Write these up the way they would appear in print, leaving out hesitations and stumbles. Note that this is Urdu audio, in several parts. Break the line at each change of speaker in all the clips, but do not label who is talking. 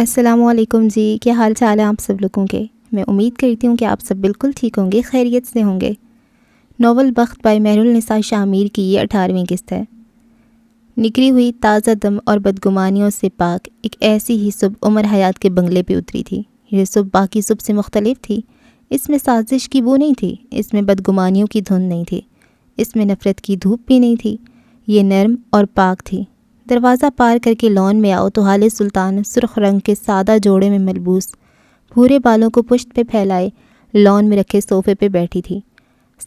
السلام علیکم جی، کیا حال چال ہے آپ سب لوگوں کے؟ میں امید کرتی ہوں کہ آپ سب بالکل ٹھیک ہوں گے، خیریت سے ہوں گے۔ ناول بخت بائی مہر النساء شاہ میر کی یہ 18ویں قسط ہے۔ نکری ہوئی تازہ دم اور بدگمانیوں سے پاک ایک ایسی ہی صبح عمر حیات کے بنگلے پہ اتری تھی۔ یہ صبح باقی صبح سے مختلف تھی۔ اس میں سازش کی بو نہیں تھی، اس میں بدگمانیوں کی دھند نہیں تھی، اس میں نفرت کی دھوپ بھی نہیں تھی۔ یہ نرم اور پاک تھی۔ دروازہ پار کر کے لان میں آؤ تو حال سلطان سرخ رنگ کے سادہ جوڑے میں ملبوس، بھورے بالوں کو پشت پہ پھیلائے لان میں رکھے صوفے پہ بیٹھی تھی۔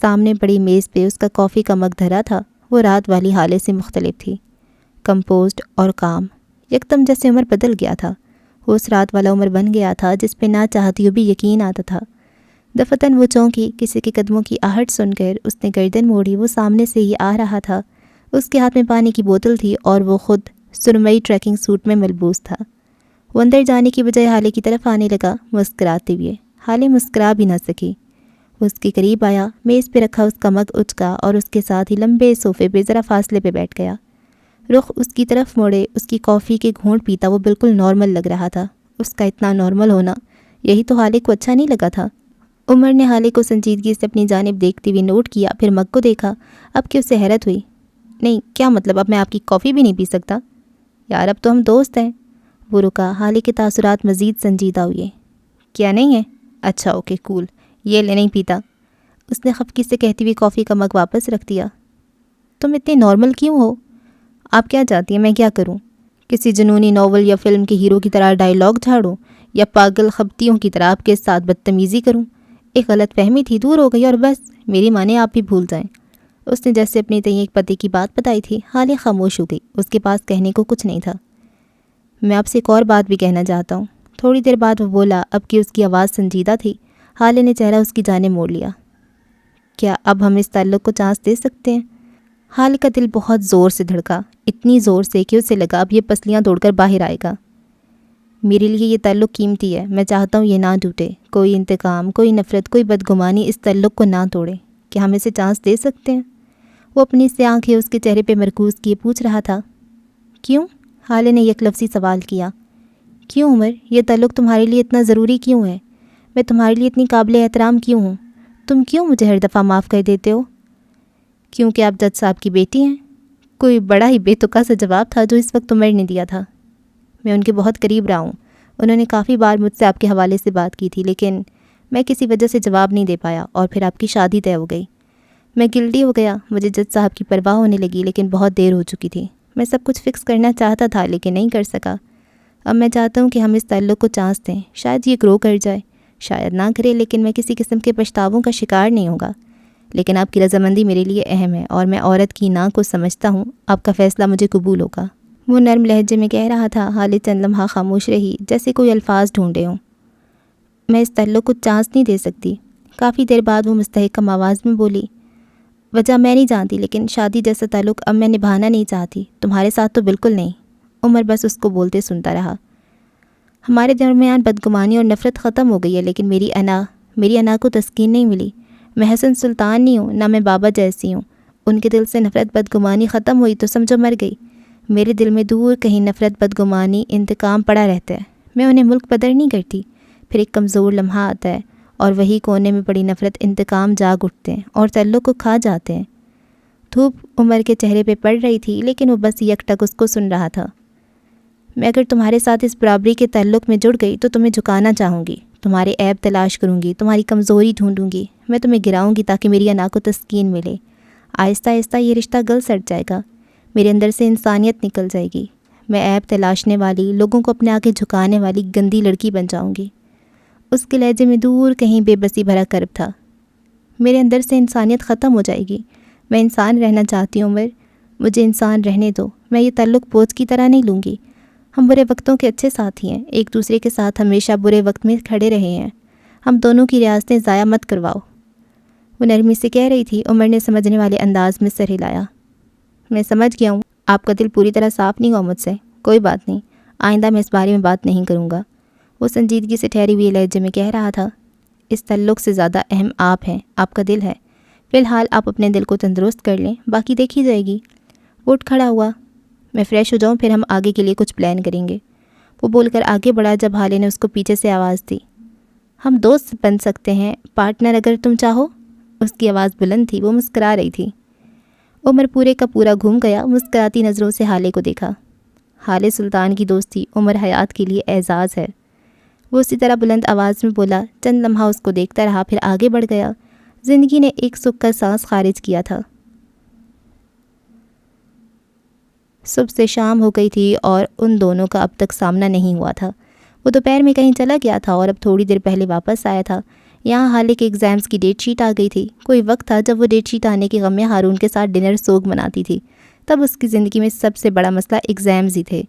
سامنے بڑی میز پہ اس کا کافی کا مگ دھرا تھا۔ وہ رات والی حالے سے مختلف تھی، کمپوزڈ اور کام۔ یکدم جیسے عمر بدل گیا تھا۔ وہ اس رات والا عمر بن گیا تھا جس پہ نہ چاہتی بھی یقین آتا تھا۔ دفتن وہ چونکی، کسی کے قدموں کی آہٹ سن کر اس نے گردن موڑی۔ وہ سامنے سے ہی آ رہا تھا۔ اس کے ہاتھ میں پانی کی بوتل تھی اور وہ خود سرمئی ٹریکنگ سوٹ میں ملبوس تھا۔ وہ اندر جانے کی بجائے حالے کی طرف آنے لگا، مسکراتے ہوئے۔ حالے مسکرا بھی نہ سکی۔ وہ اس کے قریب آیا، میز پہ رکھا اس کا مگ اچکا اور اس کے ساتھ ہی لمبے صوفے پہ ذرا فاصلے پہ بیٹھ گیا۔ رخ اس کی طرف موڑے اس کی کافی کے گھونٹ پیتا وہ بالکل نارمل لگ رہا تھا۔ اس کا اتنا نارمل ہونا، یہی تو حالے کو اچھا نہیں لگا تھا۔ عمر نے حالے کو سنجیدگی سے اپنی جانب دیکھتے ہوئے نوٹ کیا، پھر مگ کو دیکھا۔ اب کہ اسے حیرت ہوئی۔ نہیں، کیا مطلب اب میں آپ کی کافی بھی نہیں پی سکتا؟ یار اب تو ہم دوست ہیں۔ وہ رکا، حالے کے تاثرات مزید سنجیدہ ہوئے۔ کیا نہیں ہے؟ اچھا اوکے کول، یہ لے نہیں پیتا۔ اس نے خفگی سے کہتی ہوئی کافی کا مگ واپس رکھ دیا۔ تم اتنے نارمل کیوں ہو؟ آپ کیا چاہتی ہیں میں کیا کروں؟ کسی جنونی ناول یا فلم کے ہیرو کی طرح ڈائیلاگ جھاڑوں یا پاگل خبتیوں کی طرح آپ کے ساتھ بدتمیزی کروں؟ ایک غلط فہمی تھی، دور ہو گئی اور بس میری مانے آپ بھی بھول جائیں۔ اس نے جیسے اپنی تئیں ایک پتے کی بات بتائی تھی۔ حالے خاموش ہو گئی، اس کے پاس کہنے کو کچھ نہیں تھا۔ میں آپ سے ایک اور بات بھی کہنا چاہتا ہوں۔ تھوڑی دیر بعد وہ بولا، اب کہ اس کی آواز سنجیدہ تھی۔ حالے نے چہرہ اس کی جانب موڑ لیا۔ کیا اب ہم اس تعلق کو چانس دے سکتے ہیں؟ حالے کا دل بہت زور سے دھڑکا، اتنی زور سے کہ اسے لگا اب یہ پسلیاں توڑ کر باہر آئے گا۔ میرے لیے یہ تعلق قیمتی ہے، میں چاہتا ہوں یہ نہ ٹوٹے۔ کوئی انتقام، کوئی نفرت، کوئی بدگمانی اس تعلق کو نہ توڑے۔ کیا ہم اسے چانس دے سکتے ہیں؟ وہ اپنی سے آنکھیں اس کے چہرے پہ مرکوز کیے پوچھ رہا تھا۔ کیوں؟ حالے نے یک لفظی سوال کیا۔ کیوں عمر؟ یہ تعلق تمہارے لیے اتنا ضروری کیوں ہے؟ میں تمہارے لیے اتنی قابل احترام کیوں ہوں؟ تم کیوں مجھے ہر دفعہ معاف کر دیتے ہو؟ کیونکہ آپ جج صاحب کی بیٹی ہیں۔ کوئی بڑا ہی بے تکا سا جواب تھا جو اس وقت عمر نے دیا تھا۔ میں ان کے بہت قریب رہا ہوں۔ انہوں نے کافی بار مجھ سے آپ کے حوالے سے بات کی تھی، لیکن میں کسی وجہ سے جواب نہیں دے پایا اور پھر آپ کی شادی طے ہو گئی۔ میں گلٹی ہو گیا، مجھے جج صاحب کی پرواہ ہونے لگی، لیکن بہت دیر ہو چکی تھی۔ میں سب کچھ فکس کرنا چاہتا تھا لیکن نہیں کر سکا۔ اب میں چاہتا ہوں کہ ہم اس تعلق کو چانس دیں، شاید یہ گرو کر جائے، شاید نہ کرے، لیکن میں کسی قسم کے پچھتاووں کا شکار نہیں ہوگا۔ لیکن آپ کی رضامندی میرے لیے اہم ہے اور میں عورت کی نہ کو سمجھتا ہوں آپ کا فیصلہ مجھے قبول ہوگا۔ وہ نرم لہجے میں کہہ رہا تھا۔ حالے چند لمحہ خاموش رہی، جیسے کوئی الفاظ ڈھونڈے ہوں۔ میں اس تعلق کو چانس نہیں دے سکتی۔ کافی دیر بعد وہ مستحکم آواز میں بولی۔ وجہ میں نہیں جانتی، لیکن شادی جیسا تعلق اب میں نبھانا نہیں چاہتی، تمہارے ساتھ تو بالکل نہیں۔ عمر بس اس کو بولتے سنتا رہا۔ ہمارے درمیان بدگمانی اور نفرت ختم ہو گئی ہے، لیکن میری انا کو تسکین نہیں ملی۔ میں حسن سلطان نہیں ہوں، نہ میں بابا جیسی ہوں۔ ان کے دل سے نفرت بدگمانی ختم ہوئی تو سمجھو مر گئی۔ میرے دل میں دور کہیں نفرت بدگمانی انتقام پڑا رہتا ہے۔ میں انہیں ملک بدر نہیں کرتی۔ پھر ایک کمزور لمحہ آتا ہے اور وہی کونے میں پڑی نفرت انتقام جاگ اٹھتے ہیں اور تعلق کو کھا جاتے ہیں۔ دھوپ عمر کے چہرے پہ پڑ رہی تھی، لیکن وہ بس یک ٹک اس کو سن رہا تھا۔ میں اگر تمہارے ساتھ اس برابری کے تعلق میں جڑ گئی تو تمہیں جھکانا چاہوں گی، تمہارے عیب تلاش کروں گی، تمہاری کمزوری ڈھونڈوں گی، میں تمہیں گراؤں گی تاکہ میری انا کو تسکین ملے۔ آہستہ آہستہ یہ رشتہ گل سڑ جائے گا، میرے اندر سے انسانیت نکل جائے گی، میں عیب تلاشنے والی، لوگوں کو اپنے آگے جھکانے والی گندی لڑکی بن جاؤں گی۔ اس کے لہجے میں دور کہیں بے بسی بھرا کرب تھا۔ میرے اندر سے انسانیت ختم ہو جائے گی۔ میں انسان رہنا چاہتی ہوں عمر، مجھے انسان رہنے دو۔ میں یہ تعلق بوجھ کی طرح نہیں لوں گی۔ ہم برے وقتوں کے اچھے ساتھی ہیں، ایک دوسرے کے ساتھ ہمیشہ برے وقت میں کھڑے رہے ہیں۔ ہم دونوں کی ریاستیں ضائع مت کرواؤ۔ وہ نرمی سے کہہ رہی تھی۔ عمر نے سمجھنے والے انداز میں سر ہلایا۔ میں سمجھ گیا ہوں، آپ کا دل پوری طرح صاف نہیں ہوا مجھ سے، کوئی بات نہیں، آئندہ میں اس بارے میں بات نہیں کروں گا۔ وہ سنجیدگی سے ٹھہری ہوئی لہجے میں کہہ رہا تھا۔ اس تعلق سے زیادہ اہم آپ ہیں، آپ کا دل ہے۔ فی الحال آپ اپنے دل کو تندرست کر لیں، باقی دیکھی جائے گی۔ وہ اٹھ کھڑا ہوا۔ میں فریش ہو جاؤں، پھر ہم آگے کے لیے کچھ پلان کریں گے۔ وہ بول کر آگے بڑھا جب حالے نے اس کو پیچھے سے آواز دی، ہم دوست بن سکتے ہیں پارٹنر اگر تم چاہو۔ اس کی آواز بلند تھی، وہ مسکرا رہی تھی۔ عمر پورے کا پورا گھوم گیا، مسکراتی نظروں سے حالے کو دیکھا۔ حالے سلطان کی دوستی عمر حیات کے لیے اعزاز ہے۔ وہ اسی طرح بلند آواز میں بولا۔ چند لمحہ اس کو دیکھتا رہا، پھر آگے بڑھ گیا۔ زندگی نے ایک سکھ کا سانس خارج کیا تھا۔ صبح سے شام ہو گئی تھی اور ان دونوں کا اب تک سامنا نہیں ہوا تھا۔ وہ دوپہر میں کہیں چلا گیا تھا اور اب تھوڑی دیر پہلے واپس آیا تھا۔ یہاں حالے کے ایگزامز کی ڈیٹ شیٹ آ گئی تھی۔ کوئی وقت تھا جب وہ ڈیٹ شیٹ آنے کے غم میں ہارون کے ساتھ ڈنر سوگ مناتی تھی۔ تب اس کی زندگی میں سب سے بڑا مسئلہ ایگزامز ہی تھے۔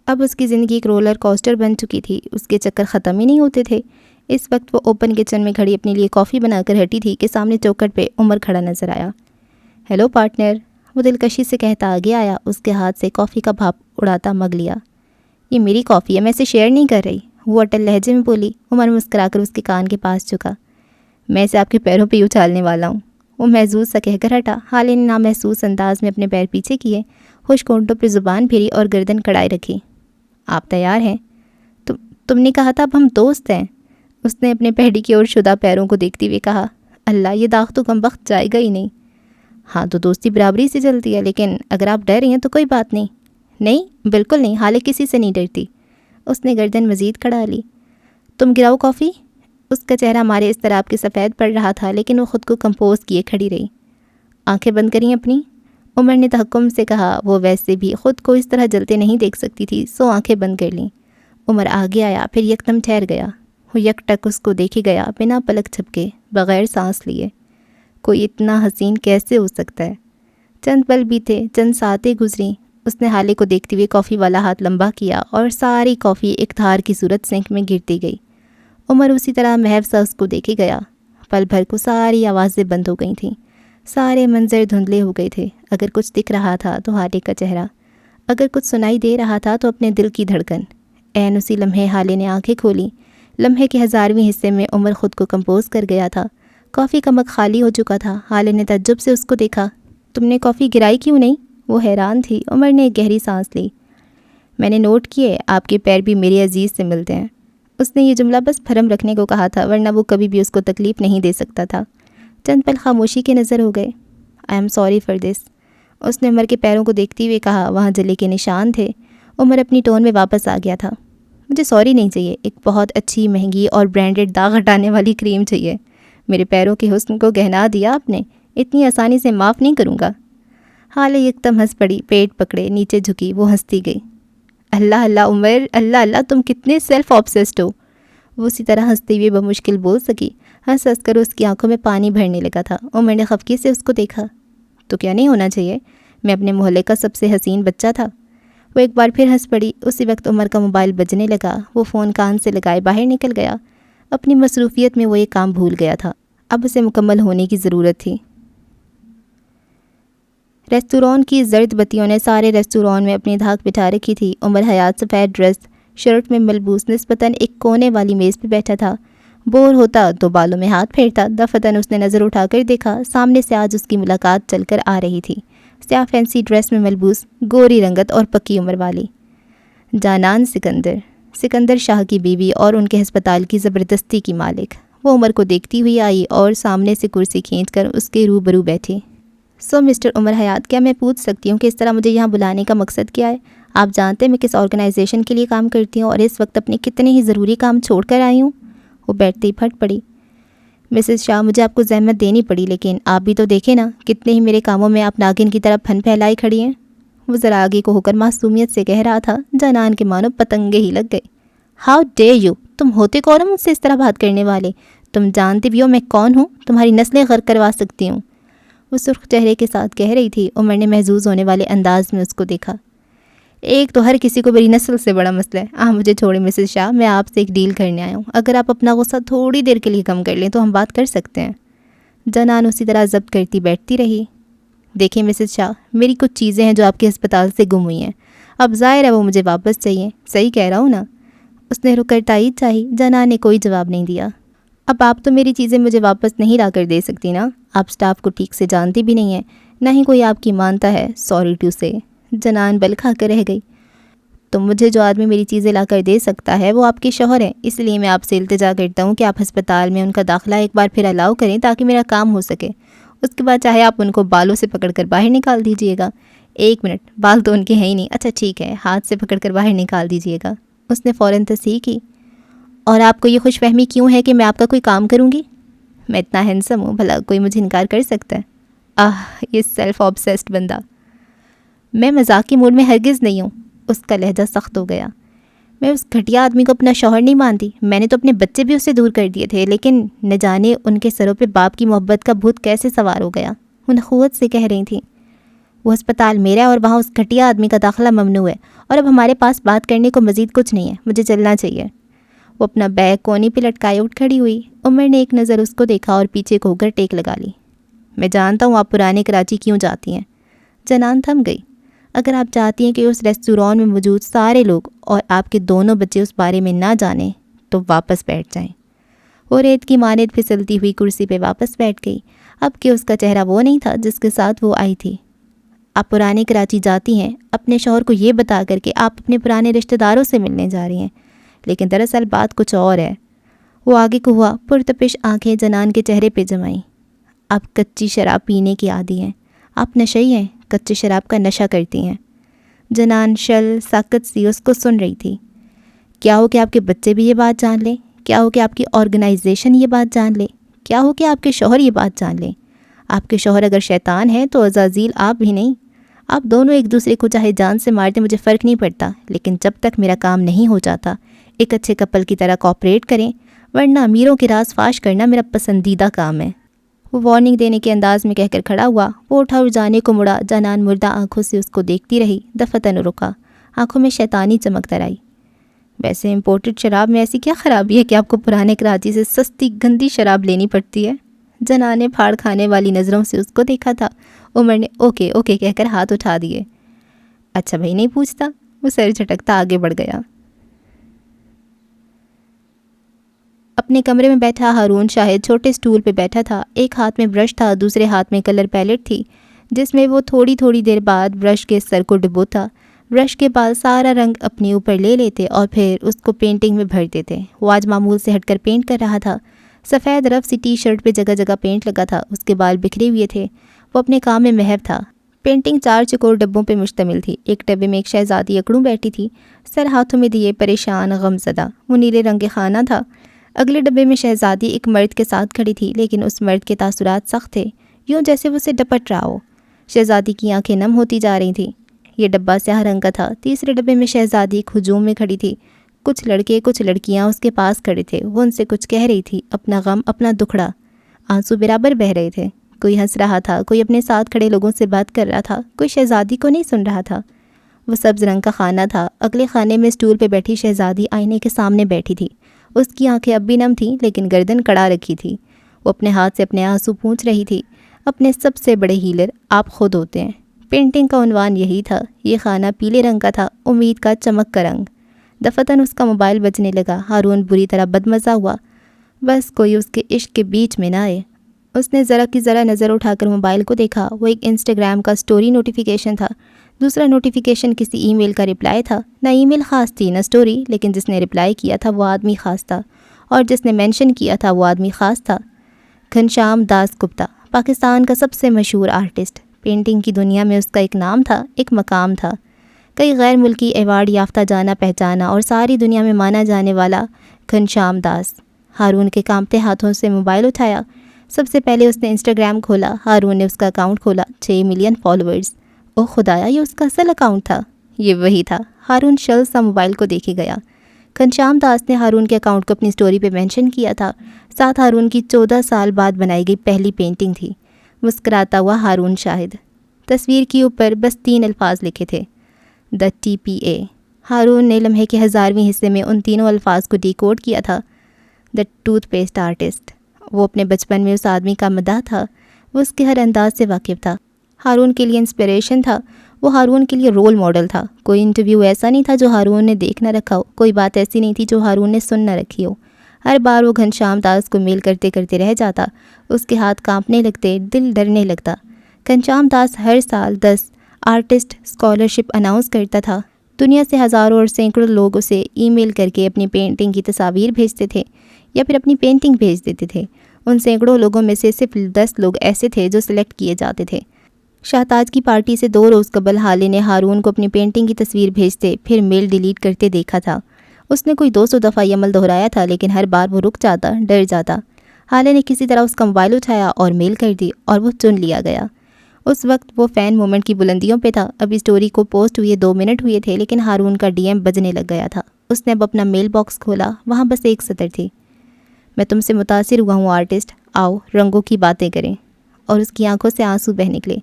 اب اس کی زندگی ایک رولر کوسٹر بن چکی تھی، اس کے چکر ختم ہی نہیں ہوتے تھے۔ اس وقت وہ اوپن کچن میں کھڑی اپنے لیے کافی بنا کر ہٹی تھی کہ سامنے چوکھٹ پہ عمر کھڑا نظر آیا۔ ہیلو پارٹنر، وہ دلکشی سے کہتا آگے آیا، اس کے ہاتھ سے کافی کا بھاپ اڑاتا مگ لیا۔ یہ میری کافی ہے، میں اسے شیئر نہیں کر رہی، وہ اٹل لہجے میں بولی۔ عمر مسکرا کر اس کے کان کے پاس جھکا۔ میں اسے آپ کے پیروں پہ اچھالنے والا ہوں، وہ محظوظ سا کہہ کر ہٹا۔ حالے نے نامحسوس انداز میں اپنے پیر پیچھے کیے، خشک ہونٹوں پہ زبان پھری اور گردن کڑائے رکھی۔ آپ تیار ہیں؟ تم نے کہا تھا اب ہم دوست ہیں، اس نے اپنے پہڑی کی اور شدہ پیروں کو دیکھتے ہوئے کہا۔ اللہ، یہ داغ تو کم وقت جائے گا ہی نہیں۔ ہاں تو دوستی برابری سے چلتی ہے، لیکن اگر آپ ڈر رہی ہیں تو کوئی بات نہیں۔ نہیں بالکل نہیں، حالے کسی سے نہیں ڈرتی، اس نے گردن مزید کھڑا لی۔ تم گراؤ کافی؟ اس کا چہرہ ہمارے اضطراب کے سفید پڑ رہا تھا، لیکن وہ خود کو کمپوز کیے کھڑی رہی۔ آنکھیں بند کریں اپنی، عمر نے تحکم سے کہا۔ وہ ویسے بھی خود کو اس طرح جلتے نہیں دیکھ سکتی تھی، سو آنکھیں بند کر لیں۔ عمر آگے آیا، پھر یکدم ٹھہر گیا۔ وہ یک ٹک اس کو دیکھے گیا، بنا پلک جھپکے، بغیر سانس لیے۔ کوئی اتنا حسین کیسے ہو سکتا ہے؟ چند پل بیتے، چند ساعتیں گزریں۔ اس نے حالے کو دیکھتے ہوئے کافی والا ہاتھ لمبا کیا اور ساری کافی ایک دھار کی صورت سنک میں گرتی گئی۔ عمر اسی طرح محو سا اس کو دیکھے گیا۔ پل بھر کو ساری آوازیں بند ہو گئی تھیں، سارے منظر دھندلے ہو گئے تھے۔ اگر کچھ دکھ رہا تھا تو حالے کا چہرہ، اگر کچھ سنائی دے رہا تھا تو اپنے دل کی دھڑکن۔ عین اسی لمحے حالے نے آنکھیں کھولیں۔ لمحے کے 1000ویں حصے میں عمر خود کو کمپوز کر گیا تھا۔ کافی کا مگ خالی ہو چکا تھا۔ حالے نے تعجب سے اس کو دیکھا۔ تم نے کافی گرائی کیوں نہیں؟ وہ حیران تھی۔ عمر نے ایک گہری سانس لی۔ میں نے نوٹ کیے آپ کے پیر بھی میرے عزیز سے ملتے ہیں۔ اس نے یہ جملہ بس بھرم رکھنے کو کہا تھا، ورنہ وہ کبھی بھی اس کو تکلیف نہیں دے سکتا تھا۔ چند پل خاموشی کے نظر ہو گئے۔ I am sorry for this, اس نے عمر کے پیروں کو دیکھتے ہوئے کہا۔ وہاں جلے کے نشان تھے۔ عمر اپنی ٹون میں واپس آ گیا تھا۔ مجھے سوری نہیں چاہیے، ایک بہت اچھی مہنگی اور برانڈڈ داغ ہٹانے والی کریم چاہیے۔ میرے پیروں کے حسن کو گہنا دیا آپ نے، اتنی آسانی سے معاف نہیں کروں گا۔ حالے یکدم ہنس پڑی، پیٹ پکڑے نیچے جھکی، وہ ہنستی گئی۔ اللہ اللہ عمر، اللہ اللہ، تم کتنے سیلف آبسیسڈ ہو، وہ اسی طرح ہنستے ہوئے بمشکل بول سکی۔ ہنس ہنس کر اس کی آنکھوں میں پانی بھرنے لگا تھا۔ عمر نے خفگی سے اس کو دیکھا۔ تو کیا نہیں ہونا چاہیے؟ میں اپنے محلے کا سب سے حسین بچہ تھا۔ وہ ایک بار پھر ہنس پڑی۔ اسی وقت عمر کا موبائل بجنے لگا۔ وہ فون کان سے لگائے باہر نکل گیا۔ اپنی مصروفیت میں وہ یہ کام بھول گیا تھا، اب اسے مکمل ہونے کی ضرورت تھی۔ ریستوران کی زرد بتیوں نے سارے ریستوران میں اپنی دھاک بٹھا رکھی تھی۔ عمر حیات سفید ڈریس شرٹ میں ملبوس نسبتاً ایک کونے والی میز پہ بیٹھا تھا۔ بور ہوتا تو بالوں میں ہاتھ پھیرتا۔ دفتن اس نے نظر اٹھا کر دیکھا، سامنے سے آج اس کی ملاقات چل کر آ رہی تھی۔ سیاہ فینسی ڈریس میں ملبوس، گوری رنگت اور پکی عمر والی جانان سکندر شاہ کی بیوی اور ان کے ہسپتال کی زبردستی کی مالک۔ وہ عمر کو دیکھتی ہوئی آئی اور سامنے سے کرسی کھینچ کر اس کے روبرو بیٹھی۔ سو مسٹر عمر حیات، کیا میں پوچھ سکتی ہوں کہ اس طرح مجھے یہاں بلانے کا مقصد کیا ہے؟ آپ جانتے ہیں میں کس آرگنائزیشن کے لیے کام کرتی ہوں اور اس وقت اپنے کتنے ہی ضروری کام چھوڑ کر آئی ہوں؟ وہ بیٹھتے ہی پھٹ پڑی۔ مسز شاہ، مجھے آپ کو زحمت دینی پڑی، لیکن آپ بھی تو دیکھیں نا، کتنے ہی میرے کاموں میں آپ ناگن کی طرح پھن پھیلائی کھڑی ہیں۔ وہ ذرا آگے کو ہو کر معصومیت سے کہہ رہا تھا۔ جانان کے مانو پتنگے ہی لگ گئے۔ ہاؤ ڈیئر یو، تم ہوتے کون ہو مجھ سے اس طرح بات کرنے والے؟ تم جانتے بھی ہو میں کون ہوں؟ تمہاری نسلیں غرق کروا سکتی ہوں، وہ سرخ چہرے کے ساتھ کہہ رہی تھی۔ عمر نے محظوظ ہونے والے انداز میں اس کو دیکھا۔ ایک تو ہر کسی کو میری نسل سے بڑا مسئلہ ہے۔ مجھے چھوڑے مسز شاہ، میں آپ سے ایک ڈیل کرنے آیا ہوں۔ اگر آپ اپنا غصہ تھوڑی دیر کے لیے کم کر لیں تو ہم بات کر سکتے ہیں۔ جنان اسی طرح ضبط کرتی بیٹھتی رہی۔ دیکھیں مسز شاہ، میری کچھ چیزیں ہیں جو آپ کے ہسپتال سے گم ہوئی ہیں، اب ظاہر ہے وہ مجھے واپس چاہیے۔ صحیح کہہ رہا ہوں نا؟ اس نے رک کر تائید چاہی۔ جنان نے کوئی جواب نہیں دیا۔ اب آپ تو میری چیزیں مجھے واپس نہیں لا کر دے سکتی نا، آپ سٹاف کو ٹھیک سے جانتی بھی نہیں ہیں، نہ ہی کوئی آپ کی مانتا ہے۔ سوری ٹو سے، جنان بل کھا کر رہ گئی۔ تو مجھے جو آدمی میری چیزیں لا کر دے سکتا ہے وہ آپ کے شوہر ہیں، اس لیے میں آپ سے التجا کرتا ہوں کہ آپ ہسپتال میں ان کا داخلہ ایک بار پھر الاؤ کریں تاکہ میرا کام ہو سکے۔ اس کے بعد چاہے آپ ان کو بالوں سے پکڑ کر باہر نکال دیجیے گا۔ 1 منٹ، بال تو ان کے ہیں ہی نہیں، اچھا ٹھیک ہے، ہاتھ سے پکڑ کر باہر نکال دیجیے گا۔ اس نے فوراً تصحیح کی۔ اور آپ کو یہ خوش فہمی کیوں ہے کہ میں آپ کا کوئی کام کروں گی؟ میں اتنا ہینسم ہوں، بھلا کوئی مجھے انکار کر سکتا ہے؟ یہ سیلف آبسیسڈ بندہ۔ میں مذاق کے موڈ میں ہرگز نہیں ہوں۔ اس کا لہجہ سخت ہو گیا۔ میں اس گھٹیا آدمی کو اپنا شوہر نہیں مانتی، میں نے تو اپنے بچے بھی اس سے دور کر دیے تھے، لیکن نہ جانے ان کے سروں پہ باپ کی محبت کا بھوت کیسے سوار ہو گیا۔ وہ نخوت سے کہہ رہی تھیں۔ وہ ہسپتال میرا ہے اور وہاں اس گھٹیا آدمی کا داخلہ ممنوع ہے، اور اب ہمارے پاس بات کرنے کو مزید کچھ نہیں ہے، مجھے چلنا چاہیے۔ وہ اپنا بیگ کونی پہ لٹکائے اٹھ کھڑی ہوئی۔ عمر نے ایک نظر اس کو دیکھا اور پیچھے کو ہو کر ٹیک لگا لی۔ میں جانتا ہوں آپ پرانے کراچی کیوں جاتی ہیں۔ جنان تھم گئی۔ اگر آپ چاہتی ہیں کہ اس ریستوران میں موجود سارے لوگ اور آپ کے دونوں بچے اس بارے میں نہ جانیں تو واپس بیٹھ جائیں۔ وہ ریت کی مانند پھسلتی ہوئی کرسی پہ واپس بیٹھ گئی۔ اب کہ اس کا چہرہ وہ نہیں تھا جس کے ساتھ وہ آئی تھی۔ آپ پرانے کراچی جاتی ہیں اپنے شوہر کو یہ بتا کر کہ آپ اپنے پرانے رشتہ داروں سے ملنے جا رہی ہیں، لیکن دراصل بات کچھ اور ہے۔ وہ آگے کو ہوا، پرتپش آنکھیں جنان کے چہرے پہ جمائیں۔ آپ کچی شراب پینے کی عادی ہیں، آپ نشئی ہیں، کچی شراب کا نشہ کرتی ہیں۔ جنان شل ساکت سی اس کو سن رہی تھی۔ کیا ہو کہ آپ کے بچے بھی یہ بات جان لیں؟ کیا ہو کہ آپ کی آرگنائزیشن یہ بات جان لے؟ کیا ہو کہ آپ کے شوہر یہ بات جان لیں؟ آپ کے شوہر اگر شیطان ہیں تو عزازیل آپ بھی نہیں۔ آپ دونوں ایک دوسرے کو چاہے جان سے مار دیں، مجھے فرق نہیں پڑتا، لیکن جب تک میرا کام نہیں ہو جاتا ایک اچھے کپل کی طرح کوآپریٹ کریں، ورنہ امیروں کے راز فاش کرنا میرا پسندیدہ کام ہے۔ وہ وارننگ دینے کے انداز میں کہہ کر کھڑا ہوا۔ وہ اٹھا اور جانے کو مڑا۔ جنان مردہ آنکھوں سے اس کو دیکھتی رہی، دفتن رکا، آنکھوں میں شیطانی چمک در آئی۔ ویسے امپورٹڈ شراب میں ایسی کیا خرابی ہے کہ آپ کو پرانے کراچی سے سستی گندی شراب لینی پڑتی ہے؟ جنان نے پھاڑ کھانے والی نظروں سے اس کو دیکھا تھا۔ عمر نے اوکے اوکے کہہ کر ہاتھ اٹھا دیے۔ اچھا بھائی نہیں پوچھتا؟ وہ سر جھٹکتا آگے بڑھ گیا۔ اپنے کمرے میں بیٹھا ہارون شاہد چھوٹے سٹول پہ بیٹھا تھا۔ ایک ہاتھ میں برش تھا، دوسرے ہاتھ میں کلر پیلٹ تھی جس میں وہ تھوڑی تھوڑی دیر بعد برش کے سر کو ڈبوتا۔ برش کے بعد سارا رنگ اپنے اوپر لے لیتے اور پھر اس کو پینٹنگ میں بھر دیتے۔ وہ آج معمول سے ہٹ کر پینٹ کر رہا تھا۔ سفید رف سی ٹی شرٹ پہ جگہ جگہ پینٹ لگا تھا، اس کے بال بکھرے ہوئے تھے۔ وہ اپنے کام میں محو تھا۔ پینٹنگ 4 چکور ڈبوں پہ مشتمل تھی۔ ایک ڈبے میں ایک شہزادی اکڑوں بیٹھی تھی، سر ہاتھوں میں دیے، پریشان، غم زدہ۔ وہ نیلے رنگ کے خانہ تھا۔ اگلے ڈبے میں شہزادی ایک مرد کے ساتھ کھڑی تھی، لیکن اس مرد کے تاثرات سخت تھے، یوں جیسے وہ اسے ڈپٹ رہا ہو۔ شہزادی کی آنکھیں نم ہوتی جا رہی تھیں۔ یہ ڈبہ سیاہ رنگ کا تھا۔ تیسرے ڈبے میں شہزادی ایک ہجوم میں کھڑی تھی۔ کچھ لڑکے کچھ لڑکیاں اس کے پاس کھڑے تھے۔ وہ ان سے کچھ کہہ رہی تھی، اپنا غم، اپنا دکھڑا۔ آنسو برابر بہہ رہے تھے۔ کوئی ہنس رہا تھا، کوئی اپنے ساتھ کھڑے لوگوں سے بات کر رہا تھا، کوئی شہزادی کو نہیں سن رہا تھا۔ وہ سبز رنگ کا خانہ تھا۔ اگلے خانے میں سٹول پہ بیٹھی شہزادی آئینے کے سامنے بیٹھی تھی۔ اس کی آنکھیں اب بھی نم تھیں، لیکن گردن کڑا رکھی تھی۔ وہ اپنے ہاتھ سے اپنے آنسو پونچھ رہی تھی۔ اپنے سب سے بڑے ہیلر آپ خود ہوتے ہیں۔ پینٹنگ کا عنوان یہی تھا۔ یہ خانہ پیلے رنگ کا تھا، امید کا، چمک کا رنگ۔ دفتن اس کا موبائل بجنے لگا۔ ہارون بری طرح بدمزہ ہوا۔ بس کوئی اس کے عشق کے بیچ میں نہ آئے۔ اس نے ذرا کی ذرا نظر اٹھا کر موبائل کو دیکھا۔ وہ ایک انسٹاگرام کا سٹوری نوٹیفیکیشن تھا۔ دوسرا نوٹیفیکیشن کسی ای میل کا رپلائی تھا۔ نہ ای میل خاص تھی نہ سٹوری، لیکن جس نے رپلائی کیا تھا وہ آدمی خاص تھا، اور جس نے مینشن کیا تھا وہ آدمی خاص تھا۔ گھنشیام داس گپتا، پاکستان کا سب سے مشہور آرٹسٹ۔ پینٹنگ کی دنیا میں اس کا ایک نام تھا، ایک مقام تھا۔ کئی غیر ملکی ایوارڈ یافتہ، جانا پہچانا اور ساری دنیا میں مانا جانے والا گھنشیام داس۔ ہارون کے کانپتے ہاتھوں سے موبائل اٹھایا۔ سب سے پہلے اس نے انسٹاگرام کھولا۔ ہارون نے اس کا اکاؤنٹ کھولا۔ 6 ملین فالوورز۔ او خدایا، یہ اس کا اصل اکاؤنٹ تھا۔ یہ وہی تھا۔ ہارون شل سا موبائل کو دیکھے گیا۔ گھنشیام داس نے ہارون کے اکاؤنٹ کو اپنی سٹوری پہ مینشن کیا تھا۔ ساتھ ہارون کی 14 سال بعد بنائی گئی پہلی پینٹنگ تھی۔ مسکراتا ہوا ہارون شاہد۔ تصویر کے اوپر بس 3 الفاظ لکھے تھے، دا TPA۔ ہارون نے لمحے کے 1000ویں حصے میں ان تینوں الفاظ کو ڈیکوڈ کیا تھا، دا ٹوتھ پیسٹ آرٹسٹ۔ وہ اپنے بچپن میں اس آدمی کا مداح تھا۔ وہ اس کے ہر انداز سے واقف تھا۔ ہارون کے لیے انسپریشن تھا۔ وہ ہارون کے لیے رول ماڈل تھا۔ کوئی انٹرویو ایسا نہیں تھا جو ہارون نے دیکھ نہ رکھا ہو، کوئی بات ایسی نہیں تھی جو ہارون نے سن نہ رکھی ہو۔ ہر بار وہ گھنشیام داس کو میل کرتے کرتے رہ جاتا، اس کے ہاتھ کانپنے لگتے، دل ڈرنے لگتا۔ گھنشیام داس ہر سال 10 آرٹسٹ اسکالرشپ اناؤنس کرتا تھا۔ دنیا سے ہزاروں اور سینکڑوں لوگ اسے ای میل کر کے اپنی پینٹنگ کی تصاویر بھیجتے تھے یا پھر اپنی پینٹنگ بھیج دیتے تھے۔ ان سینکڑوں لوگوں میں سے صرف 10 لوگ ایسے تھے جو سلیکٹ کیے جاتے تھے۔ شاہتاج کی پارٹی سے 2 روز قبل حالے نے ہارون کو اپنی پینٹنگ کی تصویر بھیجتے پھر میل ڈیلیٹ کرتے دیکھا تھا۔ اس نے کوئی 200 دفعہ یہ عمل دہرایا تھا، لیکن ہر بار وہ رک جاتا، ڈر جاتا۔ حالے نے کسی طرح اس کا موبائل اٹھایا اور میل کر دی اور وہ چن لیا گیا۔ اس وقت وہ فین مومنٹ کی بلندیوں پہ تھا۔ ابھی سٹوری کو پوسٹ ہوئے 2 منٹ ہوئے تھے، لیکن ہارون کا ڈی ایم بجنے لگ گیا تھا۔ اس نے اب اپنا میل باکس کھولا، وہاں بس ایک سطر تھی: میں تم سے متاثر ہوا ہوں آرٹسٹ، آؤ رنگوں کی باتیں کریں۔ اور اس کی آنکھوں سے آنسو بہہ نکلے۔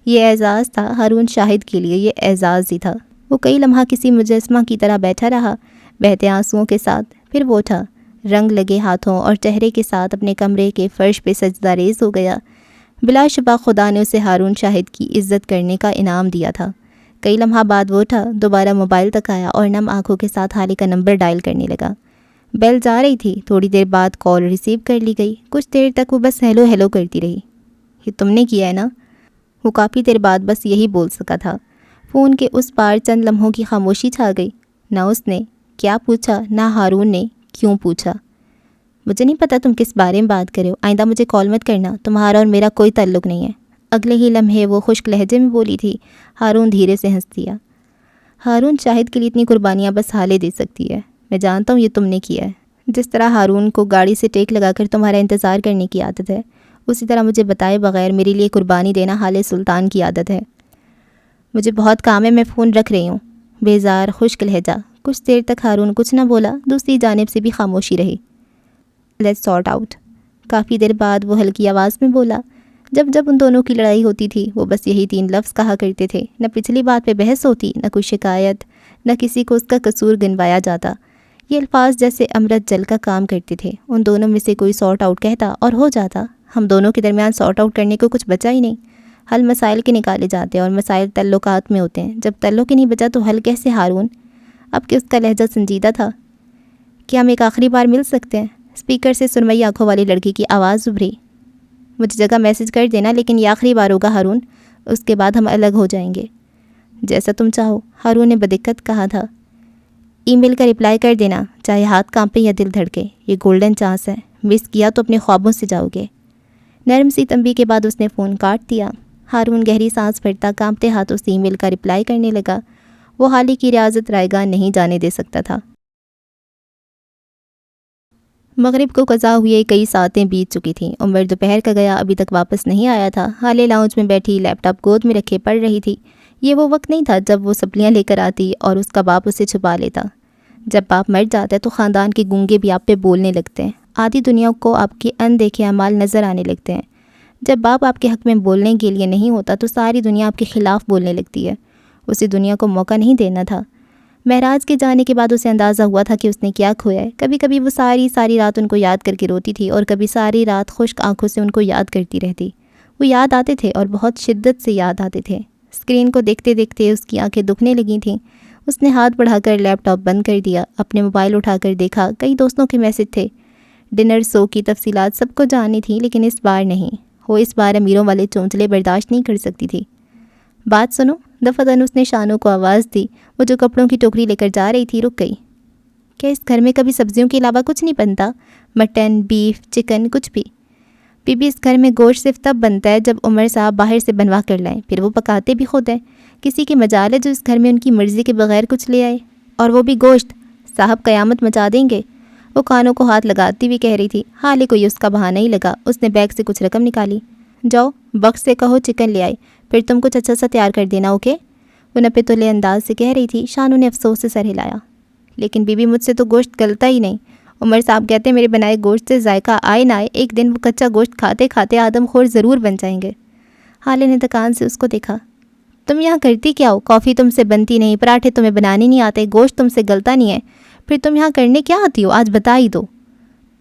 یہ اعزاز تھا ہارون شاہد کے لیے، یہ اعزاز ہی تھا۔ وہ کئی لمحہ کسی مجسمہ کی طرح بیٹھا رہا، بہتے آنسوؤں کے ساتھ۔ پھر وہ اٹھا، رنگ لگے ہاتھوں اور چہرے کے ساتھ اپنے کمرے کے فرش پہ سجدہ ریز ہو گیا۔ بلا شبہ خدا نے اسے ہارون شاہد کی عزت کرنے کا انعام دیا تھا۔ کئی لمحہ بعد وہ اٹھا، دوبارہ موبائل تک آیا اور نم آنکھوں کے ساتھ حالے کا نمبر ڈائل کرنے لگا۔ بیل جا رہی تھی، تھوڑی دیر بعد کال ریسیو کر لی گئی۔ کچھ دیر تک وہ بس ہیلو ہیلو کرتی رہی۔ یہ تم نے کیا ہے نا؟ وہ کافی دیر بعد بس یہی بول سکا تھا۔ فون کے اس پار چند لمحوں کی خاموشی چھا گئی۔ نہ اس نے کیا پوچھا، نہ ہارون نے کیوں پوچھا۔ مجھے نہیں پتا تم کس بارے میں بات کرے ہو، آئندہ مجھے کال مت کرنا، تمہارا اور میرا کوئی تعلق نہیں ہے۔ اگلے ہی لمحے وہ خشک لہجے میں بولی تھی۔ ہارون دھیرے سے ہنس دیا۔ ہارون شاہد کے لیے اتنی قربانیاں بس حالے دے سکتی ہے۔ میں جانتا ہوں یہ تم نے کیا ہے۔ جس طرح ہارون کو گاڑی سے ٹیک لگا کر تمہارا انتظار کرنے کی عادت ہے، اسی طرح مجھے بتائے بغیر میرے لیے قربانی دینا حالے سلطان کی عادت ہے۔ مجھے بہت کام ہے، میں فون رکھ رہی ہوں۔ بیزار خشک لہجہ۔ کچھ دیر تک ہارون کچھ نہ بولا، دوسری جانب سے بھی خاموشی رہی۔ Let's sort out. کافی دیر بعد وہ ہلکی آواز میں بولا۔ جب ان دونوں کی لڑائی ہوتی تھی، وہ بس یہی 3 لفظ کہا کرتے تھے۔ نہ پچھلی بات پہ بحث ہوتی، نہ کوئی شکایت، نہ کسی کو اس کا قصور گنوایا جاتا۔ یہ الفاظ جیسے امرت جل کا کام کرتے تھے۔ ان دونوں میں سے کوئی سارٹ آؤٹ کہتا اور ہو جاتا۔ ہم دونوں کے درمیان سارٹ آؤٹ کرنے کو کچھ بچا ہی نہیں۔ حل مسائل کے نکالے جاتے ہیں اور مسائل تعلقات میں ہوتے ہیں۔ جب تعلق ہی نہیں بچا تو حل کیسے ہارون؟ اب کہ اس کا لہجہ سنجیدہ تھا۔ کیا ہم ایک آخری بار مل سکتے ہیں؟ اسپیکر سے سرمئی آنکھوں والی لڑکی کی آواز ابھری۔ مجھے جگہ میسج کر دینا، لیکن یہ آخری بار ہوگا ہارون، اس کے بعد ہم الگ ہو جائیں گے۔ جیسا تم چاہو، ہارون نے بدقت کہا تھا۔ ای میل کا رپلائی کر دینا، چاہے ہاتھ کانپے یا دل دھڑکے۔ یہ گولڈن چانس ہے، مس کیا تو اپنے خوابوں سے جاؤ گے۔ نرم سی تنبیہ کے بعد اس نے فون کاٹ دیا۔ ہارون گہری سانس بھرتا کانپتے ہاتھوں سے ای میل کا رپلائی کرنے لگا۔ وہ حالی کی ریاضت رائے گاہ نہیں جانے دے سکتا تھا۔ مغرب کو قضا ہوئے کئی ساعتیں بیت چکی تھیں۔ عمر دوپہر کا گیا، ابھی تک واپس نہیں آیا تھا۔ حالے لاؤنج میں بیٹھی لیپ ٹاپ گود میں رکھے پڑھ رہی تھی۔ یہ وہ وقت نہیں تھا جب وہ سپلیاں لے کر آتی اور اس کا باپ اسے چھپا لیتا۔ جب باپ مر جاتا ہے تو خاندان کے گونگے بھی آپ پہ بولنے لگتے ہیں۔ آدھی دنیا کو آپ کے اندیکھے اعمال نظر آنے لگتے ہیں۔ جب باپ آپ کے حق میں بولنے کے لیے نہیں ہوتا تو ساری دنیا آپ کے خلاف بولنے لگتی ہے۔ اسے دنیا کو موقع نہیں دینا تھا۔ معراج کے جانے کے بعد اسے اندازہ ہوا تھا کہ اس نے کیا کھویا ہے۔ کبھی کبھی وہ ساری رات ان کو یاد کر کے روتی تھی اور کبھی ساری رات خشک آنکھوں سے ان کو یاد کرتی رہتی۔ وہ یاد آتے تھے اور بہت شدت سے یاد آتے تھے۔ اسکرین کو دیکھتے دیکھتے اس کی آنکھیں دکھنے لگی تھیں۔ اس نے ہاتھ بڑھا کر لیپ ٹاپ بند کر دیا، اپنے موبائل اٹھا کر دیکھا۔ کئی دوستوں کے میسج تھے۔ ڈنر سو کی تفصیلات سب کو جاننی تھی، لیکن اس بار نہیں۔ وہ اس بار امیروں والے چونچلے برداشت نہیں کر سکتی تھی۔ بات سنو، دفعتاً اس نے شانو کو آواز دی۔ وہ جو کپڑوں کی ٹوکری لے کر جا رہی تھی رک گئی۔ کیا اس گھر میں کبھی سبزیوں کے علاوہ کچھ نہیں بنتا؟ مٹن، بیف، چکن، کچھ بھی؟ بی بی، اس گھر میں گوشت صرف تب بنتا ہے جب عمر صاحب باہر سے بنوا کر لائیں، پھر وہ پکاتے بھی خود ہیں۔ کسی کی مجال ہے جو اس گھر میں ان کی مرضی کے بغیر کچھ لے آئے، اور وہ بھی گوشت؟ صاحب قیامت مچا دیں گے۔ وہ کانوں کو ہاتھ لگاتی ہوئی کہہ رہی تھی۔ حالے کو یہ اس کا بہانہ ہی لگا۔ اس نے بیگ سے کچھ رقم نکالی۔ جاؤ بخش سے کہو چکن لے آئے، پھر تم کچھ اچھا سا تیار کر دینا، اوکے؟ وہ نپے تلے انداز سے کہہ رہی تھی۔ شانو نے افسوس سے سر ہلایا۔ لیکن بی بی، مجھ سے تو گوشت گلتا ہی نہیں۔ عمر صاحب کہتے ہیں میرے بنائے گوشت سے ذائقہ آئے نہ آئے، ایک دن وہ کچا گوشت کھاتے کھاتے آدم خور ضرور بن جائیں گے۔ حالے نے تکان سے اس کو دیکھا۔ تم یہاں کرتی کیا ہو؟ کافی تم سے بنتی نہیں، پراٹھے تمہیں بنانے نہیں آتے، گوشت تم سے گلتا نہیں ہے، پھر تم یہاں کرنے کیا آتی ہو؟ آج بتا ہی دو۔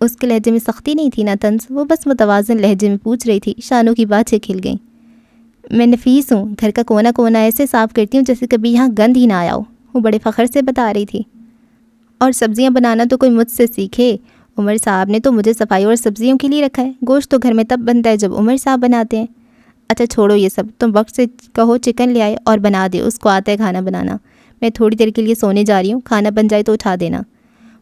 اس کے لہجے میں سختی نہیں تھی نہ طنز، وہ بس متوازن لہجے میں پوچھ رہی تھی۔ شانو کی باتیں کھل گئیں۔ میں نفیس ہوں، گھر کا کونا کونا ایسے صاف کرتی ہوں جیسے کبھی یہاں گند ہی نہ آیا ہو، وہ بڑے فخر سے بتا رہی تھی۔ اور سبزیاں بنانا تو کوئی مجھ سے سیکھے، عمر صاحب نے تو مجھے صفائی اور سبزیوں کے لیے رکھا ہے، گوشت تو گھر میں تب بنتا ہے جب عمر صاحب بناتے ہیں۔ اچھا چھوڑو یہ سب، تم وقت سے کہو چکن لے آئے اور بنا دے، اس کو آتا ہے کھانا بنانا، میں تھوڑی دیر کے لیے سونے جا رہی ہوں، کھانا بن جائے تو اٹھا دینا۔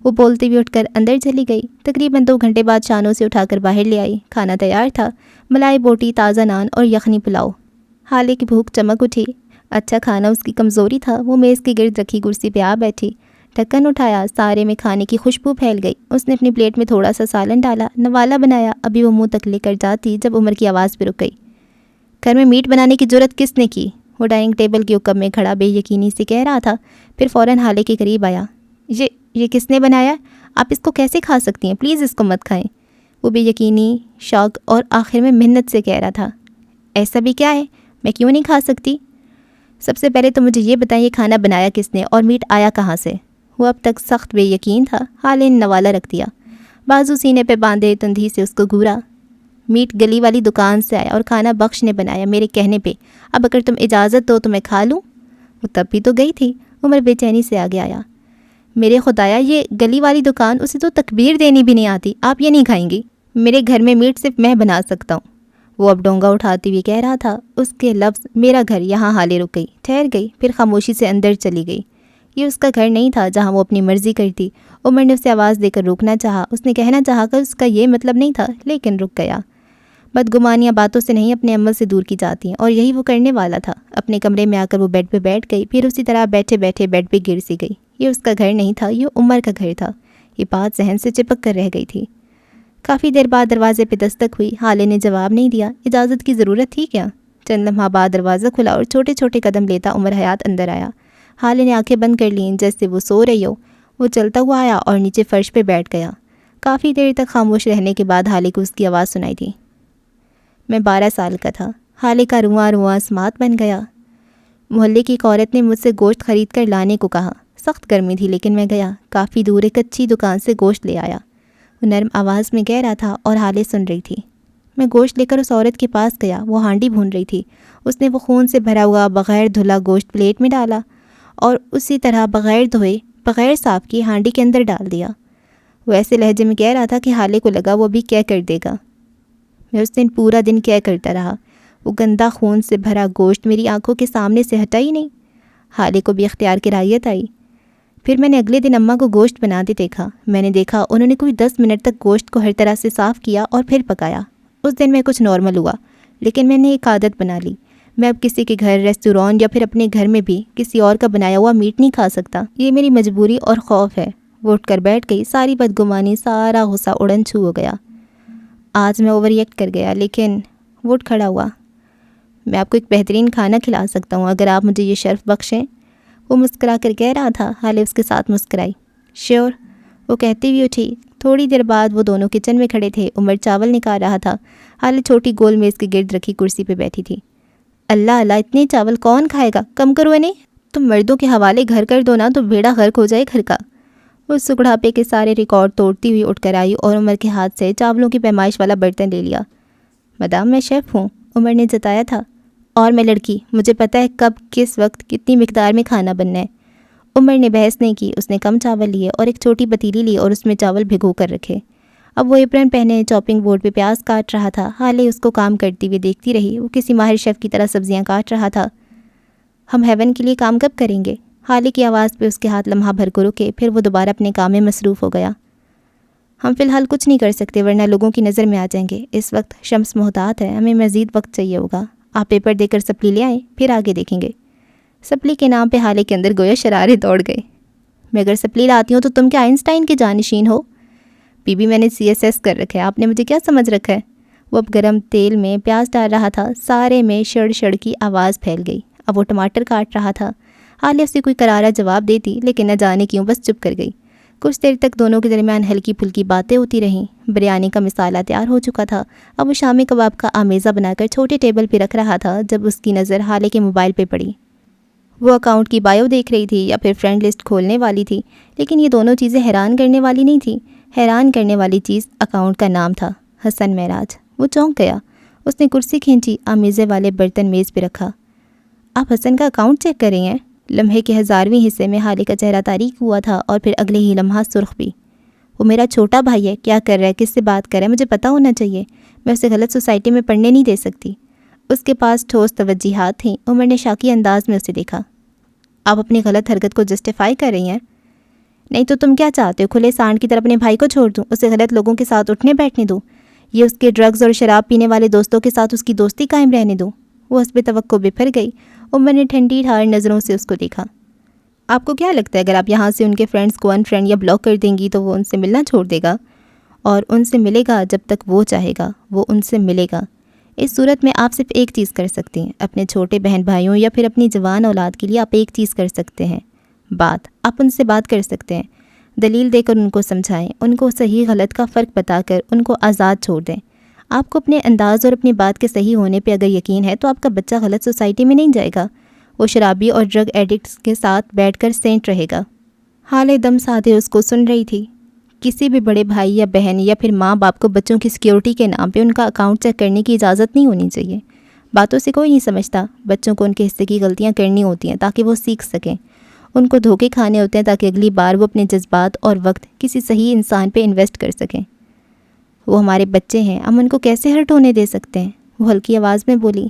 وہ بولتے ہوئے اٹھ کر اندر چلی گئی۔ تقریباً 2 گھنٹے بعد شانوں سے اٹھا کر باہر لے آئی۔ کھانا تیار تھا، ملائی بوٹی، تازہ نان اور یخنی پلاؤ۔ حالے کی بھوک چمک اٹھی۔ اچھا کھانا اس کی کمزوری تھا۔ وہ میز کے گرد رکھی کرسی پہ آ بیٹھی، ڈھکن اٹھایا، سارے میں کھانے کی خوشبو پھیل گئی۔ اس نے اپنی پلیٹ میں تھوڑا سا سالن ڈالا، نوالا بنایا۔ ابھی وہ منہ تک لے کر جاتی جب عمر کی آواز پہ رک گئی۔ گھر میں میٹ بنانے کی جرت کس نے کی؟ وہ ڈائننگ ٹیبل کے اوقب میں کھڑا بے یقینی سے کہہ رہا تھا، پھر فوراً حالے کے قریب آیا۔ یہ کس نے بنایا؟ آپ اس کو کیسے کھا سکتی ہیں؟ پلیز اس کو مت کھائیں۔ وہ بے یقینی، شوق اور آخر میں منت سے کہہ رہا تھا، ایسا بھی کیا ہے، میں کیوں نہیں کھا سکتی؟ سب سے پہلے تو مجھے یہ بتائیں، کھانا بنایا کس نے اور میٹ آیا کہاں سے؟ وہ اب تک سخت بے یقین تھا۔ حالے نے نوالا رکھ دیا، بازو سینے پہ باندھے تندھی سے اس کو گھورا۔ میٹ گلی والی دکان سے آیا اور کھانا بخش نے بنایا میرے کہنے پہ۔ اب اگر تم اجازت دو تو میں کھا لوں؟ وہ تب بھی تو گئی تھی۔ عمر بے چینی سے آگے آیا۔ میرے خدایا، یہ گلی والی دکان، اسے تو تکبیر دینی بھی نہیں آتی، آپ یہ نہیں کھائیں گی؟ میرے گھر میں میٹ صرف میں بنا سکتا ہوں۔ وہ اب ڈونگا اٹھاتی ہوئی کہہ رہا تھا۔ اس کے لفظ میرا گھر یہاں حالے رک گئی، ٹھہر گئی، پھر خاموشی سے اندر چلی گئی۔ یہ اس کا گھر نہیں تھا جہاں وہ اپنی مرضی کرتی۔ عمر نے اسے آواز دے کر روکنا چاہا، اس نے کہنا چاہا کہ اس کا یہ مطلب نہیں تھا، لیکن رک گیا۔ بدگمانیاں باتوں سے نہیں اپنے عمل سے دور کی جاتی ہیں، اور یہی وہ کرنے والا تھا۔ اپنے کمرے میں آ کر وہ بیڈ پہ بیٹھ گئی، پھر اسی طرح بیٹھے بیٹھے بیڈ پہ گر سی گئی۔ یہ اس کا گھر نہیں تھا، یہ عمر کا گھر تھا۔ یہ بات ذہن سے چپک کر رہ گئی تھی۔ کافی دیر بعد دروازے پہ دستک ہوئی۔ حالے نے جواب نہیں دیا۔ اجازت کی ضرورت تھی کیا؟ چند لمحہ بعد دروازہ کھلا اور چھوٹے چھوٹے قدم لیتا عمر حیات اندر آیا۔ حالے نے آنکھیں بند کر لیں جیسے وہ سو رہی ہو۔ وہ چلتا ہوا آیا اور نیچے فرش پہ بیٹھ گیا۔ کافی دیر تک خاموش رہنے کے بعد حالے کو اس کی آواز سنائی تھی۔ میں 12 سال کا تھا۔ حالے کا رواں رواں سماعت بن گیا۔ محلے کی ایک عورت نے مجھ سے گوشت خرید کر لانے کو کہا۔ سخت گرمی تھی لیکن میں گیا۔ کافی دور ایک اچھی دکان سے گوشت لے آیا۔ وہ نرم آواز میں کہہ رہا تھا اور حالے سن رہی تھی۔ میں گوشت لے کر اس عورت کے پاس گیا۔ وہ ہانڈی بھون رہی تھی۔ اس نے وہ خون سے بھرا ہوا بغیر دھلا گوشت پلیٹ میں ڈالا اور اسی طرح بغیر دھوئے، بغیر صاف کیے ہانڈی کے اندر ڈال دیا۔ وہ ایسے لہجے میں کہہ رہا تھا کہ حالے کو لگا وہ بھی کیا کر دے گا۔ میں اس دن پورا دن کیا کرتا رہا۔ وہ گندا خون سے بھرا گوشت میری آنکھوں کے سامنے سے ہٹا ہی نہیں۔ حالے کو بھی اختیار کرائیت آئی۔ پھر میں نے اگلے دن اماں کو گوشت بناتے دیکھا۔ میں نے دیکھا انہوں نے کوئی 10 منٹ تک گوشت کو ہر طرح سے صاف کیا اور پھر پکایا۔ اس دن میں کچھ نارمل ہوا، لیکن میں نے ایک عادت بنا لی۔ میں اب کسی کے گھر، ریسٹوران یا پھر اپنے گھر میں بھی کسی اور کا بنایا ہوا میٹ نہیں کھا سکتا۔ یہ میری مجبوری اور خوف ہے۔ وہ اٹھ کر بیٹھ گئی۔ ساری بدگمانی، سارا غصہ اڑن چھو ہو گیا۔ آج میں اوور ایکٹ کر گیا، لیکن وہ اٹھ کھڑا ہوا۔ میں آپ کو ایک بہترین کھانا کھلا سکتا ہوں اگر آپ مجھے یہ شرف بخشیں۔ وہ مسکرا کر کہہ رہا تھا۔ حالے اس کے ساتھ مسکرائی۔ شیور، وہ کہتی ہوئی اٹھی۔ تھوڑی دیر بعد وہ دونوں کچن میں کھڑے تھے۔ عمر چاول نکال رہا تھا۔ حالے چھوٹی گول میز کے گرد رکھی کرسی پہ بیٹھی تھی۔ اللہ اللہ، اتنے چاول کون کھائے گا؟ کم کرو انہیں۔ تم مردوں کے حوالے گھر کر دو نا تو بیڑا غرق ہو جائے گھر کا۔ وہ سگڑاپے کے سارے ریکارڈ توڑتی ہوئی اٹھ کر آئی اور عمر کے ہاتھ سے چاولوں کی پیمائش والا برتن لے لیا۔ مدام، میں شیف ہوں، عمر نے جتایا تھا، اور میں لڑکی، مجھے پتہ ہے کب، کس وقت، کتنی مقدار میں کھانا بننا ہے۔ عمر نے بحث نہیں کی۔ اس نے کم چاول لیے اور ایک چھوٹی پتیلی لی اور اس میں چاول بھگو کر رکھے۔ اب وہ ایپرن پہنے چاپنگ بورڈ پہ پیاز کاٹ رہا تھا۔ حالے اس کو کام کرتی ہوئی دیکھتی رہی۔ وہ کسی ماہر شیف کی طرح سبزیاں کاٹ رہا تھا۔ ہم ہیون کے لیے کام کب کریں گے؟ حالے کی آواز پہ اس کے ہاتھ لمحہ بھر کو رکے، پھر وہ دوبارہ اپنے کام میں مصروف ہو گیا۔ ہم فی الحال کچھ نہیں کر سکتے ورنہ لوگوں کی نظر میں آ جائیں گے۔ اس وقت شمس محتاط ہے، ہمیں مزید وقت چاہیے ہوگا۔ آپ پیپر دے کر سپلی لے آئیں، پھر آگے دیکھیں گے۔ سپلی کے نام پہ حالے کے اندر گویا شرارے دوڑ گئے۔ میں اگر سپلی لاتی ہوں تو تم کیا آئنسٹائن کے جانشین ہو؟ بی بی، میں نے CSS کر رکھا ہے، آپ نے مجھے کیا سمجھ رکھا ہے؟ وہ اب گرم تیل میں پیاز ڈال رہا تھا۔ سارے میں شڑ شڑ کی آواز پھیل گئی۔ اب وہ ٹماٹر کاٹ رہا تھا۔ حالے اسے کوئی کرارا جواب دیتی، لیکن نہ جانے کیوں بس چپ کر گئی۔ کچھ دیر تک دونوں کے درمیان ہلکی پھلکی باتیں ہوتی رہیں۔ بریانی کا مسالہ تیار ہو چکا تھا۔ اب وہ شامی کباب کا آمیزہ بنا کر چھوٹے ٹیبل پہ رکھ رہا تھا جب اس کی نظر حالے کے موبائل پہ پڑی۔ وہ اکاؤنٹ کی بایو دیکھ رہی تھی یا پھر فرینڈ لسٹ کھولنے والی تھی، لیکن یہ دونوں چیزیں حیران کرنے والی نہیں تھیں۔ حیران کرنے والی چیز اکاؤنٹ کا نام تھا، حسن معراج۔ وہ چونک گیا۔ اس نے کرسی کھینچی، آمیزے والے برتن میز پہ رکھا۔ آپ حسن کا اکاؤنٹ چیک کر رہی ہیں؟ لمحے کے 1000ویں حصے میں حالے کا چہرہ تاریک ہوا تھا اور پھر اگلے ہی لمحہ سرخ بھی۔ وہ میرا چھوٹا بھائی ہے، کیا کر رہا ہے، کس سے بات کر رہا ہے، مجھے پتہ ہونا چاہیے۔ میں اسے غلط سوسائٹی میں پڑھنے نہیں دے سکتی۔ اس کے پاس ٹھوس توجیحات تھیں۔ عمر نے شاکی انداز میں اسے دیکھا۔ آپ اپنی غلط حرکت کو جسٹیفائی کر رہی ہیں۔ نہیں تو تم کیا چاہتے ہو؟ کھلے سانڈ کی طرح اپنے بھائی کو چھوڑ دوں، اسے غلط لوگوں کے ساتھ اٹھنے بیٹھنے دوں، یہ اس کے ڈرگز اور شراب پینے والے دوستوں کے ساتھ اس کی دوستی قائم رہنے دوں؟ وہ حسب توقع بپھر گئی۔ عمر نے ٹھنڈی ٹھار نظروں سے اس کو دیکھا۔ آپ کو کیا لگتا ہے اگر آپ یہاں سے ان کے فرینڈز کو ان فرینڈ یا بلاک کر دیں گی تو وہ ان سے ملنا چھوڑ دے گا؟ اور ان سے ملے گا جب تک وہ چاہے گا، وہ ان سے ملے گا۔ اس صورت میں آپ صرف ایک چیز کر سکتی ہیں، اپنے چھوٹے بہن بھائیوں یا پھر اپنی جوان اولاد کے لیے آپ ایک چیز کر سکتے ہیں، آپ ان سے بات کر سکتے ہیں، دلیل دے کر ان کو سمجھائیں، ان کو صحیح غلط کا فرق بتا کر ان کو آزاد چھوڑ دیں۔ آپ کو اپنے انداز اور اپنی بات کے صحیح ہونے پہ اگر یقین ہے تو آپ کا بچہ غلط سوسائٹی میں نہیں جائے گا، وہ شرابی اور ڈرگ ایڈکٹس کے ساتھ بیٹھ کر سینٹ رہے گا۔ حالے دم سادے اس کو سن رہی تھی۔ کسی بھی بڑے بھائی یا بہن یا پھر ماں باپ کو بچوں کی سیکیورٹی کے نام پہ ان کا اکاؤنٹ چیک کرنے کی اجازت نہیں ہونی چاہیے۔ باتوں سے کوئی نہیں سمجھتا، بچوں کو ان کے حصے کی غلطیاں کرنی ہوتی ہیں تاکہ وہ سیکھ سکیں، ان کو دھوکے کھانے ہوتے ہیں تاکہ اگلی بار وہ اپنے جذبات اور وقت کسی صحیح انسان پہ انویسٹ کر سکیں۔ وہ ہمارے بچے ہیں، ہم ان کو کیسے ہرٹ ہونے دے سکتے ہیں؟ وہ ہلکی آواز میں بولی۔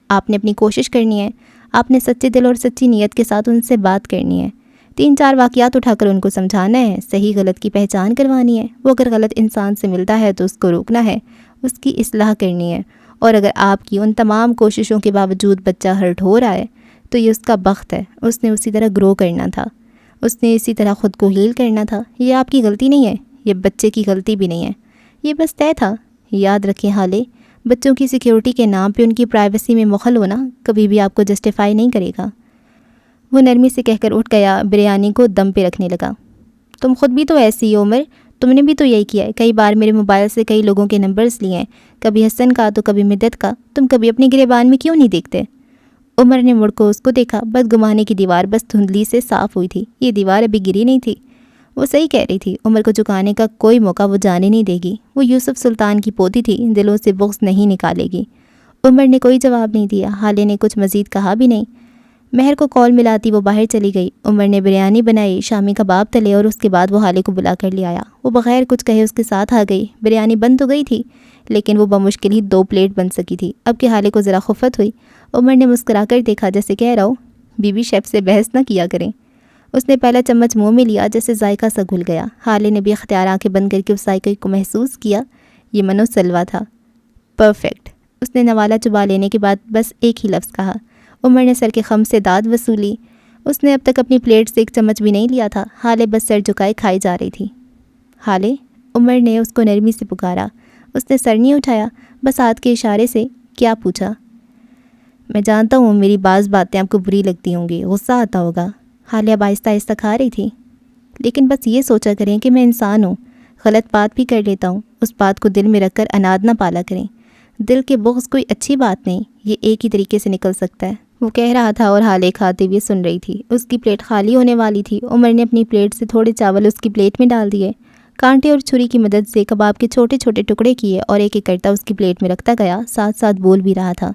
آپ نے اپنی کوشش کرنی ہے، آپ نے سچے دل اور سچی نیت کے ساتھ ان سے بات کرنی ہے، 3-4 واقعات اٹھا کر ان کو سمجھانا ہے، صحیح غلط کی پہچان کروانی ہے۔ وہ اگر غلط انسان سے ملتا ہے تو اس کو روکنا ہے، اس کی اصلاح کرنی ہے، اور اگر آپ کی ان تمام کوششوں کے باوجود بچہ ہرٹ ہو رہا ہے تو یہ اس کا بخت ہے، اس نے اسی طرح گرو کرنا تھا، اس نے اسی طرح خود کو ہیل کرنا تھا۔ یہ آپ کی غلطی نہیں ہے، یہ بچے کی غلطی بھی نہیں ہے، یہ بس طے تھا۔ یاد رکھیں حالے، بچوں کی سیکیورٹی کے نام پہ ان کی پرائیویسی میں مخل ہونا کبھی بھی آپ کو جسٹیفائی نہیں کرے گا۔ وہ نرمی سے کہہ کر اٹھ گیا، بریانی کو دم پہ رکھنے لگا۔ تم خود بھی تو ایسی ہو عمر، تم نے بھی تو یہی کیا ہے، کئی بار میرے موبائل سے کئی لوگوں کے نمبرز لیے ہیں، کبھی حسن کا تو کبھی مدت کا، تم کبھی اپنے گریبان میں کیوں نہیں دیکھتے؟ عمر نے مڑ کو اس کو دیکھا، بدگمانی کی دیوار بس دھندلی سے صاف ہوئی تھی، یہ دیوار ابھی گری نہیں تھی۔ وہ صحیح کہہ رہی تھی، عمر کو جھکانے کا کوئی موقع وہ جانے نہیں دے گی۔ وہ یوسف سلطان کی پوتی تھی، دلوں سے بغض نہیں نکالے گی۔ عمر نے کوئی جواب نہیں دیا، حالے نے کچھ مزید کہا بھی نہیں۔ مہر کو کال ملاتی وہ باہر چلی گئی۔ عمر نے بریانی بنائی، شامی کباب تلے اور اس کے بعد وہ حالے کو بلا کر لے آیا۔ وہ بغیر کچھ کہے اس کے ساتھ آ گئی۔ بریانی بن تو گئی تھی لیکن وہ بمشکل ہی 2 پلیٹ بن سکی تھی۔ اب کہ حالے کو ذرا خفت ہوئی، عمر نے مسکرا کر دیکھا جیسے کہہ رہا ہو بی بی شیف سے بحث نہ کیا کریں۔ اس نے پہلا چمچ منہ میں لیا، جیسے ذائقہ سا گھل گیا۔ حالے نے بھی اختیار آنکھیں بند کر کے اس ذائقے کو محسوس کیا، یہ منو سلوا تھا، پرفیکٹ۔ اس نے نوالا چبا لینے کے بعد بس ایک ہی لفظ کہا۔ عمر نے سر کے خم سے داد وصولی، اس نے اب تک اپنی پلیٹ سے ایک چمچ بھی نہیں لیا تھا۔ حالے بس سر جھکائے کھائی جا رہی تھی۔ حالے، عمر نے اس کو نرمی سے پکارا۔ اس نے سر نہیں اٹھایا، بس ہاتھ کے اشارے سے کیا پوچھا؟ میں جانتا ہوں میری بعض باتیں آپ کو بری لگتی ہوں گی، غصہ آتا ہوگا۔ حالے اب آہستہ آہستہ کھا رہی تھی۔ لیکن بس یہ سوچا کریں کہ میں انسان ہوں، غلط بات بھی کر لیتا ہوں، اس بات کو دل میں رکھ کر اناد نہ پالا کریں۔ دل کے بغض کوئی اچھی بات نہیں، یہ ایک ہی طریقے سے نکل سکتا ہے۔ وہ کہہ رہا تھا اور حالے کھاتے ہوئے سن رہی تھی۔ اس کی پلیٹ خالی ہونے والی تھی۔ عمر نے اپنی پلیٹ سے تھوڑے چاول اس کی پلیٹ میں ڈال دیے، کانٹے اور چھری کی مدد سے کباب کے چھوٹے چھوٹے ٹکڑے کیے اور ایک ایک کرتا اس کی پلیٹ میں رکھتا گیا، ساتھ ساتھ بول بھی رہا تھا۔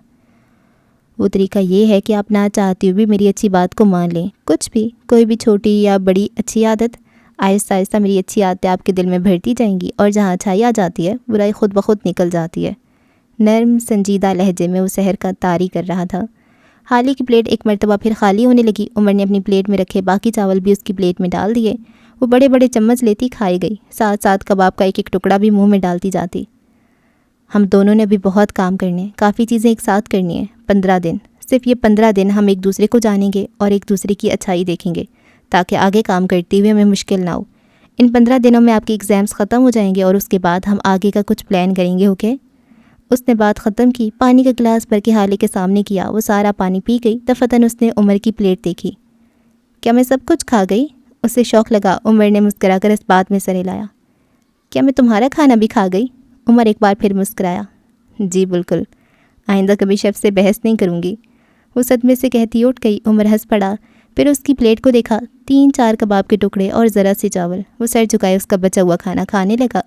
وہ طریقہ یہ ہے کہ آپ نہ چاہتے ہوئے بھی میری اچھی بات کو مان لیں، کچھ بھی، کوئی بھی چھوٹی یا بڑی اچھی عادت، آہستہ آہستہ میری اچھی عادتیں آپ کے دل میں بھرتی جائیں گی، اور جہاں اچھائی آ جاتی ہے برائی خود بخود نکل جاتی ہے۔ نرم سنجیدہ لہجے میں وہ سحر کا طاری کر رہا تھا۔ حالی کی پلیٹ ایک مرتبہ پھر خالی ہونے لگی۔ عمر نے اپنی پلیٹ میں رکھے باقی چاول بھی اس کی پلیٹ میں ڈال دیے۔ وہ بڑے بڑے چمچ لیتی کھائی گئی، ساتھ ساتھ کباب کا ایک ایک ٹکڑا بھی منہ میں ڈالتی جاتی۔ ہم دونوں نے ابھی بہت کام کرنے، کافی چیزیں ایک ساتھ کرنی ہیں۔ 15 دن، صرف یہ 15 دن ہم ایک دوسرے کو جانیں گے اور ایک دوسرے کی اچھائی دیکھیں گے تاکہ آگے کام کرتے ہوئے ہمیں مشکل نہ ہو۔ ان 15 دنوں میں آپ کے ایگزامز ختم ہو جائیں گے اور اس کے بعد ہم آگے کا کچھ پلان کریں گے، اوکے؟ اس نے بات ختم کی، پانی کا گلاس بھر کے حالے کے سامنے کیا۔ وہ سارا پانی پی گئی۔ دفعتاً اس نے عمر کی پلیٹ دیکھی۔ کیا میں سب کچھ کھا گئی؟ اسے شوق لگا۔ عمر نے مسکرا کر اس بات میں سر ہلایا۔ کیا میں تمہارا کھانا بھی کھا گئی؟ عمر ایک بار پھر مسکرایا۔ جی بالکل، آئندہ کبھی شیف سے بحث نہیں کروں گی۔ وہ صدمے سے کہتی اٹھ گئی۔ عمر ہنس پڑا، پھر اس کی پلیٹ کو دیکھا، 3-4 کباب کے ٹکڑے اور ذرا سے چاول۔ وہ سر جھکائے اس کا بچا ہوا کھانا کھانے لگا۔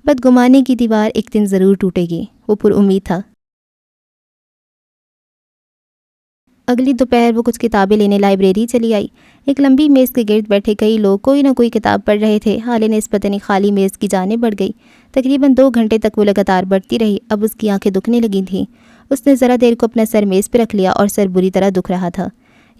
بدگمانی کی دیوار ایک دن ضرور ٹوٹے گی، وہ پر امید تھا۔ اگلی دوپہر وہ کچھ کتابیں لینے لائبریری چلی آئی۔ ایک لمبی میز کے گرد بیٹھے کئی لوگ کوئی نہ کوئی کتاب پڑھ رہے تھے۔ حالے نے اس پتنی خالی میز کی جانب بڑھ گئی۔ تقریباً 2 گھنٹے تک وہ لگاتار بڑھتی رہی۔ اب اس کی آنکھیں دکھنے لگی تھیں۔ اس نے ذرا دیر کو اپنا سر میز پہ رکھ لیا اور سر بری طرح دکھ رہا تھا۔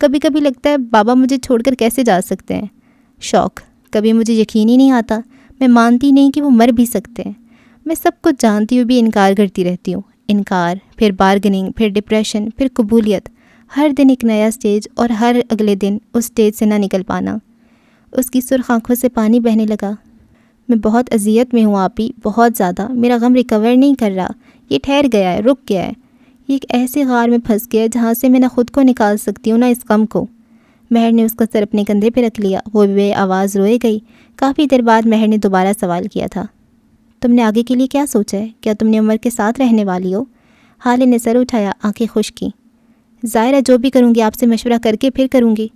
کبھی کبھی لگتا ہے بابا مجھے چھوڑ کر کیسے جا سکتے ہیں۔ شوق، کبھی مجھے یقین ہی نہیں آتا، میں مانتی نہیں کہ وہ مر بھی سکتے ہیں۔ میں سب کچھ جانتی ہوں بھی انکار کرتی رہتی ہوں، انکار، پھر بارگننگ، پھر ڈپریشن، پھر قبولیت، ہر دن ایک نیا سٹیج، اور ہر اگلے دن اس سٹیج سے نہ نکل پانا۔ اس کی سرخ آنکھوں سے پانی بہنے لگا۔ میں بہت اذیت میں ہوں آپی، بہت زیادہ۔ میرا غم ریکور نہیں کر رہا، یہ ٹھہر گیا ہے، رک گیا ہے۔ یہ ایک ایسے غار میں پھنس گیا ہے جہاں سے میں نہ خود کو نکال سکتی ہوں نہ اس غم کو۔ مہر نے اس کا سر اپنے کندھے پہ رکھ لیا، وہ بے آواز روئے گئی۔ کافی دیر بعد مہر نے دوبارہ سوال کیا تھا، تم نے آگے کے لیے کیا سوچا ہے؟ کیا تم نے عمر کے ساتھ رہنے والی ہو؟ حالے نے سر اٹھایا، آنکھیں خشک کیں۔ ظاہر ہے جو بھی کروں گی آپ سے مشورہ کر کے پھر کروں گی۔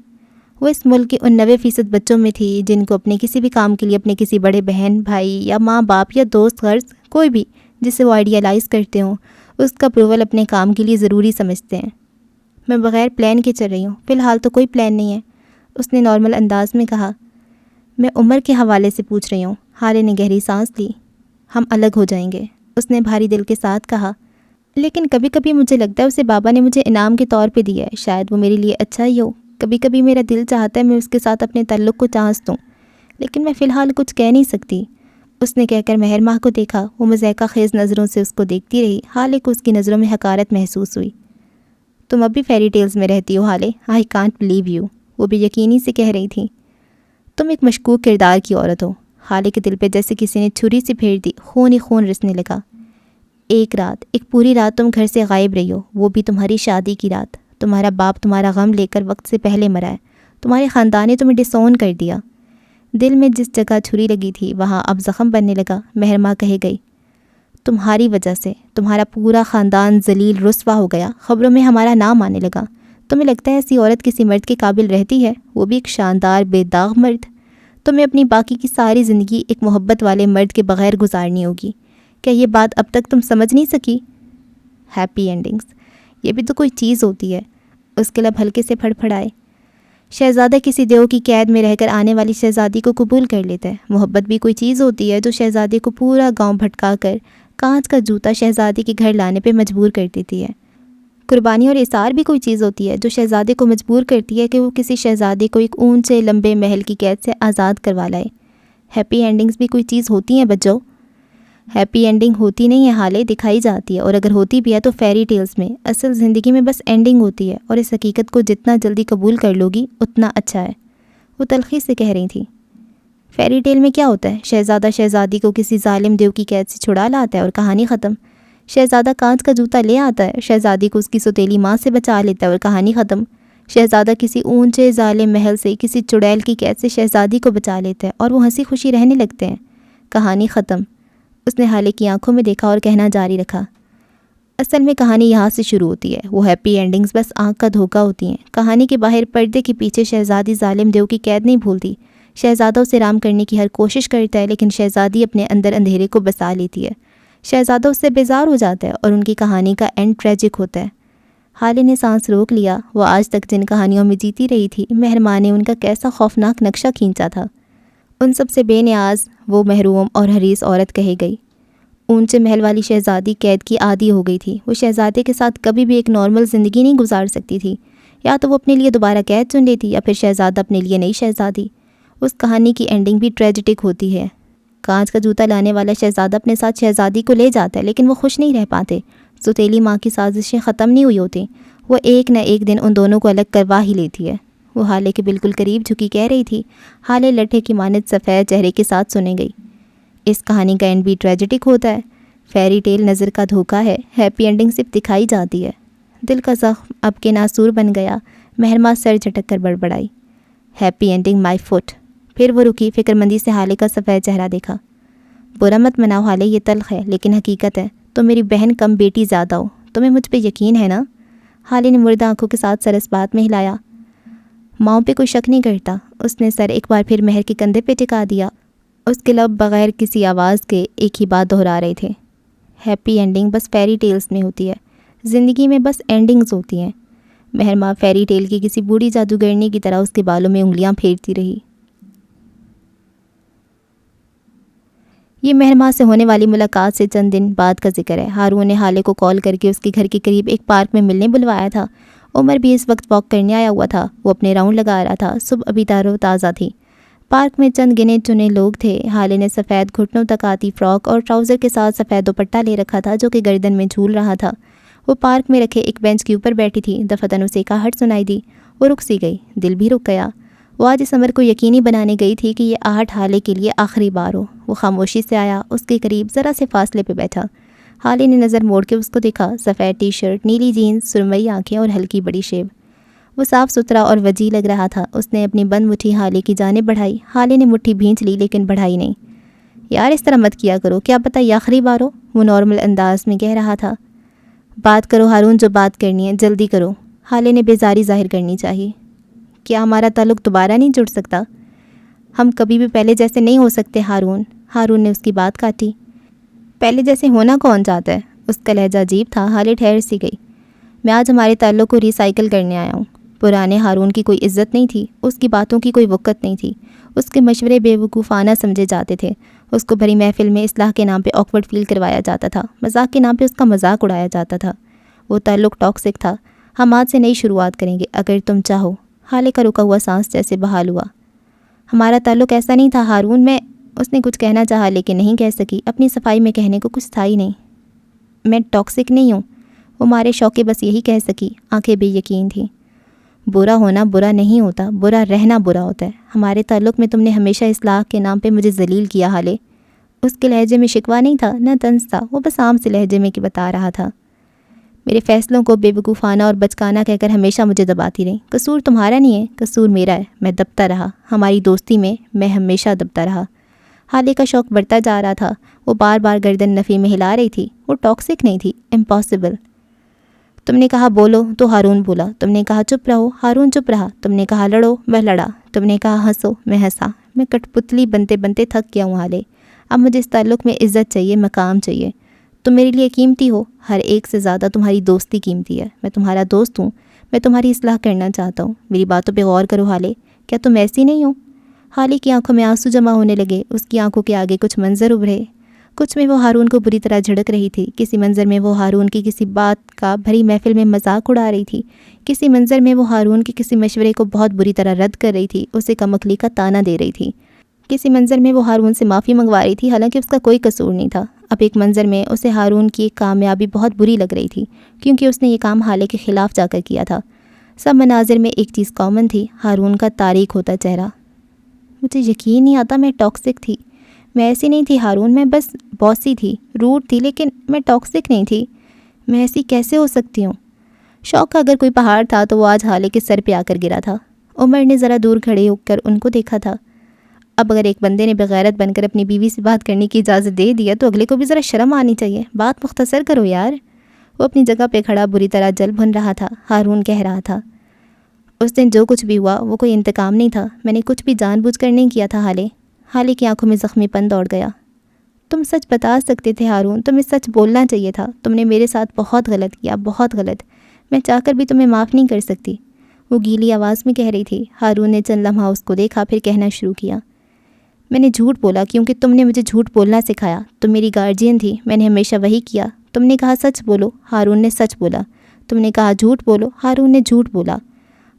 وہ اس ملک کے ان 90% بچوں میں تھی جن کو اپنے کسی بھی کام کے لیے اپنے کسی بڑے بہن، بھائی یا ماں باپ یا دوست غرض کوئی بھی جسے وہ آئیڈیالائز کرتے ہوں، اس کا اپروول اپنے کام کے لیے ضروری سمجھتے ہیں۔ میں بغیر پلان کے چل رہی ہوں، فی الحال تو کوئی پلان نہیں ہے، اس نے نارمل انداز میں کہا۔ میں عمر کے حوالے سے پوچھ رہی ہوں۔ حالے نے گہری سانس لی۔ ہم الگ ہو جائیں گے، اس نے بھاری دل کے ساتھ کہا، لیکن کبھی کبھی مجھے لگتا ہے اسے بابا نے مجھے انعام کے طور پہ دیا ہے، شاید وہ میرے لیے اچھا ہی ہو۔ کبھی کبھی میرا دل چاہتا ہے میں اس کے ساتھ اپنے تعلق کو چانس دوں، لیکن میں فی الحال کچھ کہہ نہیں سکتی۔ اس نے کہہ کر مہر ماہ کو دیکھا۔ وہ مضحکہ خیز نظروں سے اس کو دیکھتی رہی۔ حالے کو اس کی نظروں میں حقارت محسوس ہوئی۔ تم اب بھی فیری ٹیلز میں رہتی ہو حالے، آئی کانٹ بلیو یو، وہ بھی یقینی سے کہہ رہی تھی۔ تم ایک مشکوک کردار کی عورت ہو۔ حالے کے دل پہ جیسے کسی نے چھری سے پھیر دی، خون ہی خون رسنے لگا۔ ایک رات، ایک پوری رات تم گھر سے غائب رہی ہو، وہ بھی تمہاری شادی کی رات۔ تمہارا باپ تمہارا غم لے کر وقت سے پہلے مرا ہے، تمہارے خاندان نے تمہیں ڈس اون کر دیا۔ دل میں جس جگہ چھری لگی تھی وہاں اب زخم بننے لگا۔ مہر ماہ کہے گئی، تمہاری وجہ سے تمہارا پورا خاندان ذلیل رسوا ہو گیا، خبروں میں ہمارا نام آنے لگا۔ تمہیں لگتا ہے ایسی عورت کسی مرد کے قابل رہتی ہے، وہ بھی ایک شاندار بے داغ مرد؟ تمہیں اپنی باقی کی ساری زندگی ایک محبت والے مرد کے بغیر گزارنی ہوگی۔ کیا یہ بات اب تک تم سمجھ نہیں سکی؟ ہیپی اینڈنگز، یہ بھی تو کوئی چیز ہوتی ہے۔ اس کے لب ہلکے سے پھڑ پھڑائے۔ شہزادہ کسی دیو کی قید میں رہ کر آنے والی شہزادی کو قبول کر لیتا ہے۔ محبت بھی کوئی چیز ہوتی ہے جو شہزادی کو پورا گاؤں بھٹکا کر کانچ کا جوتا شہزادی کے گھر لانے پہ مجبور کر دیتی ہے۔ قربانی اور اثار بھی کوئی چیز ہوتی ہے جو شہزادے کو مجبور کرتی ہے کہ وہ کسی شہزادی کو ایک اونچے لمبے محل کی قید سے آزاد کروا لائے۔ ہیپی اینڈنگز بھی کوئی چیز ہوتی ہیں بچوں؟ ہیپی اینڈنگ ہوتی نہیں ہے حالے، دکھائی جاتی ہے، اور اگر ہوتی بھی ہے تو فیری ٹیلز میں۔ اصل زندگی میں بس اینڈنگ ہوتی ہے، اور اس حقیقت کو جتنا جلدی قبول کر لو گی اتنا اچھا ہے، وہ تلخی سے کہہ رہی تھی۔ فیری ٹیل میں کیا ہوتا ہے؟ شہزادہ شہزادی کو کسی ظالم دیو کی قید سے چھڑا لاتا ہے اور کہانی ختم۔ شہزادہ کانچ کا جوتا لے آتا ہے، شہزادی کو اس کی سوتیلی ماں سے بچا لیتا ہے اور کہانی ختم۔ شہزادہ کسی اونچے ظالم محل سے کسی چڑیل کی قید سے شہزادی کو بچا لیتا ہے اور وہ ہنسی خوشی رہنے لگتے ہیں، کہانی ختم۔ اس نے حالے کی آنکھوں میں دیکھا اور کہنا جاری رکھا، اصل میں کہانی یہاں سے شروع ہوتی ہے، وہ ہیپی اینڈنگز بس آنکھ کا دھوکہ ہوتی ہیں۔ کہانی کے باہر پردے کے پیچھے شہزادی ظالم دیو کی قید نہیں بھولتی۔ شہزادہ اسے رام کرنے کی ہر کوشش کرتا ہے، لیکن شہزادی اپنے اندر اندھیرے کو بسا لیتی ہے۔ شہزادہ اس سے بیزار ہو جاتا ہے اور ان کی کہانی کا اینڈ ٹریجک ہوتا ہے۔ حالے نے سانس روک لیا۔ وہ آج تک جن کہانیوں میں جیتی رہی تھی، مہر ماہ نے ان کا کیسا خوفناک نقشہ کھینچا تھا۔ ان سب سے بے نیاز، وہ محروم اور حریص عورت کہی گئی۔ اونچے محل والی شہزادی قید کی عادی ہو گئی تھی۔ وہ شہزادے کے ساتھ کبھی بھی ایک نارمل زندگی نہیں گزار سکتی تھی۔ یا تو وہ اپنے لیے دوبارہ قید چن لیتی یا پھر شہزادہ اپنے لیے نئی شہزادی۔ اس کہانی کی اینڈنگ بھی ٹریجڈک ہوتی ہے۔ کانچ کا جوتا لانے والا شہزادہ اپنے ساتھ شہزادی کو لے جاتا ہے، لیکن وہ خوش نہیں رہ پاتے۔ سوتیلی ماں کی سازشیں ختم نہیں ہوئی ہوتی، وہ ایک نہ ایک دن ان دونوں کو الگ کروا ہی لیتی ہے۔ وہ حالے کے بالکل قریب جھکی کہہ رہی تھی۔ حالے لٹھے کی مانند سفید چہرے کے ساتھ سنے گئی۔ اس کہانی کا اینڈ بھی ٹریجڈک ہوتا ہے۔ فیری ٹیل نظر کا دھوکہ ہے، ہیپی اینڈنگ صرف دکھائی جاتی ہے۔ دل کا زخم اب کے ناسور بن گیا۔ مہر ماہ سر جھٹک کر بڑبڑائی، ہیپی اینڈنگ مائی فٹ۔ پھر وہ رکی، فکر مندی سے حالے کا سفید چہرہ دیکھا۔ برا مت مناؤ حالے، یہ تلخ ہے لیکن حقیقت ہے۔ تم میری بہن کم بیٹی زیادہ ہو، تمہیں مجھ پہ یقین ہے نا؟ حالے نے مردہ آنکھوں کے ساتھ سر اس بات میں ہلایا۔ ماؤں پہ کوئی شک نہیں کرتا۔ اس نے سر ایک بار پھر مہر کے کندھے پہ ٹکا دیا۔ اس کے لب بغیر کسی آواز کے ایک ہی بات دہرا رہے تھے، ہیپی اینڈنگ بس فیری ٹیلز میں ہوتی ہے، زندگی میں بس اینڈنگز ہوتی ہیں۔ مہر ماہ فیری ٹیل کی کسی بوڑھی جادوگرنی کی طرح اس کے بالوں میں انگلیاں پھیرتی رہی۔ یہ مہر ماہ سے ہونے والی ملاقات سے چند دن بعد کا ذکر ہے۔ ہارون نے حالے کو کال کر کے اس کے گھر کے قریب ایک پارک میں ملنے بلوایا تھا۔ عمر بھی اس وقت واک کرنے آیا ہوا تھا. وہ اپنے راؤنڈ لگا رہا تھا. صبح ابھی تارو تازہ تھی. پارک میں چند گنے چنے لوگ تھے. حالے نے سفید گھٹنوں تک آتی فراک اور ٹراؤزر کے ساتھ سفید دوپٹہ لے رکھا تھا جو کہ گردن میں جھول رہا تھا. وہ پارک میں رکھے ایک بینچ کے اوپر بیٹھی تھی. دفعتاً اسے ایک آہٹ سنائی دی. وہ رک سی گئی. دل بھی رک گیا. وہ آج اس امر کو یقینی بنانے گئی تھی کہ یہ آہٹ حالے کے لیے آخری بار ہو. وہ خاموشی سے آیا. اس کے قریب ذرا سے فاصلے پہ بیٹھا. حالے نے نظر موڑ کے اس کو دیکھا. سفید ٹی شرٹ، نیلی جینز، سرمئی آنکھیں اور ہلکی بڑی شیب. وہ صاف ستھرا اور وجیح لگ رہا تھا. اس نے اپنی بند مٹھی حالے کی جانب بڑھائی. حالے نے مٹھی بھینچ لی لیکن بڑھائی نہیں. یار اس طرح مت کیا کرو، کیا پتہ یہ آخری بار ہو، وہ نارمل انداز میں کہہ رہا تھا. بات کرو ہارون، جو بات کرنی ہے جلدی کرو. حالے نے بیزاری ظاہر کرنی چاہیے. کیا ہمارا تعلق دوبارہ نہیں جڑ سکتا؟ ہم کبھی بھی پہلے جیسے نہیں ہو سکتے ہارون. ہارون نے اس کی بات کاٹی. پہلے جیسے ہونا کون چاہتا ہے؟ اس کا لہجہ عجیب تھا. حالے ٹھہر سی گئی. میں آج ہمارے تعلق کو ریسائیکل کرنے آیا ہوں. پرانے ہارون کی کوئی عزت نہیں تھی. اس کی باتوں کی کوئی وقت نہیں تھی. اس کے مشورے بے وقوفانہ سمجھے جاتے تھے. اس کو بھری محفل میں اصلاح کے نام پہ آکورڈ فیل کروایا جاتا تھا. مذاق کے نام پہ اس کا مذاق اڑایا جاتا تھا. وہ تعلق ٹاکسک تھا. ہم آج سے نئی شروعات کریں گے اگر تم چاہو. حالے کا رکا ہوا سانس جیسے بحال ہوا. ہمارا تعلق ایسا نہیں تھا ہارون. اس نے کچھ کہنا چاہا لیکن نہیں کہہ سکی. اپنی صفائی میں کہنے کو کچھ تھا ہی نہیں. میں ٹاکسک نہیں ہوں. وہ مارے شوقے بس یہی کہہ سکی. آنکھیں بے یقین تھیں. برا ہونا برا نہیں ہوتا، برا رہنا برا ہوتا ہے. ہمارے تعلق میں تم نے ہمیشہ اصلاح کے نام پہ مجھے ذلیل کیا. حالے اس کے لہجے میں شکوہ نہیں تھا نہ طنز تھا. وہ بس عام سے لہجے میں بتا رہا تھا. میرے فیصلوں کو بے وقوفانہ اور بچکانہ کہہ کر ہمیشہ مجھے دباتی رہی. قصور تمہارا نہیں ہے، قصور میرا ہے. میں دبتا رہا. ہماری دوستی میں ہمیشہ دبتا رہا. حالے کا شوق بڑھتا جا رہا تھا. وہ بار بار گردن نفی میں ہلا رہی تھی. وہ ٹاکسک نہیں تھی. امپاسبل. تم نے کہا بولو تو ہارون بولا. تم نے کہا چپ رہو، ہارون چپ رہا. تم نے کہا لڑو، میں لڑا. تم نے کہا ہنسو، میں ہنسا. میں کٹ پتلی بنتے بنتے تھک گیا ہوں حالے. اب مجھے اس تعلق میں عزت چاہیے، مقام چاہیے. تم میرے لیے قیمتی ہو. ہر ایک سے زیادہ تمہاری دوستی قیمتی ہے. میں تمہارا دوست ہوں. میں تمہاری اصلاح کرنا چاہتا ہوں. میری باتوں پہ غور کرو حالے. کیا تم ایسی نہیں ہو؟ حالے کی آنکھوں میں آنسو جمع ہونے لگے. اس کی آنکھوں کے آگے کچھ منظر ابھرے. کچھ میں وہ ہارون کو بری طرح جھڑک رہی تھی. کسی منظر میں وہ ہارون کی کسی بات کا بھری محفل میں مذاق اڑا رہی تھی. کسی منظر میں وہ ہارون کے کسی مشورے کو بہت بری طرح رد کر رہی تھی. اسے کمکلی کا تانا دے رہی تھی. کسی منظر میں وہ ہارون سے معافی منگوا رہی تھی حالانکہ اس کا کوئی قصور نہیں تھا. اب ایک منظر میں اسے ہارون کی ایک کامیابی بہت بری لگ رہی تھی کیونکہ اس نے یہ کام حالے کے خلاف جا کر کیا تھا. سب مناظر میں ایک چیز کامن تھی، ہارون کا تاریک ہوتا چہرہ. مجھے یقین نہیں آتا میں ٹاکسک تھی. میں ایسی نہیں تھی ہارون. میں بس باسی تھی، روڈ تھی، لیکن میں ٹاکسک نہیں تھی. میں ایسی کیسے ہو سکتی ہوں؟ شوق کا اگر کوئی پہاڑ تھا تو وہ آج حالے کے سر پہ آ کر گرا تھا. عمر نے ذرا دور کھڑے ہو کر ان کو دیکھا تھا. اب اگر ایک بندے نے بغیرت بن کر اپنی بیوی سے بات کرنے کی اجازت دے دیا تو اگلے کو بھی ذرا شرم آنی چاہیے. بات مختصر کرو یار. وہ اپنی جگہ پہ کھڑا بری طرح جل بھن رہا تھا. ہارون کہہ رہا تھا اس دن جو کچھ بھی ہوا وہ کوئی انتقام نہیں تھا. میں نے کچھ بھی جان بوجھ کر نہیں کیا تھا. حالے کی آنکھوں میں زخمی پن دوڑ گیا. تم سچ بتا سکتے تھے ہارون. تمہیں سچ بولنا چاہیے تھا. تم نے میرے ساتھ بہت غلط کیا، بہت غلط. میں چاہ کر بھی تمہیں معاف نہیں کر سکتی. وہ گیلی آواز میں کہہ رہی تھی. ہارون نے چند لمحہ اس کو دیکھا پھر کہنا شروع کیا. میں نے جھوٹ بولا کیونکہ تم نے مجھے جھوٹ بولنا سکھایا. تم میری گارجین تھی. میں نے ہمیشہ وہی کیا. تم نے کہا سچ بولو. ہارون نے سچ بولا. تم نے کہا جھوٹ بولو. ہارون نے جھوٹ بولا.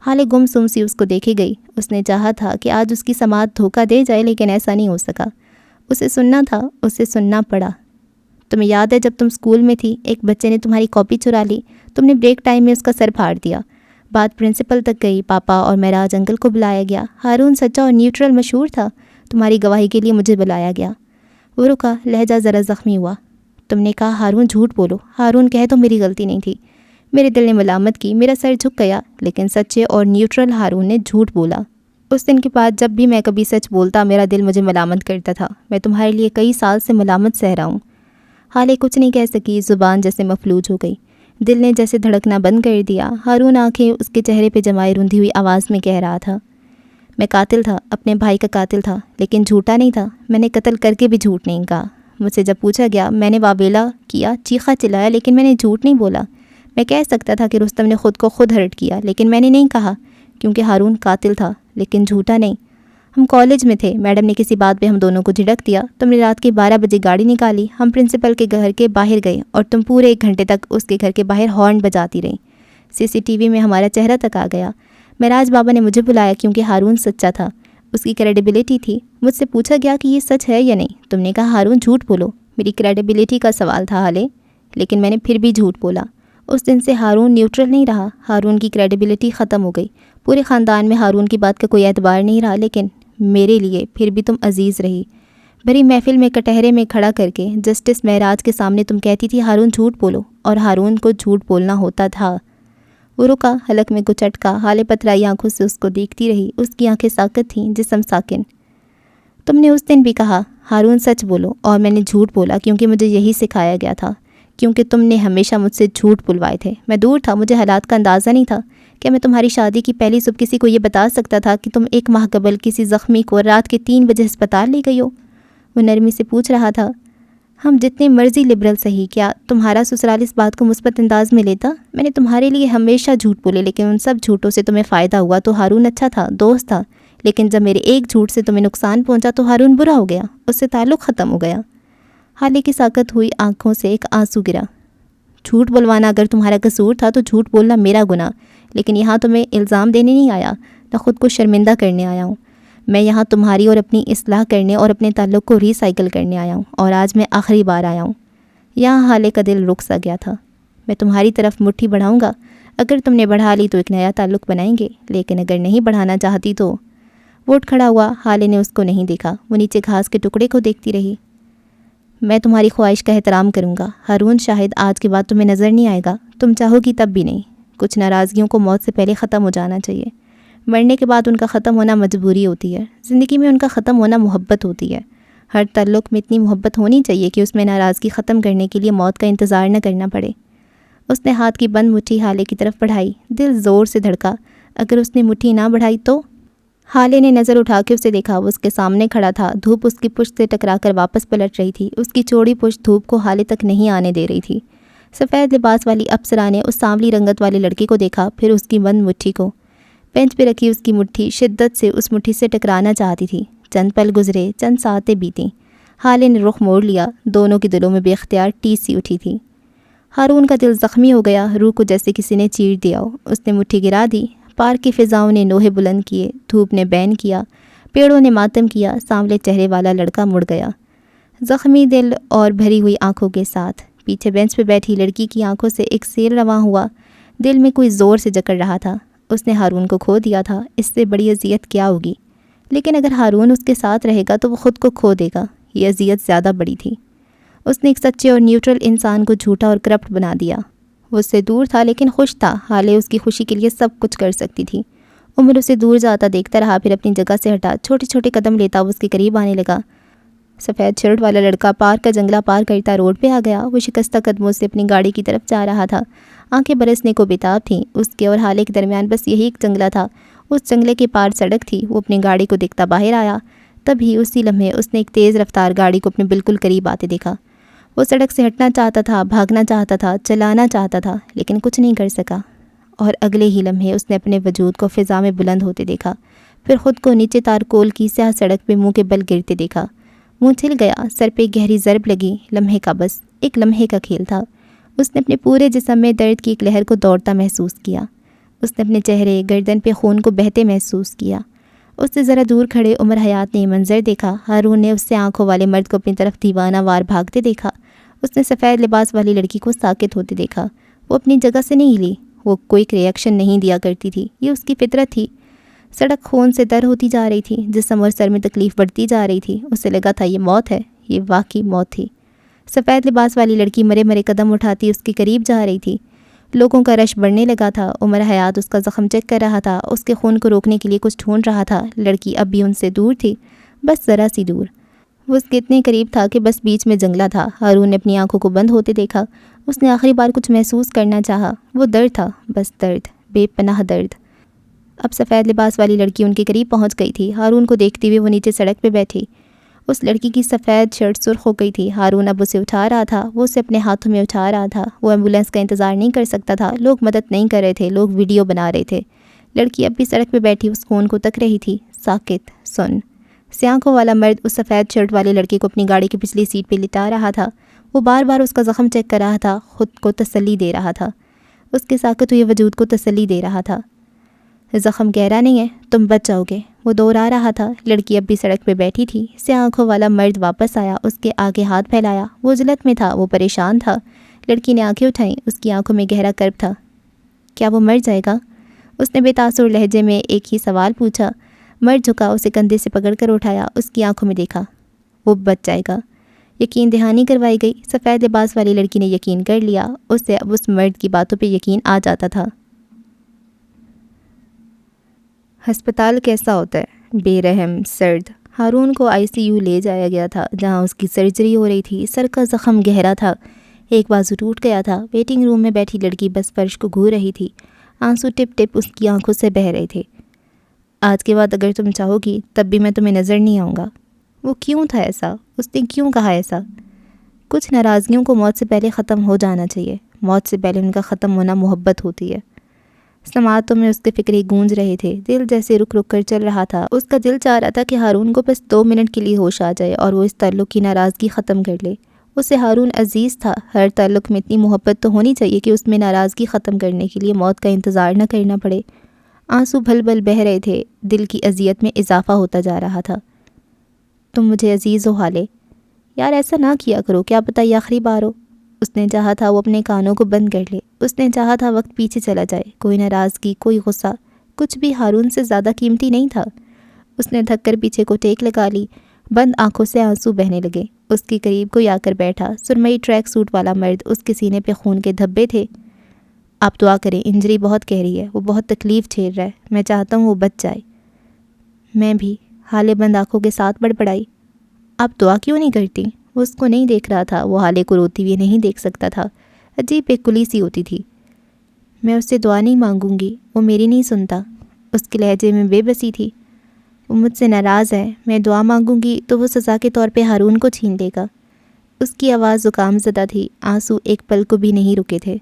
حالے گم سم سی اس کو دیکھی گئی. اس نے چاہا تھا کہ آج اس کی سماعت دھوکہ دے جائے لیکن ایسا نہیں ہو سکا. اسے سننا تھا، اسے سننا پڑا. تمہیں یاد ہے جب تم اسکول میں تھی ایک بچے نے تمہاری کاپی چرا لی. تم نے بریک ٹائم میں اس کا سر پھاڑ دیا. بات پرنسپل تک گئی. پاپا اور معراج انکل کو بلایا گیا. ہارون سچا اور نیوٹرل مشہور تھا. تمہاری گواہی کے لیے مجھے بلایا گیا. وہ رکا. لہجہ ذرا زخمی ہوا. تم نے کہا ہارون جھوٹ بولو. ہارون کہے تو میری غلطی نہیں تھی. میرے دل نے ملامت کی. میرا سر جھک گیا. لیکن سچے اور نیوٹرل ہارون نے جھوٹ بولا. اس دن کے بعد جب بھی میں کبھی سچ بولتا میرا دل مجھے ملامت کرتا تھا. میں تمہارے لیے کئی سال سے ملامت سہ رہا ہوں. حالے کچھ نہیں کہہ سکی. زبان جیسے مفلوج ہو گئی. دل نے جیسے دھڑکنا بند کر دیا. ہارون آنکھیں اس کے چہرے پہ جمائے روندھی ہوئی آواز میں کہہ رہا تھا میں قاتل تھا، اپنے بھائی کا قاتل تھا، لیکن جھوٹا نہیں تھا. میں نے قتل کر کے بھی جھوٹ نہیں کہا. مجھ سے جب پوچھا گیا میں نے واویلا کیا، چیخا چلایا، لیکن میں نے جھوٹ نہیں بولا. میں کہہ سکتا تھا کہ رستم نے خود کو خود ہرٹ کیا، لیکن میں نے نہیں کہا کیونکہ ہارون قاتل تھا لیکن جھوٹا نہیں. ہم کالج میں تھے. میڈم نے کسی بات پہ ہم دونوں کو جھڑک دیا. تم نے رات کے 12 بجے گاڑی نکالی. ہم پرنسپل کے گھر کے باہر گئے اور تم پورے 1 گھنٹے تک اس کے گھر کے باہر ہارن بجاتی رہیں. CCTV میں ہمارا چہرہ تک آ گیا۔ معراج بابا نے مجھے بلایا کیونکہ ہارون سچا تھا، اس کی کریڈیبلٹی تھی۔ مجھ سے پوچھا گیا کہ یہ سچ ہے یا نہیں۔ تم نے کہا ہارون جھوٹ بولو۔ میری کریڈیبلٹی کا سوال تھا حالے، لیکن میں نے پھر بھی جھوٹ بولا۔ اس دن سے ہارون نیوٹرل نہیں رہا، ہارون کی کریڈیبلٹی ختم ہو گئی۔ پورے خاندان میں ہارون کی بات کا کوئی اعتبار نہیں رہا، لیکن میرے لیے پھر بھی تم عزیز رہی۔ بھری محفل میں کٹہرے میں کھڑا کر کے جسٹس معراج کے سامنے تم کہتی تھی ہارون جھوٹ بولو، اور ہارون کو جھوٹ بولنا ہوتا تھا۔ وہ رکا، حلق میں کچھ اٹکا، حالے پتھرائی آنکھوں سے اس کو دیکھتی رہی۔ اس کی آنکھیں ساکت تھیں، جسم ساکن۔ تم نے اس دن بھی کہا ہارون سچ بولو، اور میں نے جھوٹ بولا کیونکہ مجھے یہی سکھایا گیا تھا، کیونکہ تم نے ہمیشہ مجھ سے جھوٹ بلوائے تھے۔ میں دور تھا، مجھے حالات کا اندازہ نہیں تھا۔ کیا میں تمہاری شادی کی پہلی صبح کسی کو یہ بتا سکتا تھا کہ تم 1 ماہ قبل کسی زخمی کو رات کے 3 بجے ہسپتال لے گئی ہو؟ وہ نرمی سے پوچھ رہا تھا۔ ہم جتنے مرضی لبرل صحیح، کیا تمہارا سسرال اس بات کو مثبت انداز میں لیتا؟ میں نے تمہارے لیے ہمیشہ جھوٹ بولے، لیکن ان سب جھوٹوں سے تمہیں فائدہ ہوا تو ہارون اچھا تھا، دوست تھا، لیکن جب میرے ایک جھوٹ سے تمہیں نقصان پہنچا تو ہارون برا ہو گیا، اس سے تعلق ختم ہو گیا۔ حالے کی ساکت ہوئی آنکھوں سے ایک آنسو گرا۔ جھوٹ بلوانا اگر تمہارا قصور تھا تو جھوٹ بولنا میرا گناہ، لیکن یہاں تمہیں الزام دینے نہیں آیا، نہ خود کو شرمندہ کرنے آیا ہوں۔ میں یہاں تمہاری اور اپنی اصلاح کرنے اور اپنے تعلق کو ری سائیکل کرنے آیا ہوں، اور آج میں آخری بار آیا ہوں۔ یہاں حالے کا دل رک سا گیا تھا۔ میں تمہاری طرف مٹھی بڑھاؤں گا، اگر تم نے بڑھا لی تو ایک نیا تعلق بنائیں گے، لیکن اگر نہیں بڑھانا چاہتی تو۔ وہ اٹھ کھڑا ہوا، حالے نے اس کو نہیں دیکھا، وہ نیچے گھاس کے ٹکڑے کو دیکھتی رہی۔ میں تمہاری خواہش کا احترام کروں گا ہارون، شاید آج کے بعد تمہیں نظر نہیں آئے گا، تم چاہو گی تب بھی نہیں۔ کچھ ناراضگیوں کو موت سے پہلے ختم ہو جانا چاہیے، مرنے کے بعد ان کا ختم ہونا مجبوری ہوتی ہے، زندگی میں ان کا ختم ہونا محبت ہوتی ہے۔ ہر تعلق میں اتنی محبت ہونی چاہیے کہ اس میں ناراضگی ختم کرنے کے لیے موت کا انتظار نہ کرنا پڑے۔ اس نے ہاتھ کی بند مٹھی حالے کی طرف بڑھائی، دل زور سے دھڑکا۔ اگر اس نے مٹھی نہ بڑھائی تو؟ حالے نے نظر اٹھا کے اسے دیکھا، وہ اس کے سامنے کھڑا تھا، دھوپ اس کی پشت سے ٹکرا کر واپس پلٹ رہی تھی، اس کی چوڑی پشت دھوپ کو حالے تک نہیں آنے دے رہی تھی۔ سفید لباس والی افسرہ نے اس سانولی رنگت والے لڑکے کو دیکھا، پھر اس کی بند مٹھی کو۔ بینچ پہ رکھی اس کی مٹھی شدت سے اس مٹھی سے ٹکرانا چاہتی تھی۔ چند پل گزرے، چند ساعتیں بیتیں، حالے نے رخ موڑ لیا، دونوں کے دلوں میں بے اختیار ٹیس سی اٹھی تھی۔ ہارون کا دل زخمی ہو گیا، روح کو جیسے کسی نے چیر دیا ہو۔ اس نے مٹھی گرا دی، پارک کی فضاؤں نے نوحے بلند کیے، دھوپ نے بین کیا، پیڑوں نے ماتم کیا، سانولے چہرے والا لڑکا مڑ گیا، زخمی دل اور بھری ہوئی آنکھوں کے ساتھ۔ پیچھے بینچ پہ بیٹھی لڑکی کی آنکھوں سے ایک سیل رواں ہوا، دل میں کوئی زور سے جکڑ رہا تھا۔ اس نے ہارون کو کھو دیا تھا، اس سے بڑی اذیت کیا ہوگی؟ لیکن اگر ہارون اس کے ساتھ رہے گا تو وہ خود کو کھو دے گا، یہ اذیت زیادہ بڑی تھی۔ اس نے ایک سچے اور نیوٹرل انسان کو جھوٹا اور کرپٹ بنا دیا۔ وہ اس سے دور تھا لیکن خوش تھا، حالے اس کی خوشی کے لیے سب کچھ کر سکتی تھی۔ عمر اسے دور جاتا دیکھتا رہا، پھر اپنی جگہ سے ہٹا، چھوٹے چھوٹے قدم لیتا وہ اس کے قریب آنے لگا۔ سفید شرٹ والا لڑکا پارک کا جنگلہ پار کرتا روڈ پہ آ گیا، وہ شکستہ قدموں سے اپنی گاڑی کی طرف جا رہا تھا، آنکھیں برسنے کو بےتاب تھیں۔ اس کے اور حالے کے درمیان بس یہی ایک جنگلہ تھا، اس جنگلے کے پار سڑک تھی۔ وہ اپنی گاڑی کو دیکھتا باہر آیا، تبھی اسی لمحے اس نے ایک تیز رفتار گاڑی کو اپنے بالکل قریب آتے دیکھا۔ وہ سڑک سے ہٹنا چاہتا تھا، بھاگنا چاہتا تھا، چلانا چاہتا تھا، لیکن کچھ نہیں کر سکا، اور اگلے ہی لمحے اس نے اپنے وجود کو فضا میں بلند ہوتے دیکھا، پھر خود کو نیچے تارکول کی سیاہ سڑک پہ منہ کے بل گرتے دیکھا۔ منہ چھل گیا، سر پہ گہری ضرب لگی، لمحے کا بس ایک لمحے کا کھیل تھا۔ اس نے اپنے پورے جسم میں درد کی ایک لہر کو دوڑتا محسوس کیا، اس نے اپنے چہرے گردن پہ خون کو بہتے محسوس کیا۔ اس سے ذرا دور کھڑے عمر حیات نے یہ منظر دیکھا، ہارون نے اس سے آنکھوں والے مرد کو اپنی طرف دیوانہ وار بھاگتے دیکھا، اس نے سفید لباس والی لڑکی کو ساکت ہوتے دیکھا، وہ اپنی جگہ سے نہیں ہلی، وہ کوئی ریئیکشن نہیں دیا کرتی تھی، یہ اس کی فطرت تھی۔ سڑک خون سے تر ہوتی جا رہی تھی، جسم اور سر میں تکلیف بڑھتی جا رہی تھی، اسے لگا تھا یہ موت ہے، یہ واقعی موت تھی۔ سفید لباس والی لڑکی مرے مرے قدم اٹھاتی اس کے قریب جا رہی تھی، لوگوں کا رش بڑھنے لگا تھا۔ عمر حیات اس کا زخم چیک کر رہا تھا، اس کے خون کو روکنے کے لیے کچھ ڈھونڈ رہا تھا۔ لڑکی اب بھی ان سے دور تھی، بس ذرا سی دور، وہ اس کے اتنے قریب تھا کہ بس بیچ میں جنگلہ تھا۔ ہارون نے اپنی آنکھوں کو بند ہوتے دیکھا، اس نے آخری بار کچھ محسوس کرنا چاہا، وہ درد تھا، بس درد، بے پناہ درد۔ اب سفید لباس والی لڑکی ان کے قریب پہنچ گئی تھی، ہارون کو دیکھتے ہوئے وہ نیچے سڑک پہ بیٹھی۔ اس لڑکی کی سفید شرٹ سرخ ہو گئی تھی، ہارون اب اسے اٹھا رہا تھا، وہ اسے اپنے ہاتھوں میں اٹھا رہا تھا۔ وہ ایمبولینس کا انتظار نہیں کر سکتا تھا، لوگ مدد نہیں کر رہے تھے، لوگ ویڈیو بنا رہے تھے۔ لڑکی اب بھی سڑک پہ بیٹھی اس خون کو تک رہی تھی، ساکت، سن۔ سیاہوں والا مرد اس سفید شرٹ والے لڑکے کو اپنی گاڑی کی پچھلی سیٹ پہ لٹا رہا تھا، وہ بار بار اس کا زخم چیک کر رہا تھا، خود کو تسلی دے رہا تھا۔ اس کے ساکت ہوئے وجود کو تسلی دے رہا تھا۔ زخم گہرا نہیں ہے، تم بچ جاؤ گے، وہ دوہرا رہا تھا۔ لڑکی اب بھی سڑک پہ بیٹھی تھی۔ سیاہ آنکھوں والا مرد واپس آیا، اس کے آگے ہاتھ پھیلایا۔ وہ ذلت میں تھا، وہ پریشان تھا۔ لڑکی نے آنکھیں اٹھائیں، اس کی آنکھوں میں گہرا کرب تھا۔ کیا وہ مر جائے گا؟ اس نے بے تاثر لہجے میں ایک ہی سوال پوچھا۔ مرد جھکا، اسے کندھے سے پکڑ کر اٹھایا، اس کی آنکھوں میں دیکھا۔ وہ بچ جائے گا۔ یقین دہانی کروائی گئی۔ سفید لباس والی لڑکی نے یقین کر لیا۔ اسے اب اس مرد کی باتوں پہ یقین آ جاتا تھا۔ ہسپتال کیسا ہوتا ہے؟ بے رحم، سرد۔ ہارون کو ICU لے جایا گیا تھا، جہاں اس کی سرجری ہو رہی تھی۔ سر کا زخم گہرا تھا، ایک بازو ٹوٹ گیا تھا۔ ویٹنگ روم میں بیٹھی لڑکی بس فرش کو گھو رہی تھی۔ آنسو ٹپ ٹپ اس کی آنکھوں سے بہہ رہے تھے۔ آج کے بعد اگر تم چاہو گی تب بھی میں تمہیں نظر نہیں آؤں گا۔ وہ کیوں تھا ایسا؟ اس نے کیوں کہا ایسا؟ کچھ ناراضگیوں کو موت سے پہلے ختم ہو جانا چاہیے۔ موت سے پہلے ان کا ختم ہونا محبت ہوتی ہے۔ سماعتوں میں اس کے فکرے گونج رہے تھے، دل جیسے رک رک کر چل رہا تھا۔ اس کا دل چاہ رہا تھا کہ ہارون کو بس 2 منٹ کے لیے ہوش آ جائے اور وہ اس تعلق کی ناراضگی ختم کر لے۔ اسے ہارون عزیز تھا۔ ہر تعلق میں اتنی محبت تو ہونی چاہیے کہ اس میں ناراضگی ختم کرنے کے لیے موت کا انتظار نہ کرنا پڑے۔ آنسو بھل بھل بہہ رہے تھے، دل کی اذیت میں اضافہ ہوتا جا رہا تھا۔ تم مجھے عزیز ہو حالے، یار ایسا نہ کیا کرو، کیا پتہ یہ آخری بار ہو۔ اس نے چاہا تھا وہ اپنے کانوں کو بند کر لے۔ اس نے چاہا تھا وقت پیچھے چلا جائے، کوئی ناراضگی، کوئی غصہ، کچھ بھی ہارون سے زیادہ قیمتی نہیں تھا۔ اس نے تھک کر پیچھے کو ٹیک لگا لی، بند آنکھوں سے آنسو بہنے لگے۔ اس کے قریب کوئی آ کر بیٹھا، سرمئی ٹریک سوٹ والا مرد، اس کے سینے پہ خون کے دھبے تھے۔ آپ دعا کریں، انجری بہت گہری ہے، وہ بہت تکلیف جھیل رہا ہے، میں چاہتا ہوں وہ بچ جائے۔ میں بھی، حالے بند آنکھوں کے ساتھ بڑبڑائی۔ آپ دعا کیوں نہیں کرتی؟ وہ اس کو نہیں دیکھ رہا تھا، وہ حالے کو روتی ہوئی نہیں دیکھ سکتا تھا۔ عجیب بے کلی سی ہوتی تھی۔ میں اس سے دعا نہیں مانگوں گی، وہ میری نہیں سنتا۔ اس کے لہجے میں بے بسی تھی۔ وہ مجھ سے ناراض ہے، میں دعا مانگوں گی تو وہ سزا کے طور پہ ہارون کو چھین لے گا۔ اس کی آواز زکام زدہ تھی، آنسو ایک پل کو بھی نہیں رکے تھے۔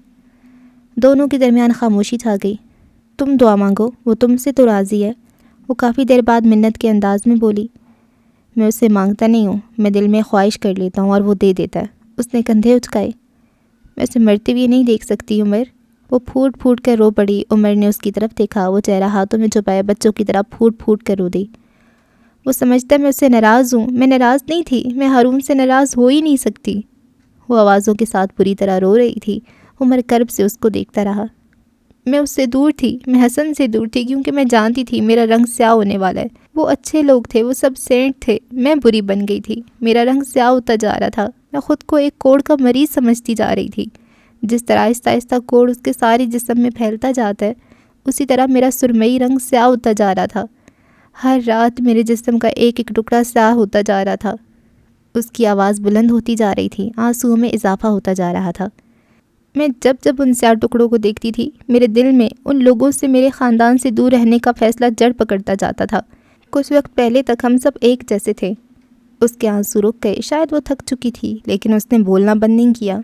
دونوں کے درمیان خاموشی چھا گئی۔ تم دعا مانگو، وہ تم سے تو راضی ہے، وہ کافی دیر بعد منت کے انداز میں بولی۔ میں اس سے مانگتا نہیں ہوں، میں دل میں خواہش کر لیتا ہوں اور وہ دے دیتا ہے۔ اس نے کندھے اچکائے۔ میں اسے مرتے ہوئے نہیں دیکھ سکتی عمر۔ وہ پھوٹ پھوٹ کر رو پڑی۔ عمر نے اس کی طرف دیکھا، وہ چہرہ ہاتھوں میں چھپائے بچوں کی طرح پھوٹ پھوٹ کر رو دی۔ وہ سمجھتا ہے میں اس سے ناراض ہوں، میں ناراض نہیں تھی، میں ہارون سے ناراض ہو ہی نہیں سکتی۔ وہ آوازوں کے ساتھ بری طرح رو رہی تھی۔ عمر کرب سے اس کو دیکھتا رہا۔ میں اس سے دور تھی، میں حسن سے دور تھی، کیونکہ میں جانتی تھی میرا رنگ سیاہ ہونے والا ہے۔ وہ اچھے لوگ تھے، وہ سب سینٹ تھے، میں بری بن گئی تھی۔ میرا رنگ سیاہ ہوتا جا رہا تھا، میں خود کو ایک کوڑ کا مریض سمجھتی جا رہی تھی۔ جس طرح آہستہ آہستہ کوڑ اس کے سارے جسم میں پھیلتا جاتا ہے، اسی طرح میرا سرمئی رنگ سیاہ ہوتا جا رہا تھا۔ ہر رات میرے جسم کا ایک ایک ٹکڑا سیاہ ہوتا جا رہا تھا۔ اس کی آواز بلند ہوتی جا رہی تھی، آنسوؤں میں اضافہ ہوتا جا رہا تھا۔ میں جب جب ان سیاہ ٹکڑوں کو دیکھتی تھی، میرے دل میں ان لوگوں سے، میرے خاندان سے دور رہنے کا فیصلہ جڑ پکڑتا جاتا تھا۔ کچھ وقت پہلے تک ہم سب ایک جیسے تھے۔ اس کے آنسو رک گئے، شاید وہ تھک چکی تھی، لیکن اس نے بولنا بند نہیں کیا۔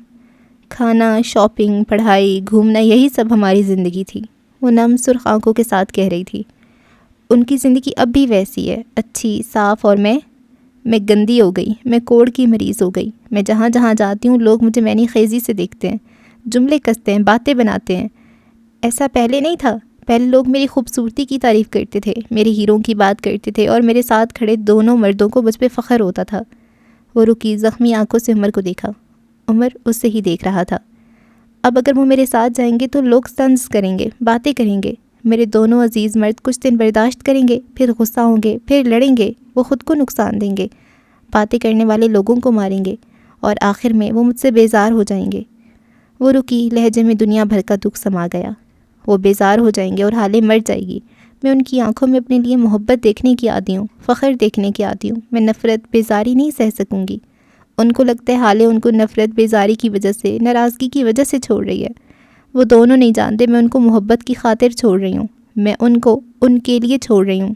کھانا، شاپنگ، پڑھائی، گھومنا، یہی سب ہماری زندگی تھی، وہ نم سرخ آنکھوں کے ساتھ کہہ رہی تھی۔ ان کی زندگی اب بھی ویسی ہے، اچھی، صاف، اور میں گندی ہو گئی، میں کوڑ کی مریض ہو گئی۔ میں جہاں جہاں جاتی ہوں لوگ مجھے معنی خیزی سے دیکھتے ہیں، جملے کستے ہیں، باتیں بناتے ہیں۔ ایسا پہلے نہیں تھا۔ پہلے لوگ میری خوبصورتی کی تعریف کرتے تھے، میرے ہیروں کی بات کرتے تھے، اور میرے ساتھ کھڑے دونوں مردوں کو مجھ پہ فخر ہوتا تھا۔ وہ رکی، زخمی آنکھوں سے عمر کو دیکھا۔ عمر اس سے ہی دیکھ رہا تھا۔ اب اگر وہ میرے ساتھ جائیں گے تو لوگ طنز کریں گے، باتیں کریں گے۔ میرے دونوں عزیز مرد کچھ دن برداشت کریں گے، پھر غصہ ہوں گے، پھر لڑیں گے، وہ خود کو نقصان دیں گے، باتیں کرنے والے لوگوں کو ماریں گے، اور آخر میں وہ مجھ سے بیزار ہو جائیں گے۔ وہ رکی، لہجے میں دنیا بھر کا دکھ سما گیا۔ وہ بیزار ہو جائیں گے اور حالے مر جائے گی۔ میں ان کی آنکھوں میں اپنے لیے محبت دیکھنے کی عادی ہوں، فخر دیکھنے کی عادی ہوں۔ میں نفرت، بیزاری نہیں سہ سکوں گی۔ ان کو لگتا ہے حالے ان کو نفرت، بیزاری کی وجہ سے، ناراضگی کی وجہ سے چھوڑ رہی ہے۔ وہ دونوں نہیں جانتے میں ان کو محبت کی خاطر چھوڑ رہی ہوں، میں ان کو ان کے لیے چھوڑ رہی ہوں۔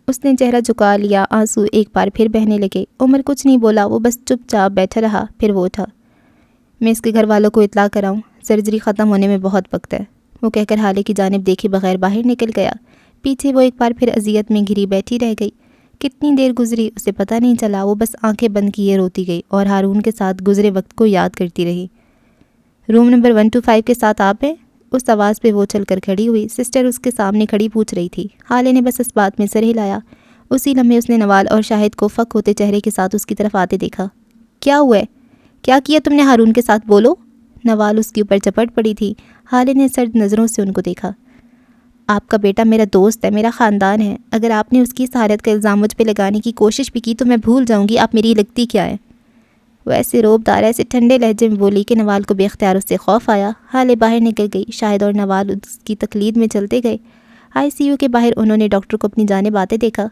اس نے چہرہ جھکا لیا، آنسو ایک بار پھر بہنے لگے۔ عمر کچھ نہیں بولا، وہ بس چپ چاپ بیٹھا رہا۔ پھر وہ اٹھا۔ میں اس کے گھر والوں کو اطلاع کراؤں، سرجری ختم ہونے میں بہت وقت ہے، وہ کہہ کر حالے کی جانب دیکھے بغیر باہر نکل گیا۔ پیچھے وہ ایک بار پھر اذیت میں گھری بیٹھی رہ گئی۔ کتنی دیر گزری اسے پتہ نہیں چلا، وہ بس آنکھیں بند کیے روتی گئی اور ہارون کے ساتھ گزرے وقت کو یاد کرتی رہی۔ روم نمبر 125 کے ساتھ آپ ہیں؟ اس آواز پہ وہ چل کر کھڑی ہوئی۔ سسٹر اس کے سامنے کھڑی پوچھ رہی تھی۔ حالے نے بس اس بات میں سر ہلایا۔ اسی لمحے اس نے نوال اور شاہد کو فک ہوتے چہرے کے ساتھ اس کی طرف آتے دیکھا۔ کیا ہوا ہے؟ کیا کیا تم نے ہارون کے ساتھ؟ بولو۔ نوال اس کے اوپر چپٹ پڑی تھی۔ حالے نے سرد نظروں سے ان کو دیکھا۔ آپ کا بیٹا میرا دوست ہے، میرا خاندان ہے۔ اگر آپ نے اس کی اس حالت کا الزام مجھ پہ لگانے کی کوشش بھی کی تو میں بھول جاؤں گی آپ میری لگتی کیا ہے۔ وہ ایسے روب دار ایسے ٹھنڈے لہجے میں بولی کہ نوال کو بے اختیار اس سے خوف آیا۔ حالے باہر نکل گئی۔ شاہد اور نوال اس کی تقلید میں چلتے گئے۔ ICU کے باہر انہوں نے ڈاکٹر کو اپنی جانب آتے دیکھا۔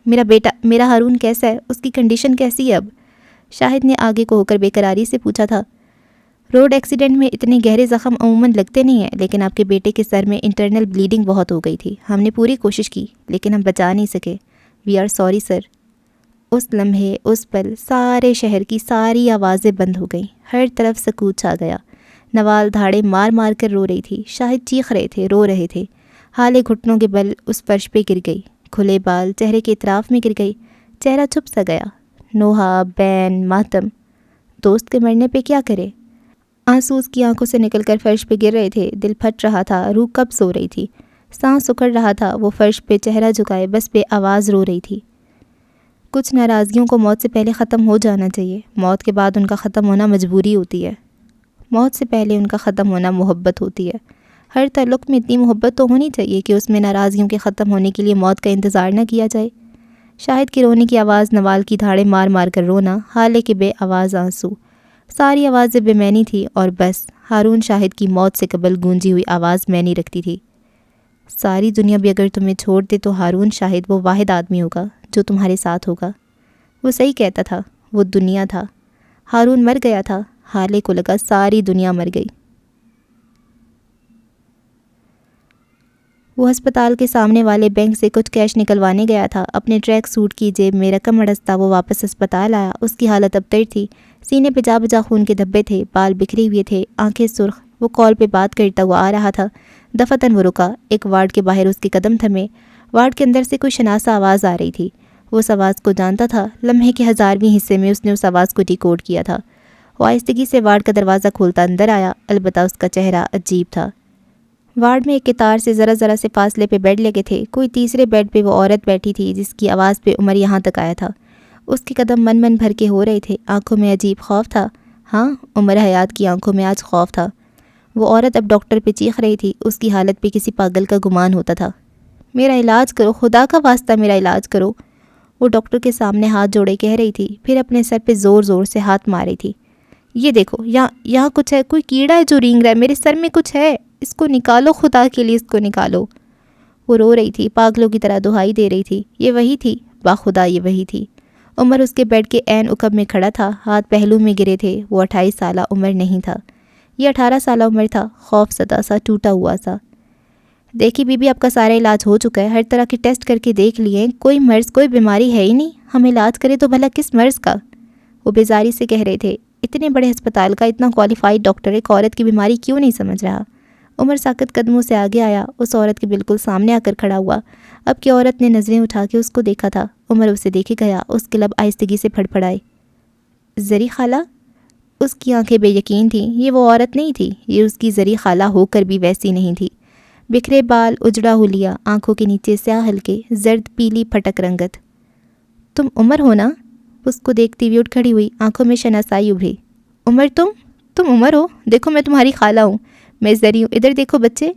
میرا بیٹا، میرا ہارون کیسا ہے؟ اس کی کنڈیشن کیسی ہے اب؟ شاہد نے آگے کو ہو کر بے قراری سے پوچھا تھا۔ روڈ ایکسیڈنٹ میں اتنے گہرے زخم عموماً لگتے نہیں ہیں، لیکن آپ کے بیٹے کے سر میں انٹرنل بلیڈنگ بہت ہو گئی تھی۔ ہم نے پوری کوشش کی لیکن ہم بچا نہیں سکے۔ We are sorry sir. اس لمحے، اس پل، سارے شہر کی ساری آوازیں بند ہو گئیں۔ ہر طرف سکوت چھا گیا۔ نوال دھاڑے مار مار کر رو رہی تھی۔ شاہد چیخ رہے تھے، رو رہے تھے۔ حالے گھٹنوں کے بل اس فرش پہ گر گئی۔ کھلے بال چہرے کے اطراف میں گر گئی۔ چہرہ چھپ سا گیا۔ نوحہ، بین، ماتم۔ دوست کے مرنے پہ کیا کرے؟ آنسو اس کی آنکھوں سے نکل کر فرش پہ گر رہے تھے۔ دل پھٹ رہا تھا، روح کب سو رہی تھی۔ سانس اکھڑ رہا تھا۔ وہ فرش پہ چہرہ جھکائے بس بے آواز رو رہی تھی۔ کچھ ناراضگیوں کو موت سے پہلے ختم ہو جانا چاہیے۔ موت کے بعد ان کا ختم ہونا مجبوری ہوتی ہے۔ موت سے پہلے ان کا ختم ہونا محبت ہوتی ہے۔ ہر تعلق میں اتنی محبت تو ہونی چاہیے کہ اس میں ناراضگیوں کے ختم ہونے کے لیے موت کا انتظار نہ کیا جائے۔ شاہد کے رونے کی آواز، نوال کی دھاڑے مار مار کر رونا، حالے کے بے آواز آنسو، ساری آوازیں بے معنی تھی اور بس ہارون شاہد کی موت سے قبل گونجی ہوئی آواز معنی رکھتی تھی۔ ساری دنیا بھی اگر تمہیں چھوڑ دے تو ہارون شاہد وہ واحد آدمی ہوگا جو تمہارے ساتھ ہوگا۔ وہ صحیح کہتا تھا، وہ دنیا تھا۔ ہارون مر گیا تھا۔ حالے کو لگا ساری دنیا مر گئی۔ وہ ہسپتال کے سامنے والے بینک سے کچھ کیش نکلوانے گیا تھا۔ اپنے ٹریک سوٹ کی جیب میں رقم اڑستا وہ واپس ہسپتال آیا۔ اس کی حالت ابتر تھی۔ سینے پہ جا بجا خون کے دھبے تھے، بال بکھرے ہوئے تھے، آنکھیں سرخ۔ وہ کال پہ بات کرتا ہوا آ رہا تھا۔ دفتن وہ رکا۔ ایک وارڈ کے باہر اس کے قدم تھمے۔ وارڈ کے اندر سے کوئی شناسا آواز آ رہی تھی۔ وہ اس آواز کو جانتا تھا۔ لمحے کے 1000ویں حصے میں اس نے اس آواز کو ڈیکوڈ کیا تھا۔ وہ آہستگی سے وارڈ کا دروازہ کھولتا اندر آیا، البتہ اس کا چہرہ عجیب تھا۔ وارڈ میں ایک قطار سے ذرا سے فاصلے پہ بیڈ لگے تھے۔ کوئی تیسرے بیڈ پہ وہ عورت بیٹھی تھی جس کی آواز پہ عمر یہاں تک آیا تھا۔ اس کے قدم من بھر کے ہو رہے تھے، آنکھوں میں عجیب خوف تھا۔ ہاں، عمر حیات کی آنکھوں میں آج خوف تھا۔ وہ عورت اب ڈاکٹر پہ چیخ رہی تھی۔ اس کی حالت پہ کسی پاگل کا گمان ہوتا تھا۔ میرا علاج کرو، خدا کا واسطہ میرا علاج کرو، وہ ڈاکٹر کے سامنے ہاتھ جوڑے کہہ رہی تھی، پھر اپنے سر پہ زور زور سے ہاتھ مار رہی تھی۔ یہ دیکھو، یہاں کچھ ہے، کوئی کیڑا ہے جو رینگ رہا ہے، میرے سر میں کچھ ہے، اس کو نکالو، خدا کے لیے اس کو نکالو۔ وہ رو رہی تھی، پاگلوں کی طرح دہائی دے رہی تھی۔ یہ وہی تھی، باخدا یہ وہی تھی۔ عمر اس کے بیڈ کے عین عقب میں کھڑا تھا، ہاتھ پہلو میں گرے تھے۔ وہ 28 سالہ عمر نہیں تھا، یہ 18 سالہ عمر تھا، خوف زدہ سا، ٹوٹا ہوا سا۔ دیکھی بی بی، آپ کا سارا علاج ہو چکا ہے، ہر طرح کے ٹیسٹ کر کے دیکھ لیے، کوئی مرض کوئی بیماری ہے ہی نہیں، ہم علاج کرے تو بھلا کس مرض کا؟ وہ بیزاری سے کہہ رہے تھے۔ اتنے بڑے ہسپتال کا اتنا کوالیفائڈ ڈاکٹر ایک عورت کی بیماری کیوں نہیں سمجھ رہا؟ عمر ساکت قدموں سے آگے آیا، اس عورت کے بالکل سامنے آ کر کھڑا ہوا۔ اب کی عورت نے نظریں اٹھا کے اس کو دیکھا تھا۔ عمر اسے دیکھے گیا، اس کے لب آہستگی سے پھڑ پڑائے۔ زری خالہ؟ اس کی آنکھیں بے یقین تھیں، یہ وہ عورت نہیں تھی، یہ اس کی زری خالہ ہو کر بھی ویسی نہیں تھی۔ بکھرے بال، اجڑا ہولیا، آنکھوں کے نیچے سیاہ ہلکے، زرد پیلی پھٹک رنگت۔ تم عمر ہو نا؟ اس کو دیکھتی ہوئی اٹھ کھڑی ہوئی، آنکھوں میں شناسائی ابھری۔ عمر، تم عمر ہو؟ دیکھو میں تمہاری خالہ ہوں، میں زری ہوں، ادھر دیکھو بچے۔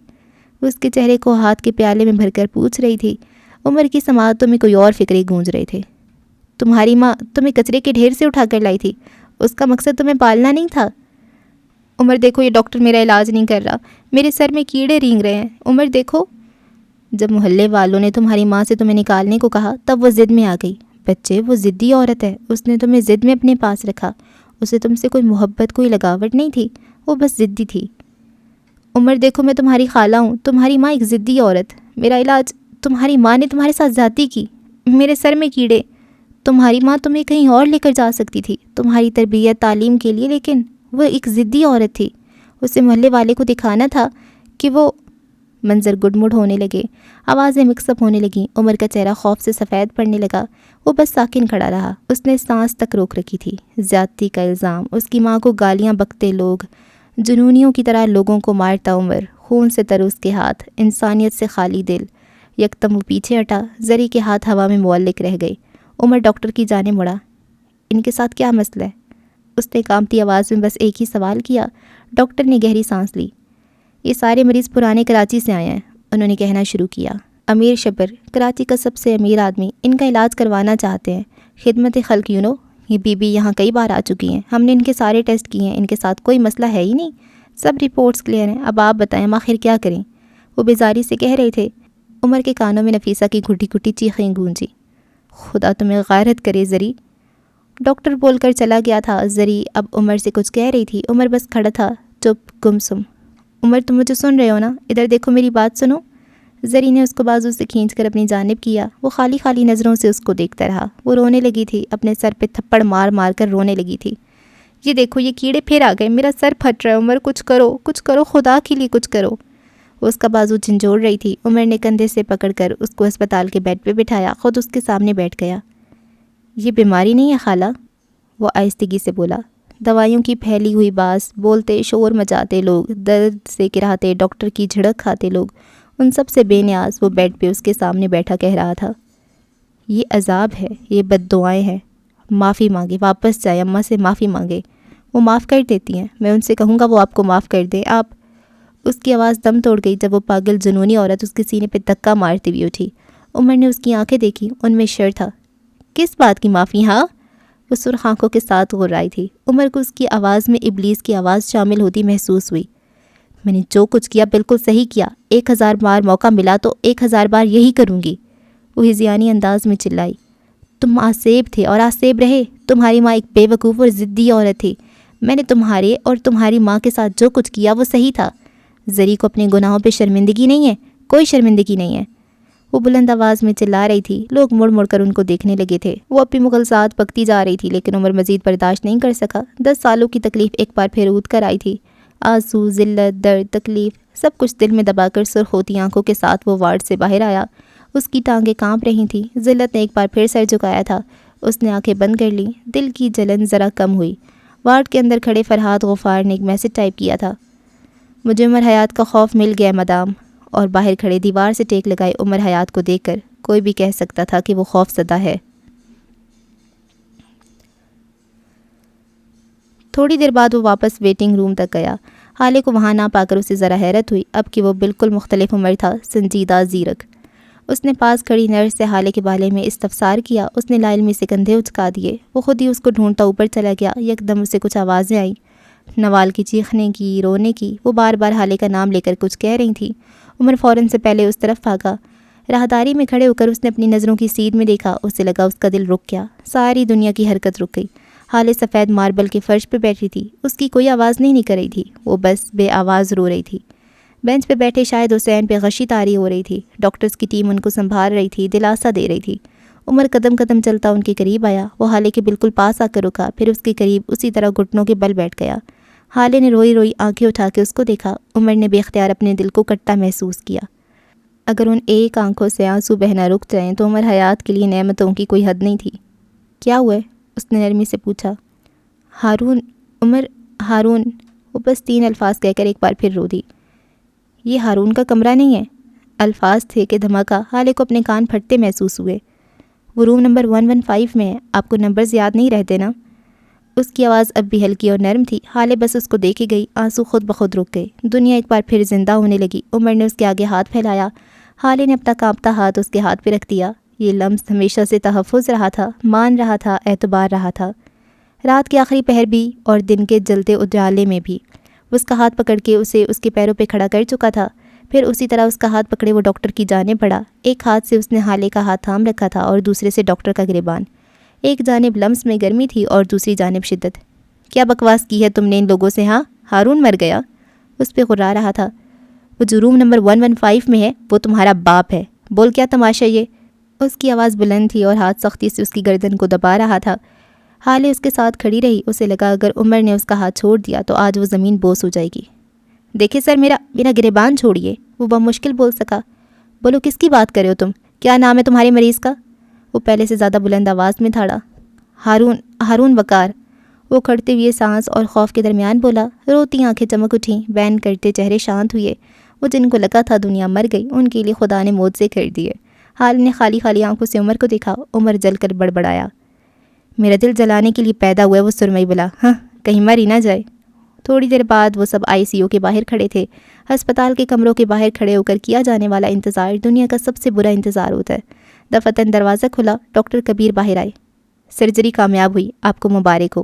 اس کے چہرے کو ہاتھ کے پیالے میں بھر کر پوچھ رہی تھی۔ عمر کی سماعتوں میں کوئی اور فکرے گونج رہے تھے۔ تمہاری ماں تمہیں کچرے کے ڈھیر سے اٹھا کر لائی تھی، اس کا مقصد تمہیں پالنا نہیں تھا؟ عمر دیکھو، یہ ڈاکٹر میرا علاج نہیں کر رہا، میرے سر میں کیڑے رینگ رہے ہیں، عمر دیکھو۔ جب محلے والوں نے تمہاری ماں سے تمہیں نکالنے کو کہا تب وہ ضد میں آ گئی۔ بچے، وہ ضدی عورت ہے، اس نے تمہیں ضد میں اپنے پاس رکھا، اسے تم سے کوئی محبت کوئی لگاوٹ نہیں تھی، وہ بس ضدی تھی۔ عمر دیکھو، میں تمہاری خالہ ہوں، تمہاری ماں ایک ضدی عورت، میرا علاج تمہاری ماں نے تمہارے ساتھ زیادتی کی، میرے سر میں کیڑے، تمہاری ماں تمہیں کہیں اور لے کر جا سکتی تھی تمہاری تربیت تعلیم کے لیے، لیکن وہ ایک ضدی عورت تھی، اسے محلے والے کو دکھانا تھا کہ وہ۔ منظر گڈ مڈ ہونے لگے، آوازیں مکس اپ ہونے لگیں، عمر کا چہرہ خوف سے سفید پڑنے لگا۔ وہ بس ساکن کھڑا رہا، اس نے سانس تک روک رکھی تھی۔ زیادتی کا الزام، اس کی ماں کو گالیاں بکتے لوگ، جنونیوں کی طرح لوگوں کو مارتا عمر، خون سے تر اس کے ہاتھ، انسانیت سے خالی دل۔ یکدم وہ پیچھے ہٹا، زری کے ہاتھ ہوا میں معلق رہ گئے۔ عمر ڈاکٹر کی جانب مڑا۔ ان کے ساتھ کیا مسئلہ ہے؟ اس نے کانپتی آواز میں بس ایک ہی سوال کیا۔ ڈاکٹر نے گہری سانس لی۔ یہ سارے مریض پرانے کراچی سے آئے ہیں، انہوں نے کہنا شروع کیا۔ امیر شبر، کراچی کا سب سے امیر آدمی، ان کا علاج کروانا چاہتے ہیں۔ خدمت خلق یہ بی بی یہاں کئی بار آ چکی ہیں، ہم نے ان کے سارے ٹیسٹ کیے ہیں، ان کے ساتھ کوئی مسئلہ ہے ہی نہیں، سب رپورٹس کلیئر ہیں۔ اب آپ بتائیں ہم آخر کیا کریں؟ وہ بیزاری سے کہہ رہے تھے۔ عمر کے کانوں میں نفیسہ کی گھٹی گھٹی چیخیں گونجی۔ خدا تمہیں غیرت کرے زری۔ ڈاکٹر بول کر چلا گیا تھا۔ زری اب عمر سے کچھ کہہ رہی تھی۔ عمر بس کھڑا تھا، چپ گمسم۔ عمر تم مجھے سن رہے ہو نا؟ ادھر دیکھو، میری بات سنو۔ زری نے اس کو بازو سے کھینچ کر اپنی جانب کیا۔ وہ خالی خالی نظروں سے اس کو دیکھتا رہا۔ وہ رونے لگی تھی، اپنے سر پہ تھپڑ مار مار کر رونے لگی تھی۔ یہ دیکھو، یہ کیڑے پھر آ گئے، میرا سر پھٹ رہا ہے، عمر کچھ کرو، کچھ کرو، خدا کے لیے کچھ کرو۔ وہ اس کا بازو جھنجھوڑ رہی تھی۔ عمر نے کندھے سے پکڑ کر اس کو ہسپتال کے بیڈ پہ بٹھایا، خود اس کے سامنے بیٹھ گیا۔ یہ بیماری نہیں ہے خالہ، وہ آہستگی سے بولا۔ دوائیوں کی پھیلی ہوئی باس، بولتے شور مچاتے لوگ، درد سے کراہتے ڈاکٹر کی جھڑک کھاتے لوگ، ان سب سے بے نیاز وہ بیڈ پہ اس کے سامنے بیٹھا کہہ رہا تھا، یہ عذاب ہے، یہ بد دعائیں ہیں، معافی مانگے، واپس جائے، اماں سے معافی مانگے، وہ معاف کر دیتی ہیں، میں ان سے کہوں گا وہ آپ کو معاف کر دیں۔ آپ… اس کی آواز دم توڑ گئی جب وہ پاگل جنونی عورت اس کے سینے پہ دھکا مارتی ہوئی اٹھی۔ عمر نے اس کی آنکھیں دیکھی، ان میں شر تھا۔ کس بات کی معافی؟ ہاں؟ وہ سرخ آنکھوں کے ساتھ غرائی تھی۔ عمر کو اس کی آواز میں ابلیس کی آواز شامل ہوتی محسوس ہوئی۔ میں نے جو کچھ کیا بالکل صحیح کیا، 1000 بار موقع ملا تو 1000 بار یہی کروں گی، وہ ہذیانی انداز میں چلائی۔ تم آسیب تھے اور آسیب رہے، تمہاری ماں ایک بے وقوف اور ضدی عورت تھی، میں نے تمہارے اور تمہاری ماں کے ساتھ جو کچھ کیا وہ صحیح تھا۔ زری کو اپنے گناہوں پہ شرمندگی نہیں ہے، کوئی شرمندگی نہیں ہے، وہ بلند آواز میں چلا رہی تھی۔ لوگ مڑ مڑ کر ان کو دیکھنے لگے تھے۔ وہ اپنی مغلزات پکتی جا رہی تھی، لیکن عمر مزید برداشت نہیں کر سکا۔ 10 سالوں کی تکلیف ایک بار پھر اود کر آئی تھی۔ آنسو، ذلت، درد، تکلیف، سب کچھ دل میں دبا کر سرخ ہوتی آنکھوں کے ساتھ وہ وارڈ سے باہر آیا۔ اس کی ٹانگیں کانپ رہی تھیں۔ ذلت نے ایک بار پھر سر جھکایا تھا۔ اس نے آنکھیں بند کر لیں۔ دل کی جلن ذرا کم ہوئی۔ وارڈ کے اندر کھڑے فرحات غفار نے ایک میسج ٹائپ کیا تھا، مجھے عمر حیات کا خوف مل گیا مدام، اور باہر کھڑے دیوار سے ٹیک لگائے عمر حیات کو دیکھ کر کوئی بھی کہہ سکتا تھا کہ وہ خوف زدہ ہے۔ تھوڑی دیر بعد وہ واپس ویٹنگ روم تک گیا۔ حالے کو وہاں نہ پا کر اسے ذرا حیرت ہوئی، اب کہ وہ بالکل مختلف عمر تھا، سنجیدہ، زیرک۔ اس نے پاس کھڑی نرس سے حالے کے بارے میں استفسار کیا۔ اس نے لا علمی سے کندھے اچکا دیے۔ وہ خود ہی اس کو ڈھونڈتا اوپر چلا گیا۔ یکدم اسے کچھ آوازیں آئیں، نوال کی چیخنے کی، رونے کی۔ وہ بار بار حالے کا نام لے کر کچھ کہہ رہی تھی۔ عمر فوراً سے پہلے اس طرف بھاگا۔ راہداری میں کھڑے ہو کر اس نے اپنی نظروں کی سیدھ میں دیکھا۔ اسے لگا اس کا دل رک گیا، ساری دنیا کی حرکت رک گئی۔ حالے سفید ماربل کے فرش پہ بیٹھی تھی، اس کی کوئی آواز نہیں نکل رہی تھی، وہ بس بے آواز رو رہی تھی۔ بینچ پہ بیٹھے شاہد حسین پہ غشی طاری ہو رہی تھی۔ ڈاکٹرز کی ٹیم ان کو سنبھال رہی تھی، دلاسا دے رہی تھی۔ عمر قدم قدم چلتا ان کے قریب آیا۔ وہ حالے کے بالکل پاس آ کر رکا، پھر اس کے قریب اسی طرح گھٹنوں کے بل بیٹھ گیا۔ حالے نے روئی روئی آنکھیں اٹھا کے اس کو دیکھا۔ عمر نے بے اختیار اپنے دل کو کٹتا محسوس کیا۔ اگر ان ایک آنکھوں سے آنسو بہنا رک جائیں تو عمر حیات کے لیے نعمتوں کی کوئی حد نہیں تھی۔ کیا ہوا ہے؟ اس نے نرمی سے پوچھا۔ ہارون، عمر، ہارون، وہ بس 3 الفاظ کہہ کر ایک بار پھر رو دی۔ یہ ہارون کا کمرہ نہیں ہے، الفاظ تھے کہ دھماکہ حالے کو اپنے کان پھٹتے محسوس ہوئے۔ وہ روم نمبر 115 میں ہے، آپ کو نمبرز یاد نہیں رہتے نا؟ اس کی آواز اب بھی ہلکی اور نرم تھی۔ حالے بس اس کو دیکھی گئی، آنسو خود بخود رک گئے۔ دنیا ایک بار پھر زندہ ہونے لگی۔ عمر نے اس کے آگے ہاتھ پھیلایا۔ حالے نے اپنا کانپتا ہاتھ اس کے ہاتھ پہ رکھ دیا۔ یہ لمس ہمیشہ سے تحفظ رہا تھا، مان رہا تھا، اعتبار رہا تھا۔ رات کے آخری پہر بھی اور دن کے جلتے اجالے میں بھی وہ اس کا ہاتھ پکڑ کے اسے اس کے پیروں پہ کھڑا کر چکا تھا۔ پھر اسی طرح اس کا ہاتھ پکڑے وہ ڈاکٹر کی جانب بڑھا۔ ایک ہاتھ سے اس نے حالے کا ہاتھ تھام رکھا تھا اور دوسرے سے ڈاکٹر کا گریبان۔ ایک جانب لمس میں گرمی تھی اور دوسری جانب شدت۔ کیا بکواس کی ہے تم نے ان لوگوں سے؟ ہاں، ہارون مر گیا؟ اس پہ غرا رہا تھا۔ وہ جو روم نمبر 115 میں ہے وہ تمہارا باپ ہے، بول کیا تماشا یہ؟ اس کی آواز بلند تھی اور ہاتھ سختی سے اس کی گردن کو دبا رہا تھا۔ حالے اس کے ساتھ کھڑی رہی۔ اسے لگا اگر عمر نے اس کا ہاتھ چھوڑ دیا تو آج وہ زمین بوس ہو جائے گی۔ دیکھیں سر، میرا گریبان چھوڑیے، وہ بمشکل بول سکا۔ بولو کس کی بات کر رہے ہو تم؟ کیا نام ہے تمہارے مریض کا؟ وہ پہلے سے زیادہ بلند آواز میں تھاڑا۔ ہارون وقار، وہ کھڑتے ہوئے سانس اور خوف کے درمیان بولا۔ روتی آنکھیں چمک اٹھیں، بین کرتے چہرے شانت ہوئے۔ وہ جن کو لگا تھا دنیا مر گئی، ان کے لیے خدا نے معجزے کر دیے۔ حالے نے خالی خالی آنکھوں سے عمر کو دیکھا۔ عمر جل کر بڑبڑایا، میرا دل جلانے کے لیے پیدا ہوا ہے وہ سرمئی بلا، ہاں کہیں مر ہی نہ جائے۔ تھوڑی دیر بعد وہ سب ICU کے باہر کھڑے تھے۔ ہسپتال کے کمروں کے باہر کھڑے ہو کر کیا جانے والا انتظار دنیا کا سب سے برا انتظار ہوتا ہے۔ دفتن دروازہ کھلا، ڈاکٹر کبیر باہر آئے۔ سرجری کامیاب ہوئی، آپ کو مبارک ہو۔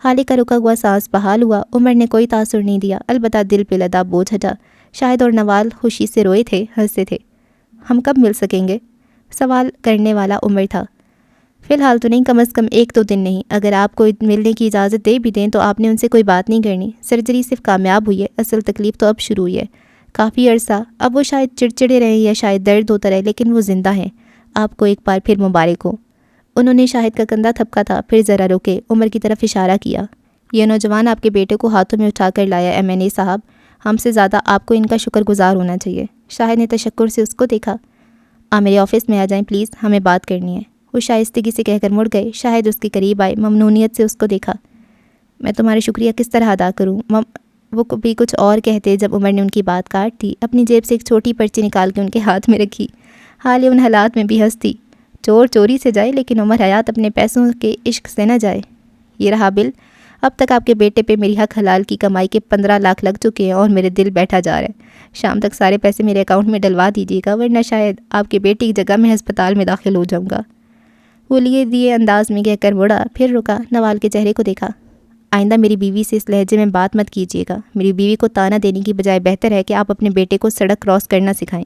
حالے کا رکا ہوا سانس بحال ہوا۔ عمر نے کوئی تاثر نہیں دیا، البتہ دل پہ لدا بوجھ ہٹا۔ شاہد اور نوال خوشی سے روئے تھے، ہنستے تھے۔ ہم کب مل سکیں گے؟ سوال کرنے والا عمر تھا۔ فی الحال تو نہیں، کم از کم 1-2 دن نہیں۔ اگر آپ کو ملنے کی اجازت دے بھی دیں تو آپ نے ان سے کوئی بات نہیں کرنی۔ سرجری صرف کامیاب ہوئی ہے، اصل تکلیف تو اب شروع ہوئی ہے۔ کافی عرصہ اب وہ شاید چڑچڑے رہیں یا شاید درد ہوتا رہے، لیکن وہ زندہ ہیں۔ آپ کو ایک بار پھر مبارک ہو۔ انہوں نے شاہد کا کندھا تھپکا تھا، پھر ذرا رکے، عمر کی طرف اشارہ کیا۔ یہ نوجوان آپ کے بیٹے کو ہاتھوں میں اٹھا کر لایا MNA صاحب، ہم سے زیادہ آپ کو ان کا شکر گزار ہونا چاہیے۔ شاہد نے تشکر سے اس کو دیکھا۔ آپ میرے آفس میں آ جائیں پلیز، ہمیں بات کرنی ہے۔ وہ شائستگی سے کہہ کر مڑ گئے۔ شاہد اس کے قریب آئے، ممنونیت سے اس کو دیکھا۔ میں تمہارا شکریہ کس طرح ادا کروں؟ وہ بھی کچھ اور کہتے جب عمر نے ان کی بات کاٹ دی۔ اپنی جیب سے ایک چھوٹی پرچی نکال کے ان کے ہاتھ میں رکھی۔ حالے ان حالات میں بھی ہنستی۔ چور چوری سے جائے لیکن عمر حیات اپنے پیسوں کے عشق سے نہ جائے۔ یہ رہا بل، اب تک آپ کے بیٹے پہ میری حق حلال کی کمائی کے 15 لاکھ لگ چکے ہیں اور میرے دل بیٹھا جا رہا ہے۔ شام تک سارے پیسے میرے اکاؤنٹ میں ڈلوا دیجیے گا، ورنہ شاید آپ کے بیٹے کی جگہ میں ہسپتال میں داخل ہو جاؤں گا۔ وہ لیے دیے انداز میں کہہ کر مڑا، پھر رکا، نوال کے چہرے کو دیکھا۔ آئندہ میری بیوی سے اس لہجے میں بات مت کیجیے گا۔ میری بیوی کو تانا دینے کی بجائے بہتر ہے کہ آپ اپنے بیٹے کو سڑک کراس کرنا سکھائیں۔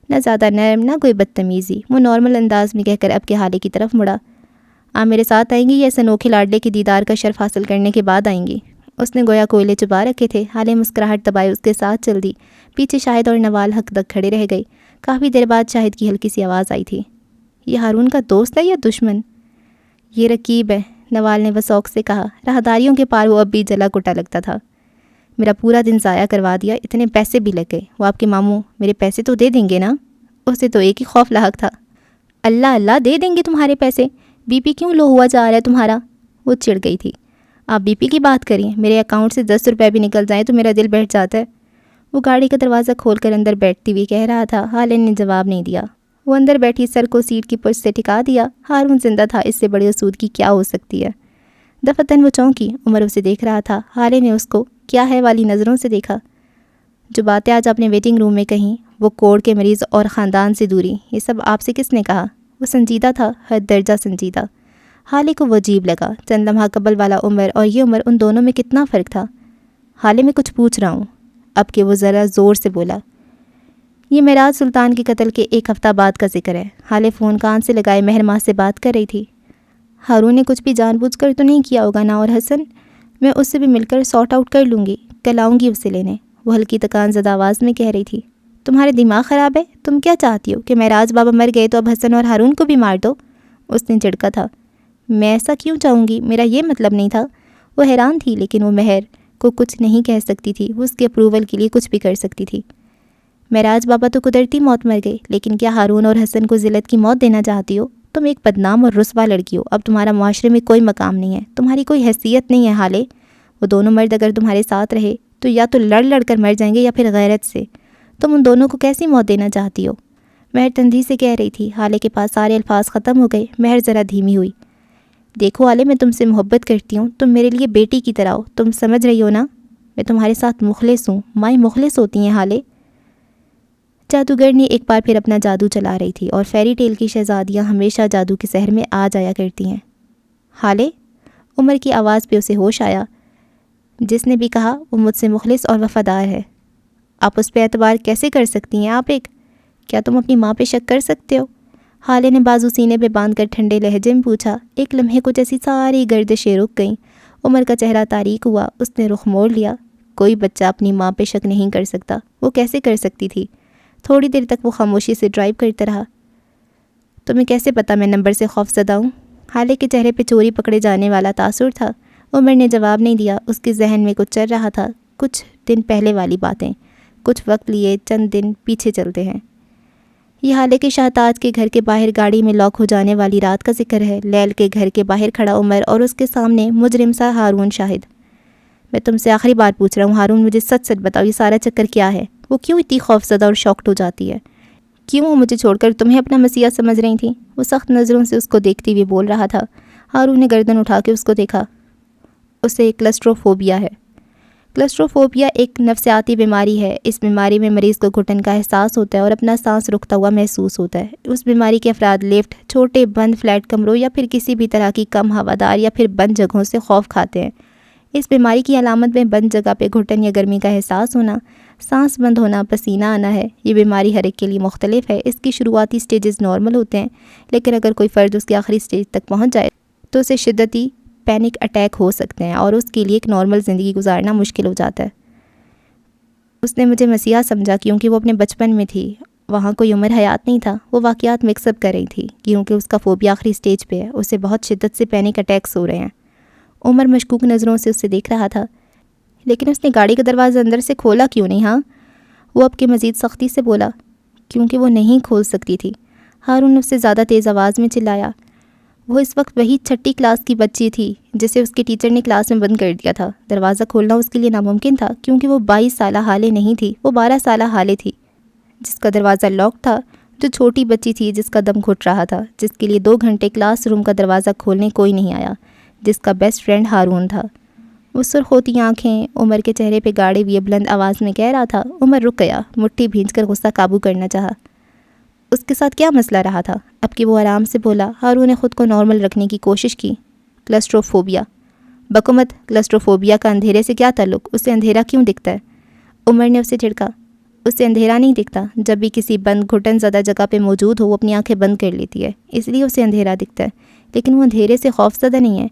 نہ زیادہ نرم، نہ کوئی بدتمیزی۔ وہ نارمل انداز میں کہہ کر اب کے حالے کی طرف مڑا۔ آپ میرے ساتھ آئیں گی یا اس انوکھے لاڈلے کے دیدار کا شرف حاصل کرنے کے بعد آئیں گی؟ اس نے گویا کوئلے چبا رکھے تھے۔ حالے مسکراہٹ دبائے اس کے ساتھ چل دی۔ پیچھے شاہد اور نوال حق تک کھڑے رہ گئی۔ کافی دیر بعد شاہد کی ہلکی سی آواز آئی تھی، یہ ہارون کا دوست ہے یا دشمن؟ یہ رقیب ہے، نوال نے وثوق سے کہا۔ راہداریوں کے پار وہ اب بھی جلا کٹا لگتا تھا۔ میرا پورا دن ضائع کروا دیا، اتنے پیسے بھی لگ گئے۔ وہ آپ کے ماموں میرے پیسے تو دے دیں گے نا؟ اسے تو ایک ہی خوف لاحق تھا، اللہ اللہ دے دیں گے تمہارے پیسے؟ بی پی کیوں لو ہوا جا رہا ہے تمہارا؟ وہ چڑ گئی تھی۔ آپ بی پی کی بات کریں، میرے اکاؤنٹ سے 10 روپے بھی نکل جائیں تو میرا دل بیٹھ جاتا ہے۔ وہ گاڑی کا دروازہ کھول کر اندر بیٹھتی ہوئی کہہ رہا تھا۔ حالے نے جواب نہیں دیا۔ وہ اندر بیٹھی سر کو سیٹ کی پشت سے ٹکا دیا۔ ہارون زندہ تھا، اس سے بڑی اسودگی کیا ہو سکتی ہے؟ دفتن وہ چونکی، عمر اسے دیکھ رہا تھا۔ حالے نے اس کو کیا ہے والی نظروں سے دیکھا۔ جو باتیں آج اپنے ویٹنگ روم میں کہیں، وہ کوڑ کے مریض اور خاندان سے دوری، یہ سب آپ سے کس نے کہا؟ وہ سنجیدہ تھا، حد درجہ سنجیدہ۔ حالے کو وہ عجیب لگا۔ چند لمحہ قبل والا عمر اور یہ عمر، ان دونوں میں کتنا فرق تھا۔ حالے میں کچھ پوچھ رہا ہوں، اب کہ وہ ذرا زور سے بولا۔ یہ معراج سلطان کے قتل کے 1 ہفتہ بعد کا ذکر ہے۔ حالے فون کان سے لگائے مہر ماہ سے بات کر رہی تھی۔ ہارون نے کچھ بھی جان بوجھ کر تو نہیں کیا ہوگا نا؟ اور حسن، میں اس سے بھی مل کر سارٹ آؤٹ کر لوں گی، کل آؤں گی اسے لینے۔ وہ ہلکی تکان زدہ آواز میں کہہ رہی تھی۔ تمہارے دماغ خراب ہے؟ تم کیا چاہتی ہو کہ معراج بابا مر گئے تو اب حسن اور ہارون کو بھی مار دو؟ اس نے جھڑکا تھا۔ میں ایسا کیوں چاہوں گی؟ میرا یہ مطلب نہیں تھا۔ وہ حیران تھی، لیکن وہ مہر کو کچھ نہیں کہہ سکتی تھی۔ وہ اس کے اپروول کے لیے کچھ بھی کر سکتی تھی۔ معراج بابا تو قدرتی موت مر گئے، لیکن کیا ہارون اور حسن کو ذلت کی موت دینا چاہتی ہو؟ تم ایک بدنام اور رسوا لڑکی ہو، اب تمہارا معاشرے میں کوئی مقام نہیں ہے، تمہاری کوئی حیثیت نہیں ہے حالے۔ وہ دونوں مرد اگر تمہارے ساتھ رہے تو یا تو لڑ لڑ کر مر جائیں گے یا پھر غیرت سے۔ تم ان دونوں کو کیسی موت دینا چاہتی ہو؟ مہر تندی سے کہہ رہی تھی۔ حالے کے پاس سارے الفاظ ختم ہو گئے۔ مہر ذرا دھیمی ہوئی۔ دیکھو حالے، میں تم سے محبت کرتی ہوں، تم میرے لیے بیٹی کی طرح ہو، تم سمجھ رہی ہو نا؟ میں تمہارے ساتھ مخلص ہوں، مائیں مخلص ہوتی ہیں حالے۔ جادوگرنی ایک بار پھر اپنا جادو چلا رہی تھی، اور فیری ٹیل کی شہزادیاں ہمیشہ جادو کے سحر میں آ جایا کرتی ہیں۔ حالے، عمر کی آواز پہ اسے ہوش آیا۔ جس نے بھی کہا وہ مجھ سے مخلص اور وفادار ہے۔ آپ اس پہ اعتبار کیسے کر سکتی ہیں؟ آپ کیا تم اپنی ماں پہ شک کر سکتے ہو؟ حالے نے بازو سینے پہ باندھ کر ٹھنڈے لہجے میں پوچھا۔ ایک لمحے کو جیسی ساری گردشیں رک گئیں۔ عمر کا چہرہ تاریک ہوا، اس نے رخ موڑ لیا۔ کوئی بچہ اپنی ماں پہ شک نہیں کر سکتا، وہ کیسے کر سکتی تھی؟ تھوڑی دیر تک وہ خاموشی سے ڈرائیو کرتا رہا۔ تمہیں کیسے پتا میں نمبر سے خوف زدہ ہوں؟ حالے کے چہرے پہ چوری پکڑے جانے والا تاثر تھا۔ عمر نے جواب نہیں دیا۔ اس کے ذہن میں کچھ چل رہا تھا، کچھ دن پہلے والی باتیں، کچھ وقت لیے چند دن پیچھے چلتے ہیں۔ یہ حالے کے شاہتاج کے گھر کے باہر گاڑی میں لاک ہو جانے والی رات کا ذکر ہے۔ لیل کے گھر کے باہر کھڑا عمر اور اس کے سامنے مجرم سا ہارون شاہد۔ میں تم سے آخری بار پوچھ رہا ہوں ہارون، مجھے سچ سچ بتاؤ، یہ سارا چکر کیا ہے؟ وہ کیوں اتنی خوفزدہ اور شاکڈ ہو جاتی ہے؟ کیوں وہ مجھے چھوڑ کر تمہیں اپنا مسیحا سمجھ رہی تھیں؟ وہ سخت نظروں سے اس کو دیکھتے ہوئے بول رہا تھا۔ ہارون نے گردن اٹھا کے اس کو دیکھا۔ اسے کلسٹروفوبیا ہے۔ کلسٹروفوبیا ایک نفسیاتی بیماری ہے۔ اس بیماری میں مریض کو گھٹن کا احساس ہوتا ہے اور اپنا سانس رکتا ہوا محسوس ہوتا ہے۔ اس بیماری کے افراد لفٹ، چھوٹے بند فلیٹ کمروں یا پھر کسی بھی طرح کی کم ہوادار یا پھر بند جگہوں سے خوف کھاتے ہیں۔ اس بیماری کی علامت میں بند جگہ پہ گھٹن یا گرمی کا احساس ہونا، سانس بند ہونا، پسینہ آنا ہے۔ یہ بیماری ہر ایک کے لیے مختلف ہے۔ اس کی شروعاتی سٹیجز نارمل ہوتے ہیں، لیکن اگر کوئی فرد اس کی آخری سٹیج تک پہنچ جائے تو اسے شدتی پینک اٹیک ہو سکتے ہیں اور اس کے لیے ایک نارمل زندگی گزارنا مشکل ہو جاتا ہے۔ اس نے مجھے مسیحا سمجھا کیونکہ وہ اپنے بچپن میں تھی، وہاں کوئی عمر حیات نہیں تھا۔ وہ واقعات مکس اپ کر رہی تھی کیونکہ اس کا فوبیا آخری سٹیج پہ ہے، اسے بہت شدت سے پینک اٹیکس ہو رہے ہیں۔ عمر مشکوک نظروں سے اسے دیکھ رہا تھا۔ لیکن اس نے گاڑی کا دروازہ اندر سے کھولا کیوں نہیں؟ ہاں، وہ اب کے مزید سختی سے بولا۔ کیونکہ وہ نہیں کھول سکتی تھی، ہارون نے اس سے زیادہ تیز آواز میں چلایا۔ وہ اس وقت وہی چھٹی کلاس کی بچی تھی جسے اس کے ٹیچر نے کلاس میں بند کر دیا تھا۔ دروازہ کھولنا اس کے لیے ناممکن تھا کیونکہ وہ 22 سالہ حالے نہیں تھی، وہ 12 سالہ حالے تھی، جس کا دروازہ لاک تھا، جو چھوٹی بچی تھی جس کا دم گھٹ رہا تھا، جس کے لیے 2 گھنٹے کلاس روم کا دروازہ کھولنے کوئی نہیں آیا، جس کا بیسٹ فرینڈ ہارون تھا۔ وہ سرخ ہوتی آنکھیں عمر کے چہرے پہ گاڑے ہوئے بلند آواز میں کہہ رہا تھا۔ عمر رک گیا، مٹھی بھینچ کر غصہ قابو کرنا چاہا۔ اس کے ساتھ کیا مسئلہ رہا تھا؟ اب کہ وہ آرام سے بولا، ہارون نے خود کو نارمل رکھنے کی کوشش کی۔ کلسٹروفوبیا۔ بکمت، کلسٹروفوبیا کا اندھیرے سے کیا تعلق؟ اسے اندھیرا کیوں دکھتا ہے؟ عمر نے اسے جھڑکا۔ اسے اندھیرا نہیں دکھتا، جب بھی کسی بند گھٹن زدہ جگہ پہ موجود ہو وہ اپنی آنکھیں بند کر لیتی ہے، اس لیے اسے اندھیرا دکھتا ہے، لیکن وہ اندھیرے سے خوف زدہ نہیں ہے۔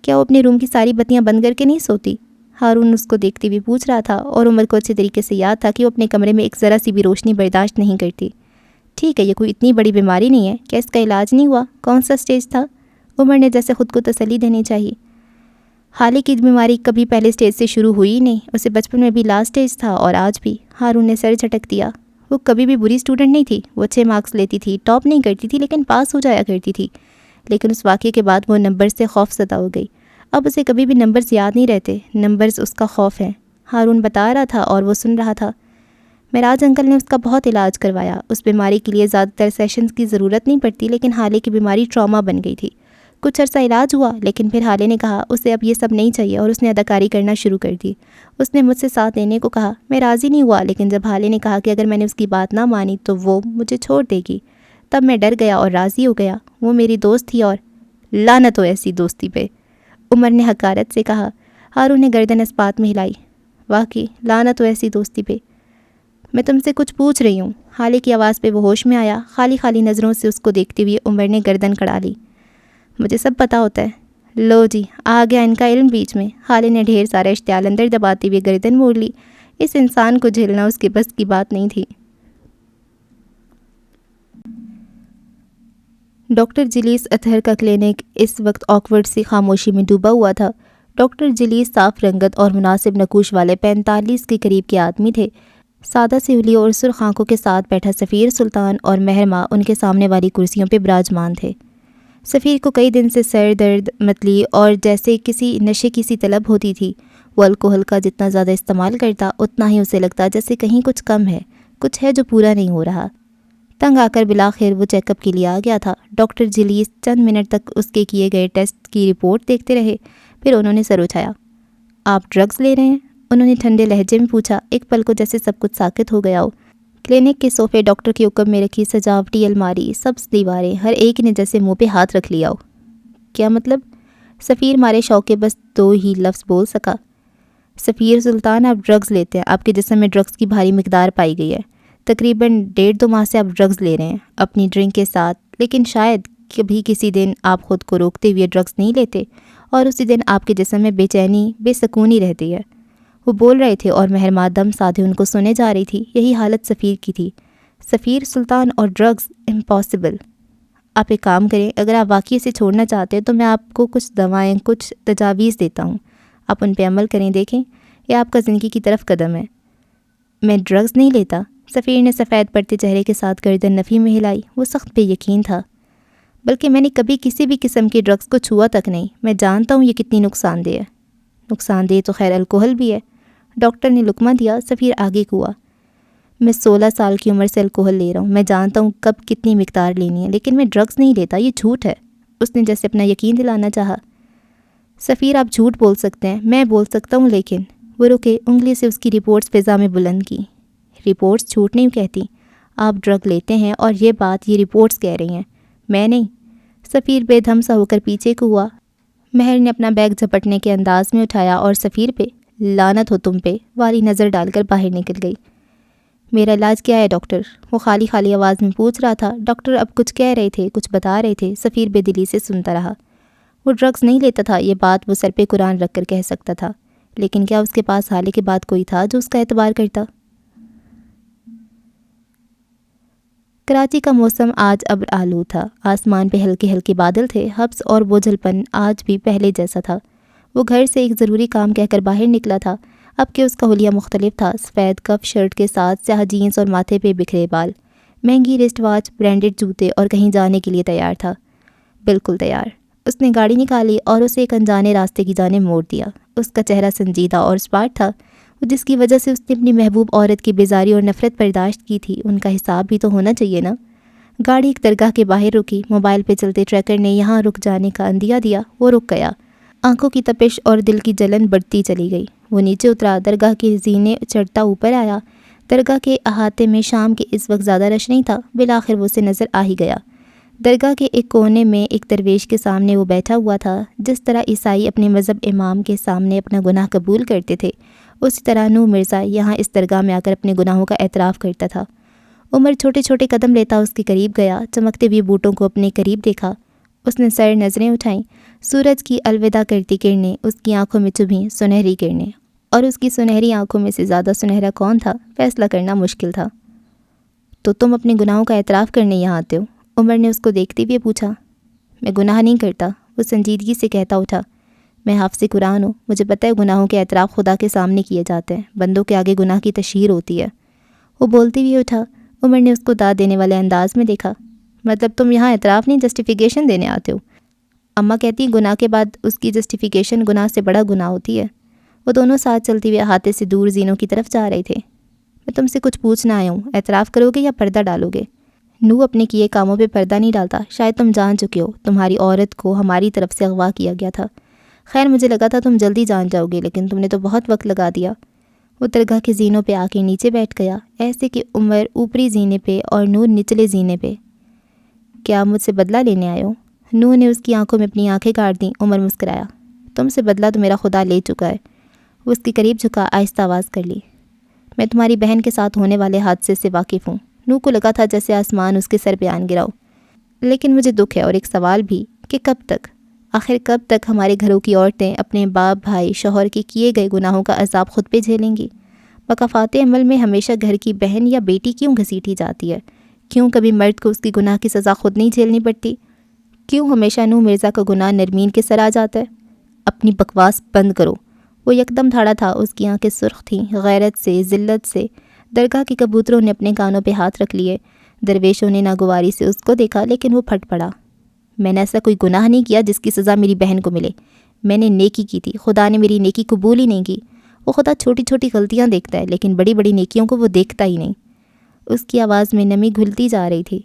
کیا وہ اپنے روم کی ساری بتیاں بند کر کے نہیں سوتی؟ ہارون اس کو دیکھتے ہوئے پوچھ رہا تھا، اور عمر کو اچھے طریقے سے یاد تھا کہ وہ اپنے کمرے میں ایک ذرا سی بھی روشنی برداشت نہیں کرتی۔ ٹھیک ہے، یہ کوئی اتنی بڑی بیماری نہیں ہے، کیا اس کا علاج نہیں ہوا؟ کون سا سٹیج تھا؟ عمر نے جیسے خود کو تسلی دینی چاہیے۔ حالے کی بیماری کبھی پہلے سٹیج سے شروع ہوئی ہی نہیں، اسے بچپن میں بھی لاسٹ سٹیج تھا اور آج بھی۔ ہارون نے سر جھٹک دیا۔ وہ کبھی بھی بری اسٹوڈنٹ نہیں تھی، وہ اچھے مارکس لیتی تھی، ٹاپ نہیں کرتی تھی لیکن پاس ہو جایا کرتی تھی، لیکن اس واقعے کے بعد وہ نمبر سے خوف زدہ ہو گئی۔ اب اسے کبھی بھی نمبرز یاد نہیں رہتے، نمبرز اس کا خوف ہے۔ ہارون بتا رہا تھا اور وہ سن رہا تھا۔ معراج انکل نے اس کا بہت علاج کروایا، اس بیماری کے لیے زیادہ تر سیشنز کی ضرورت نہیں پڑتی، لیکن حالے کی بیماری ٹراما بن گئی تھی۔ کچھ عرصہ علاج ہوا، لیکن پھر حالے نے کہا اسے اب یہ سب نہیں چاہیے اور اس نے اداکاری کرنا شروع کر دی۔ اس نے مجھ سے ساتھ دینے کو کہا، میں راضی نہیں ہوا، لیکن جب حالے نے کہا کہ اگر میں نے اس کی بات نہ مانی تو وہ مجھے چھوڑ دے گی، تب میں ڈر گیا اور راضی ہو گیا۔ وہ میری دوست تھی اور لعنت ہو ایسی دوستی پہ، عمر نے حقارت سے کہا۔ ہارون نے گردن اس بات میں ہلائی۔ واقعی لعنت ہو ایسی دوستی پہ۔ میں تم سے کچھ پوچھ رہی ہوں۔ حالے کی آواز پہ وہ ہوش میں آیا۔ خالی نظروں سے اس کو دیکھتے ہوئے عمر نے گردن کڑا لی۔ مجھے سب پتہ ہوتا ہے۔ لو جی، آ گیا ان کا علم بیچ میں۔ حالے نے ڈھیر سارا اشتعال اندر دباتے ہوئے گردن موڑ لی۔ اس انسان کو جھیلنا اس کے بس کی بات نہیں تھی۔ ڈاکٹر جلیس اطہر کا کلینک اس وقت آکورڈ سی خاموشی میں ڈوبا ہوا تھا۔ ڈاکٹر جلیس صاف رنگت اور مناسب نقوش والے 45 کے قریب کے آدمی تھے۔ سادہ سیولی اور سرخ آنکھوں کے ساتھ بیٹھا سفیر سلطان اور مہرماں ان کے سامنے والی کرسیوں پہ براجمان تھے۔ سفیر کو کئی دن سے سر درد، متلی اور جیسے کسی نشے کی سی طلب ہوتی تھی۔ وہ الکوہل کا جتنا زیادہ استعمال کرتا اتنا ہی اسے لگتا جیسے کہیں کچھ کم ہے، کچھ ہے جو پورا نہیں ہو رہا۔ تنگ آ کر بلاخر وہ چیک اپ کے لیے آ گیا تھا۔ ڈاکٹر جلیس چند منٹ تک اس کے کیے گئے ٹیسٹ کی رپورٹ دیکھتے رہے، پھر انہوں نے سر اٹھایا۔ آپ ڈرگز لے رہے ہیں؟ انہوں نے ٹھنڈے لہجے میں پوچھا، ایک پل کو جیسے سب کچھ ساکت ہو گیا ہو۔ کلینک کے صوفے، ڈاکٹر کے حکم میں رکھی سجاوٹی الماری، سبز دیواریں، ہر ایک نے جیسے منہ پہ ہاتھ رکھ لیا ہو۔ کیا مطلب؟ سفیر مارے شوق کے بس 2 ہی لفظ بول سکا۔ سفیر سلطان، آپ ڈرگز لیتے ہیں، آپ کے جسم میں ڈرگز کی بھاری مقدار پائی گئی ہے۔ تقریباً 1.5-2 ماہ سے آپ ڈرگز لے رہے ہیں اپنی ڈرنک کے ساتھ، لیکن شاید کبھی کسی دن آپ خود کو روکتے ہوئے ڈرگز نہیں لیتے اور اسی دن آپ کے جسم میں بے چینی، بے سکونی رہتی ہے۔ وہ بول رہے تھے اور مہرماں دم سادھے ان کو سنے جا رہی تھی۔ یہی حالت سفیر کی تھی۔ سفیر سلطان اور ڈرگز، امپاسبل۔ آپ ایک کام کریں، اگر آپ واقعی سے چھوڑنا چاہتے ہیں تو میں آپ کو کچھ دوائیں، کچھ تجاویز دیتا ہوں، آپ ان پہ عمل کریں، دیکھیں یہ آپ کا زندگی کی طرف قدم ہے۔ میں ڈرگز نہیں لیتا، سفیر نے سفید پڑتے چہرے کے ساتھ گردن نفی میں ہلائی۔ وہ سخت بے یقین تھا۔ بلکہ میں نے کبھی کسی بھی قسم کے ڈرگز کو چھوا تک نہیں۔ میں جانتا ہوں یہ کتنی نقصان دہ ہے۔ نقصان دہ تو خیر الکوہل بھی ہے۔ ڈاکٹر نے لقمہ دیا، سفیر آگے ہوا۔ میں 16 سال کی عمر سے الکوہل لے رہا ہوں، میں جانتا ہوں کب کتنی مقدار لینی ہے، لیکن میں ڈرگز نہیں لیتا، یہ جھوٹ ہے۔ اس نے جیسے اپنا یقین دلانا چاہا۔ سفیر آپ جھوٹ بول سکتے ہیں، میں بول سکتا ہوں لیکن۔ وہ رکے، انگلی سے اس کی رپورٹس فضا میں بلند کی۔ رپورٹس جھوٹ نہیں کہتی، آپ ڈرگ لیتے ہیں اور یہ بات یہ رپورٹس کہہ رہی ہیں، میں نہیں۔ سفیر بے دھم سا ہو کر پیچھے کو ہوا۔ مہر نے اپنا بیگ جھپٹنے کے انداز میں اٹھایا اور سفیر پہ لعنت ہو تم پہ والی نظر ڈال کر باہر نکل گئی۔ میرا علاج کیا ہے ڈاکٹر؟ وہ خالی خالی آواز میں پوچھ رہا تھا۔ ڈاکٹر اب کچھ کہہ رہے تھے، کچھ بتا رہے تھے، سفیر بے دلی سے سنتا رہا۔ وہ ڈرگز نہیں لیتا تھا، یہ بات وہ سر پہ قرآن رکھ کر کہہ سکتا تھا، لیکن کیا اس کے پاس حالے کے بعد کوئی تھا جو اس کا اعتبار کرتا؟ کراچی کا موسم آج ابر آلود تھا، آسمان پہ ہلکے ہلکے بادل تھے، حبس اور بوجھل پن آج بھی پہلے جیسا تھا۔ وہ گھر سے ایک ضروری کام کہہ کر باہر نکلا تھا، اب کہ اس کا حلیہ مختلف تھا، سفید کف شرٹ کے ساتھ سیاہ جینس اور ماتھے پہ بکھرے بال، مہنگی رسٹ واچ، برانڈڈ جوتے اور کہیں جانے کے لیے تیار تھا، بالکل تیار۔ اس نے گاڑی نکالی اور اسے ایک انجانے راستے کی جانب موڑ دیا۔ اس کا چہرہ سنجیدہ اور اسپاٹ تھا، جس کی وجہ سے اس نے اپنی محبوب عورت کی بیزاری اور نفرت برداشت کی تھی، ان کا حساب بھی تو ہونا چاہیے نا۔ گاڑی ایک درگاہ کے باہر رکی، موبائل پہ چلتے ٹریکر نے یہاں رک جانے کا اندیا دیا، وہ رک گیا۔ آنکھوں کی تپش اور دل کی جلن بڑھتی چلی گئی۔ وہ نیچے اترا، درگاہ کے زینے چڑھتا اوپر آیا۔ درگاہ کے احاطے میں شام کے اس وقت زیادہ رش نہیں تھا، بالآخر وہ اسے نظر آ ہی گیا۔ درگاہ کے ایک کونے میں ایک درویش کے سامنے وہ بیٹھا ہوا تھا، جس طرح عیسائی اپنے مذہب امام کے سامنے اپنا گناہ قبول کرتے تھے، اسی طرح نور مرزا یہاں اس درگاہ میں آ کر اپنے گناہوں کا اعتراف کرتا تھا۔ عمر چھوٹے چھوٹے قدم لیتا اس کے قریب گیا، چمکتے ہوئے بوٹوں کو اپنے قریب دیکھا۔ اس نے سر نظریں اٹھائیں، سورج کی الوداع کرتی کرنیں اس کی آنکھوں میں چبھیں، سنہری کرنیں، اور اس کی سنہری آنکھوں میں سے زیادہ سنہرا کون تھا، فیصلہ کرنا مشکل تھا۔ تو تم اپنے گناہوں کا اعتراف کرنے یہاں آتے ہو؟ عمر نے اس کو دیکھتے ہوئے پوچھا۔ میں گناہ نہیں کرتا، وہ سنجیدگی سے کہتا اٹھا۔ میں حافظ قرآن ہوں، مجھے پتہ ہے گناہوں کے اعتراف خدا کے سامنے کیے جاتے ہیں، بندوں کے آگے گناہ کی تشہیر ہوتی ہے۔ وہ بولتے ہوئے اٹھا۔ عمر نے اس کو داد دینے والے انداز میں دیکھا۔ مطلب تم یہاں اعتراف نہیں جسٹیفیکیشن دینے آتے ہو؟ اماں کہتی ہیں گناہ کے بعد اس کی جسٹیفیکیشن گناہ سے بڑا گناہ ہوتی ہے۔ وہ دونوں ساتھ چلتے ہوئے احاطے سے دور زینوں کی طرف جا رہے تھے۔ میں تم سے کچھ پوچھنا آیا ہوں، اعتراف کرو گے یا پردہ ڈالو گے؟ نو اپنے کیے کاموں پہ پردہ نہیں ڈالتا، شاید تم جان چکے ہو، تمہاری عورت کو ہماری طرف سے اغوا کیا گیا تھا۔ خیر مجھے لگا تھا تم جلدی جان جاؤ گے، لیکن تم نے تو بہت وقت لگا دیا۔ وہ درگاہ کے زینوں پہ آ کے نیچے بیٹھ گیا، ایسے کہ عمر اوپری زینے پہ اور نور نچلے زینے پہ۔ کیا مجھ سے بدلہ لینے آئے ہو؟ نور نے اس کی آنکھوں میں اپنی آنکھیں گاڑ دیں۔ عمر مسکرایا۔ تم سے بدلہ تو میرا خدا لے چکا ہے۔ وہ اس کے قریب جھکا، آہستہ آواز کر لی۔ میں تمہاری بہن کے ساتھ ہونے والے حادثے سے واقف ہوں۔ نور کو لگا تھا جیسے آسمان اس کے سر پہ آن گراؤ۔ لیکن مجھے دکھ ہے اور ایک سوال بھی کہ کب تک؟ آخر کب تک ہمارے گھروں کی عورتیں اپنے باپ، بھائی، شوہر کے کیے گئے گناہوں کا عذاب خود پہ جھیلیں گی؟ مقافات عمل میں ہمیشہ گھر کی بہن یا بیٹی کیوں گھسیٹی جاتی ہے؟ کیوں کبھی مرد کو اس کی گناہ کی سزا خود نہیں جھیلنی پڑتی؟ کیوں ہمیشہ نور مرزا کا گناہ نرمین کے سر آ جاتا ہے؟ اپنی بکواس بند کرو۔ وہ یکدم دھاڑا تھا، اس کی آنکھیں سرخ تھیں، غیرت سے، ذلت سے۔ درگاہ کے کبوتروں نے اپنے کانوں پہ ہاتھ رکھ لیے، درویشوں نے ناگواری سے اس کو دیکھا، لیکن وہ پھٹ پڑا۔ میں نے ایسا کوئی گناہ نہیں کیا جس کی سزا میری بہن کو ملے۔ میں نے نیکی کی تھی، خدا نے میری نیکی قبول ہی نہیں کی۔ وہ خدا چھوٹی چھوٹی غلطیاں دیکھتا ہے، لیکن بڑی بڑی نیکیوں کو وہ دیکھتا ہی نہیں۔ اس کی آواز میں نمی گھلتی جا رہی تھی۔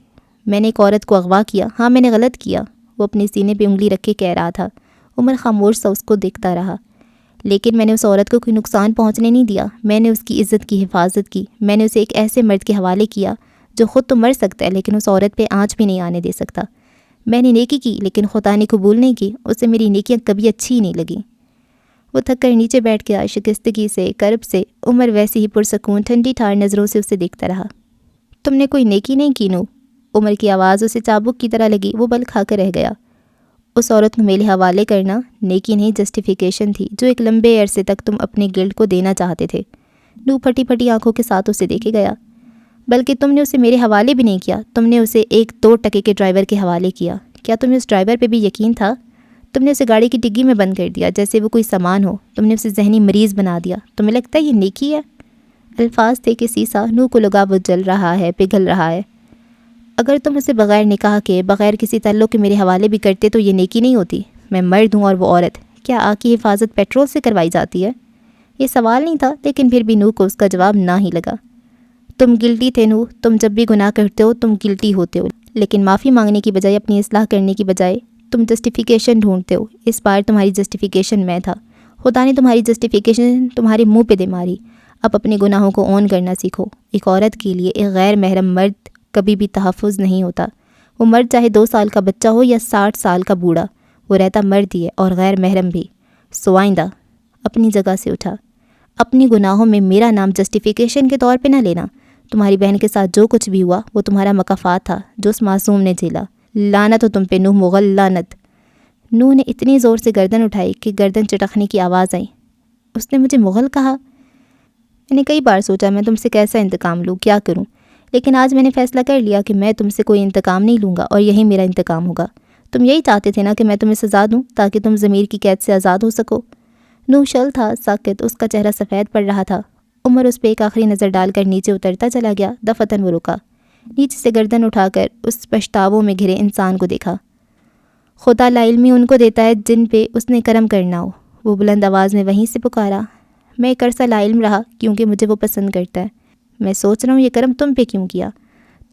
میں نے ایک عورت کو اغوا کیا، ہاں میں نے غلط کیا، وہ اپنے سینے پہ انگلی رکھ کے کہہ رہا تھا۔ عمر خاموش سا اس کو دیکھتا رہا۔ لیکن میں نے اس عورت کو کوئی نقصان پہنچنے نہیں دیا، میں نے اس کی عزت کی حفاظت کی، میں نے اسے ایک ایسے مرد کے حوالے کیا جو خود تو مر سکتا ہے لیکن اس عورت پہ آنچ بھی نہیں آنے دے سکتا۔ میں نے نیکی کی لیکن خدا نے قبول نہیں کی، اسے میری نیکیاں کبھی اچھی ہی نہیں لگیں۔ وہ تھک کر نیچے بیٹھ گیا، شکستگی سے، کرب سے۔ عمر ویسے ہی پرسکون ٹھنڈی ٹھار نظروں سے اسے دیکھتا رہا۔ تم نے کوئی نیکی نہیں کی نو؟ عمر کی آواز اسے چابک کی طرح لگی، وہ بل کھا کر رہ گیا۔ اس عورت کو میرے حوالے کرنا نیکی نہیں جسٹیفیکیشن تھی جو ایک لمبے عرصے تک تم اپنے گلڈ کو دینا چاہتے تھے۔ نو پھٹی پھٹی آنکھوں کے ساتھ اسے دیکھے گیا۔ بلکہ تم نے اسے میرے حوالے بھی نہیں کیا، تم نے اسے ایک 2 ٹکے کے ڈرائیور کے حوالے کیا۔ کیا تمہیں اس ڈرائیور پہ بھی یقین تھا؟ تم نے اسے گاڑی کی ڈگی میں بند کر دیا جیسے وہ کوئی سامان ہو، تم نے اسے ذہنی مریض بنا دیا۔ تمہیں لگتا ہے یہ نیکی ہے؟ الفاظ تھے کہ سیسا، نو کو لگا وہ جل رہا ہے، پگھل رہا ہے۔ اگر تم اسے بغیر نکاح کے، بغیر کسی تعلق کے میرے حوالے بھی کرتے تو یہ نیکی نہیں ہوتی۔ میں مرد ہوں اور وہ عورت، کیا آگ کی حفاظت پیٹرول سے کروائی جاتی ہے؟ یہ سوال نہیں تھا، لیکن پھر بھی نو کو اس کا جواب نہ ہی لگا۔ تم گلٹی تھے نو، تم جب بھی گناہ کرتے ہو تم گلٹی ہوتے ہو، لیکن معافی مانگنے کی بجائے اپنی اصلاح کرنے کی بجائے تم جسٹیفیکیشن ڈھونڈتے ہو۔ اس بار تمہاری جسٹیفیکیشن میں تھا، خدا نے تمہاری جسٹیفیکیشن تمہارے منہ پہ دے ماری۔ اب اپنے گناہوں کو اون کرنا سیکھو۔ ایک عورت کے لیے ایک غیر محرم مرد کبھی بھی تحفظ نہیں ہوتا۔ وہ مرد چاہے 2 سال کا بچہ ہو یا 60 سال کا بوڑھا، وہ رہتا مرد ہی ہے اور غیر محرم بھی۔ سو آئندہ اپنی جگہ سے اٹھا۔ اپنی گناہوں میں میرا نام جسٹیفیکیشن کے طور پہ نہ لینا۔ تمہاری بہن کے ساتھ جو کچھ بھی ہوا وہ تمہارا مکافات تھا جو اس معصوم نے جھیلا۔ لعنت ہو تم پہ نوح مغل، لعنت۔ نوح نے اتنی زور سے گردن اٹھائی کہ گردن چٹکنے کی آواز آئی۔ اس نے مجھے مغل کہا؟ میں نے کئی بار سوچا میں تم سے کیسا انتقام لوں، کیا کروں، لیکن آج میں نے فیصلہ کر لیا کہ میں تم سے کوئی انتقام نہیں لوں گا اور یہی میرا انتقام ہوگا۔ تم یہی چاہتے تھے نا کہ میں تمہیں سزا دوں تاکہ تم ضمیر کی قید سے آزاد ہو سکو۔ نوح شل تھا، ساکت، اس کا چہرہ سفید پڑ رہا تھا۔ عمر اس پہ ایک آخری نظر ڈال کر نیچے اترتا چلا گیا۔ دفتن وہ رکا، نیچے سے گردن اٹھا کر اس پچھتاووں میں گھرے انسان کو دیکھا۔ خدا لا علمی ان کو دیتا ہے جن پہ اس نے کرم کرنا ہو، وہ بلند آواز میں وہیں سے پکارا۔ میں ایک عرصہ لا علم رہا کیونکہ مجھے وہ پسند کرتا ہے۔ میں سوچ رہا ہوں یہ کرم تم پہ کیوں کیا؟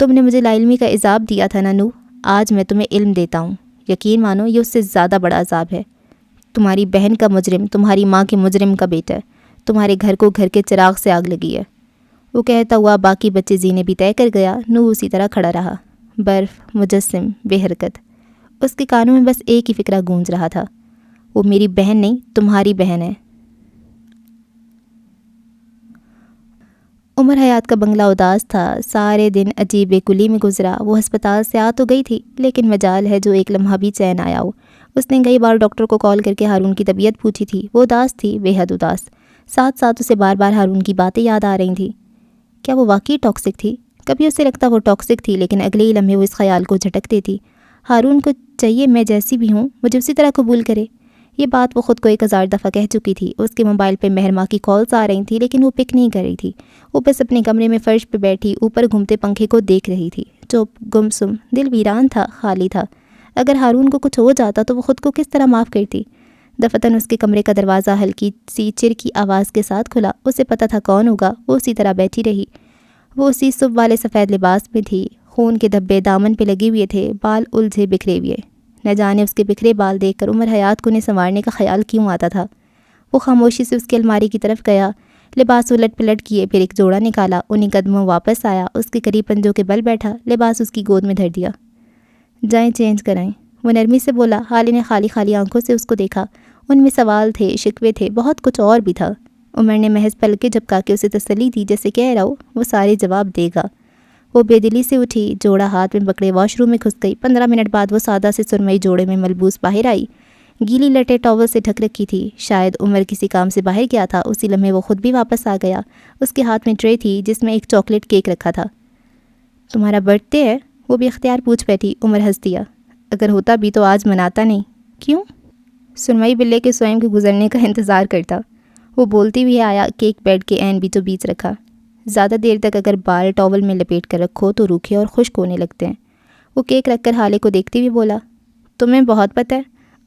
تم نے مجھے لا علمی کا عذاب دیا تھا نا نوح، آج میں تمہیں علم دیتا ہوں۔ یقین مانو یہ اس سے زیادہ بڑا عذاب ہے۔ تمہاری بہن کا مجرم تمہاری ماں کے مجرم کا بیٹا ہے، تمہارے گھر کو گھر کے چراغ سے آگ لگی ہے۔ وہ کہتا ہوا باقی بچے زینے بھی طے کر گیا۔ نوح اسی طرح کھڑا رہا، برف مجسم، بے حرکت۔ اس کے کانوں میں بس ایک ہی فکرہ گونج رہا تھا، وہ میری بہن نہیں تمہاری بہن ہے۔ عمر حیات کا بنگلہ اداس تھا، سارے دن عجیب کلی میں گزرا۔ وہ ہسپتال سے آ تو گئی تھی لیکن مجال ہے جو ایک لمحہ بھی چین آیا ہو۔ اس نے کئی بار ڈاکٹر کو کال کر کے ہارون کی طبیعت پوچھی تھی۔ وہ اداس تھی، بے حد اداس۔ ساتھ ساتھ اسے بار بار ہارون کی باتیں یاد آ رہی تھیں۔ کیا وہ واقعی ٹاکسک تھی؟ کبھی اسے لگتا وہ ٹاکسک تھی لیکن اگلے ہی لمحے وہ اس خیال کو جھٹک دیتی، ہارون کو چاہیے میں جیسی بھی ہوں مجھے اسی طرح قبول کرے۔ یہ بات وہ خود کو 1000 دفعہ کہہ چکی تھی۔ اس کے موبائل پہ مہرماں کی کالز آ رہی تھیں لیکن وہ پک نہیں کر رہی تھی۔ وہ بس اپنے کمرے میں فرش پہ بیٹھی اوپر گھومتے پنکھے کو دیکھ رہی تھی۔ چپ، گمسم، دل ویران تھا، خالی تھا۔ اگر ہارون کو کچھ ہو جاتا تو وہ خود کو کس طرح معاف کرتی؟ دفتن اس کے کمرے کا دروازہ ہلکی سی چر کی آواز کے ساتھ کھلا۔ اسے پتہ تھا کون ہوگا۔ وہ اسی طرح بیٹھی رہی۔ وہ اسی صبح والے سفید لباس میں تھی، خون کے دھبے دامن پہ لگے ہوئے تھے، بال الجھے بکھرے ہوئے۔ نہ جانے اس کے بکھرے بال دیکھ کر عمر حیات کو انہیں سنوارنے کا خیال کیوں آتا تھا۔ وہ خاموشی سے اس کی الماری کی طرف گیا، لباس الٹ پلٹ کیے، پھر ایک جوڑا نکالا، انہیں قدموں واپس آیا، اس کے قریب پنجوں کے بل بیٹھا، لباس اس کی گود میں دھر دیا۔ جائیں چینج کرائیں، وہ نرمی سے بولا۔ حالی نے خالی خالی آنکھوں سے اس کو دیکھا، ان میں سوال تھے، شکوے تھے، بہت کچھ اور بھی تھا۔ عمر نے محض پلکیں جھپکا کے اسے تسلی دی، جیسے کہہ رہا ہو وہ سارے جواب دے گا۔ وہ بے دلی سے اٹھی، جوڑا ہاتھ میں پکڑے واش روم میں گھس گئی۔ 15 منٹ بعد وہ سادہ سے سرمئی جوڑے میں ملبوس باہر آئی، گیلی لٹیں ٹاول سے ڈھک رکھی تھی۔ شاید عمر کسی کام سے باہر گیا تھا، اسی لمحے وہ خود بھی واپس آ گیا۔ اس کے ہاتھ میں ٹرے تھی جس میں ایک چاکلیٹ کیک رکھا تھا۔ تمہارا برتھ ڈے ہے؟ وہ بھی اختیار پوچھ بیٹھی۔ عمر ہنس دیا۔ اگر ہوتا بھی تو آج مناتا نہیں۔ کیوں؟ سرمئی بلے کے سوئم کے گزرنے کا انتظار کرتا۔ وہ بولتی ہوئی آیا، کیک بیڈ کے عین بیچوں بیچ رکھا۔ زیادہ دیر تک اگر بال ٹاول میں لپیٹ کر رکھو تو روکھے اور خشک ہونے لگتے ہیں۔ وہ کیک رکھ کر حالے کو دیکھتے ہوئے بولا، تمہیں بہت پتہ ہے۔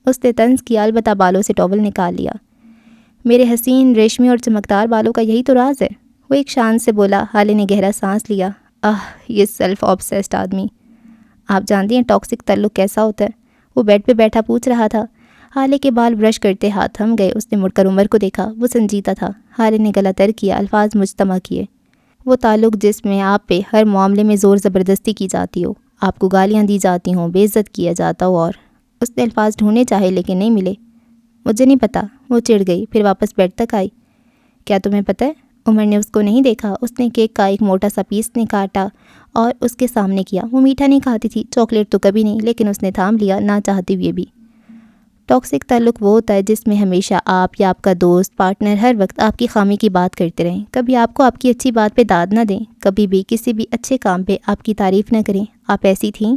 اس نے طنز کیا، البتہ بالوں سے ٹاول نکال لیا۔ میرے حسین ریشمی اور چمکدار بالوں کا یہی تو راز ہے، وہ ایک شان سے بولا۔ حالے نے گہرا سانس لیا۔ یہ سیلف آبسیسڈ آدمی۔ آپ جانتی ہیں ٹاکسک تعلق کیسا ہوتا ہے؟ وہ بیڈ پہ بیٹھا پوچھ رہا تھا۔ حالے کے بال برش کرتے ہاتھ تھم گئے۔ اس نے مڑ کر عمر کو دیکھا، وہ سنجیدہ تھا۔ حالے نے گلا تر کیا، الفاظ مجتمع کیے۔ وہ تعلق جس میں آپ پہ ہر معاملے میں زور زبردستی کی جاتی ہو، آپ کو گالیاں دی جاتی ہوں، بے عزت کیا جاتا ہو، اور اس نے الفاظ ڈھونڈنے چاہے لیکن نہیں ملے۔ مجھے نہیں پتہ، وہ چڑ گئی، پھر واپس بیڈ تک آئی۔ کیا تمہیں پتہ ہے؟ عمر نے اس کو نہیں دیکھا۔ اس نے کیک کا ایک موٹا سا پیس نے کاٹا اور اس کے سامنے کیا۔ وہ میٹھا نہیں کھاتی تھی، چاکلیٹ تو کبھی نہیں، لیکن اس نے تھام لیا، نہ چاہتے ہوئے بھی۔ ٹاکسک تعلق وہ ہوتا ہے جس میں ہمیشہ آپ یا آپ کا دوست، پارٹنر ہر وقت آپ کی خامی کی بات کرتے رہیں، کبھی آپ کو آپ کی اچھی بات پہ داد نہ دیں، کبھی بھی کسی بھی اچھے کام پہ آپ کی تعریف نہ کریں۔ آپ ایسی تھیں؟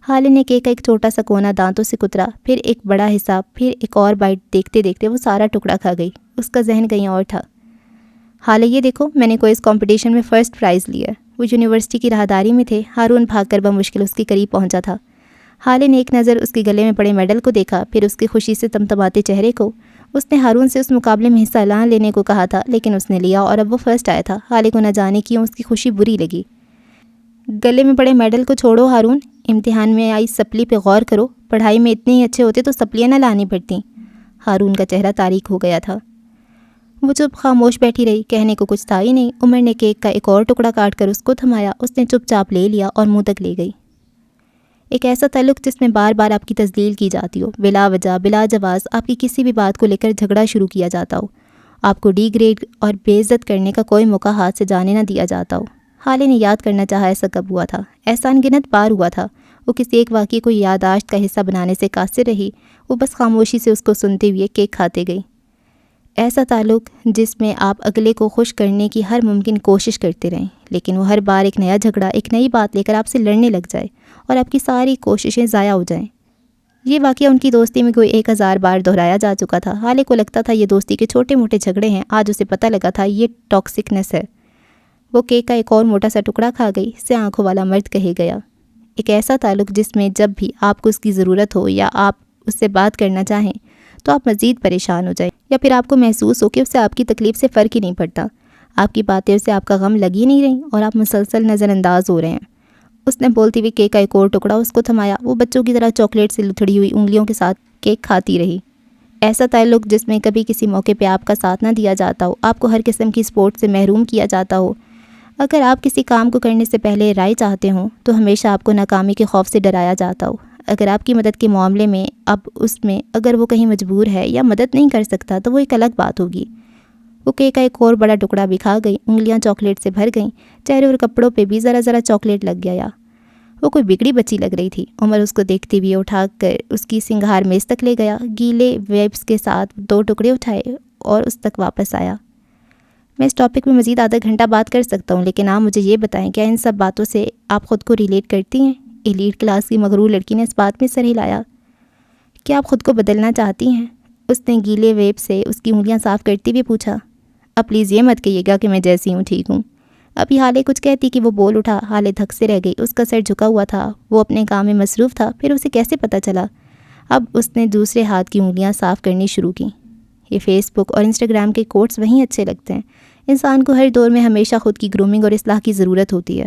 حالے نے کیک کا ایک چھوٹا سا کونا دانتوں سے کترا، پھر ایک بڑا حصہ، پھر ایک اور بائٹ۔ دیکھتے دیکھتے وہ سارا ٹکڑا کھا گئی۔ اس کا ذہن کہیں اور تھا۔ حالے یہ دیکھو، میں نے کوئز کمپٹیشن میں فرسٹ پرائز لیا ہے۔ وہ یونیورسٹی کی راہداری میں تھے۔ ہارون بھاگ کر بمشکل اس کے قریب پہنچا تھا۔ حالے نے ایک نظر اس کے گلے میں پڑے میڈل کو دیکھا، پھر اس کے خوشی سے تمتماتے چہرے کو۔ اس نے ہارون سے اس مقابلے میں حصہ نہ لینے کو کہا تھا، لیکن اس نے لیا اور اب وہ فرسٹ آیا تھا۔ حالے کو نہ جانے کیوں اس کی خوشی بری لگی۔ گلے میں پڑے میڈل کو چھوڑو ہارون، امتحان میں آئی سپلی پہ غور کرو، پڑھائی میں اتنے ہی اچھے ہوتے تو سپلیاں نہ لانی پڑتیں۔ ہارون کا چہرہ تاریک ہو گیا تھا۔ وہ چپ خاموش بیٹھی رہی، کہنے کو کچھ تھا ہی نہیں۔ عمر نے کیک کا ایک اور ٹکڑا کاٹ کر اس کو تھمایا، اس نے چپ چاپ لے لیا اور منہ تک لے گئی۔ ایک ایسا تعلق جس میں بار بار آپ کی تذلیل کی جاتی ہو، بلا وجہ بلا جواز آپ کی کسی بھی بات کو لے کر جھگڑا شروع کیا جاتا ہو، آپ کو ڈی گریڈ اور بے عزت کرنے کا کوئی موقع ہاتھ سے جانے نہ دیا جاتا ہو۔ حالے نے یاد کرنا چاہا ایسا کب ہوا تھا، ایسا انگنت بار ہوا تھا۔ وہ کسی ایک واقعے کو یادداشت کا حصہ بنانے سے قاصر رہی، وہ بس خاموشی سے اس کو سنتے ہوئے کیک کھاتے گئی۔ ایسا تعلق جس میں آپ اگلے کو خوش کرنے کی ہر ممکن کوشش کرتے رہیں، لیکن وہ ہر بار ایک نیا جھگڑا، ایک نئی بات لے کر آپ سے لڑنے لگ جائے اور آپ کی ساری کوششیں ضائع ہو جائیں۔ یہ واقعہ ان کی دوستی میں کوئی 1000 بار دہرایا جا چکا تھا۔ حالے کو لگتا تھا یہ دوستی کے چھوٹے موٹے جھگڑے ہیں، آج اسے پتہ لگا تھا یہ ٹاکسکنس ہے۔ وہ کیک کا ایک اور موٹا سا ٹکڑا کھا گئی۔ سے آنکھوں والا مرد کہے گیا، ایک ایسا تعلق جس میں جب بھی آپ کو اس کی ضرورت ہو یا آپ اس سے بات کرنا چاہیں تو آپ مزید پریشان ہو جائیں، یا پھر آپ کو محسوس ہو کہ اس سے آپ کی تکلیف سے فرق ہی نہیں پڑتا، آپ کی باتیں اس سے آپ کا غم لگ ہی نہیں رہی اور آپ مسلسل نظر انداز ہو رہے ہیں۔ اس نے بولتی ہوئی کیک کا ایک اور ٹکڑا اس کو تھمایا۔ وہ بچوں کی طرح چاکلیٹ سے لتھڑی ہوئی انگلیوں کے ساتھ کیک کھاتی رہی۔ ایسا تعلق جس میں کبھی کسی موقع پہ آپ کا ساتھ نہ دیا جاتا ہو، آپ کو ہر قسم کی سپورٹ سے محروم کیا جاتا ہو، اگر آپ کسی کام کو کرنے سے پہلے رائے چاہتے ہوں تو ہمیشہ آپ کو ناکامی کے خوف سے ڈرایا جاتا ہو، اگر آپ کی مدد کے معاملے میں اب اس میں اگر وہ کہیں مجبور ہے یا مدد نہیں کر سکتا تو وہ ایک الگ بات ہوگی۔ وہ کیک کا ایک اور بڑا ٹکڑا بھی کھا گئی، انگلیاں چاکلیٹ سے بھر گئیں، چہرے اور کپڑوں پہ بھی ذرا ذرا چاکلیٹ لگ گیا۔ وہ کوئی بگڑی بچی لگ رہی تھی۔ عمر اس کو دیکھتے ہوئے اٹھا کر اس کی سنگھار میز تک لے گیا، گیلے ویبس کے ساتھ 2 ٹکڑے اٹھائے اور اس تک واپس آیا۔ میں اس ٹاپک میں مزید آدھا گھنٹہ بات کر سکتا ہوں، لیکن آپ مجھے یہ بتائیں، کیا ان سب باتوں سے آپ خود کو ریلیٹ کرتی ہیں؟ ایلیٹ کلاس کی مغرور لڑکی نے اس بات میں سر ہلایا۔ کیا آپ خود کو بدلنا چاہتی ہیں؟ اس نے گیلے ویب سے اس کی انگلیاں صاف کرتے ہوئے پوچھا۔ اب پلیز یہ مت کہیے گا کہ میں جیسی ہوں ٹھیک ہوں۔ ابھی حالے کچھ کہتی کہ وہ بول اٹھا۔ حالے تھک سے رہ گئی، اس کا سر جھکا ہوا تھا، وہ اپنے کام میں مصروف تھا، پھر اسے کیسے پتہ چلا؟ اب اس نے دوسرے ہاتھ کی انگلیاں صاف کرنی شروع کیں۔ یہ فیس بک اور انسٹاگرام کے کوٹس وہیں اچھے لگتے ہیں۔ انسان کو ہر دور میں ہمیشہ خود کی گرومنگ اور اصلاح کی ضرورت ہوتی ہے۔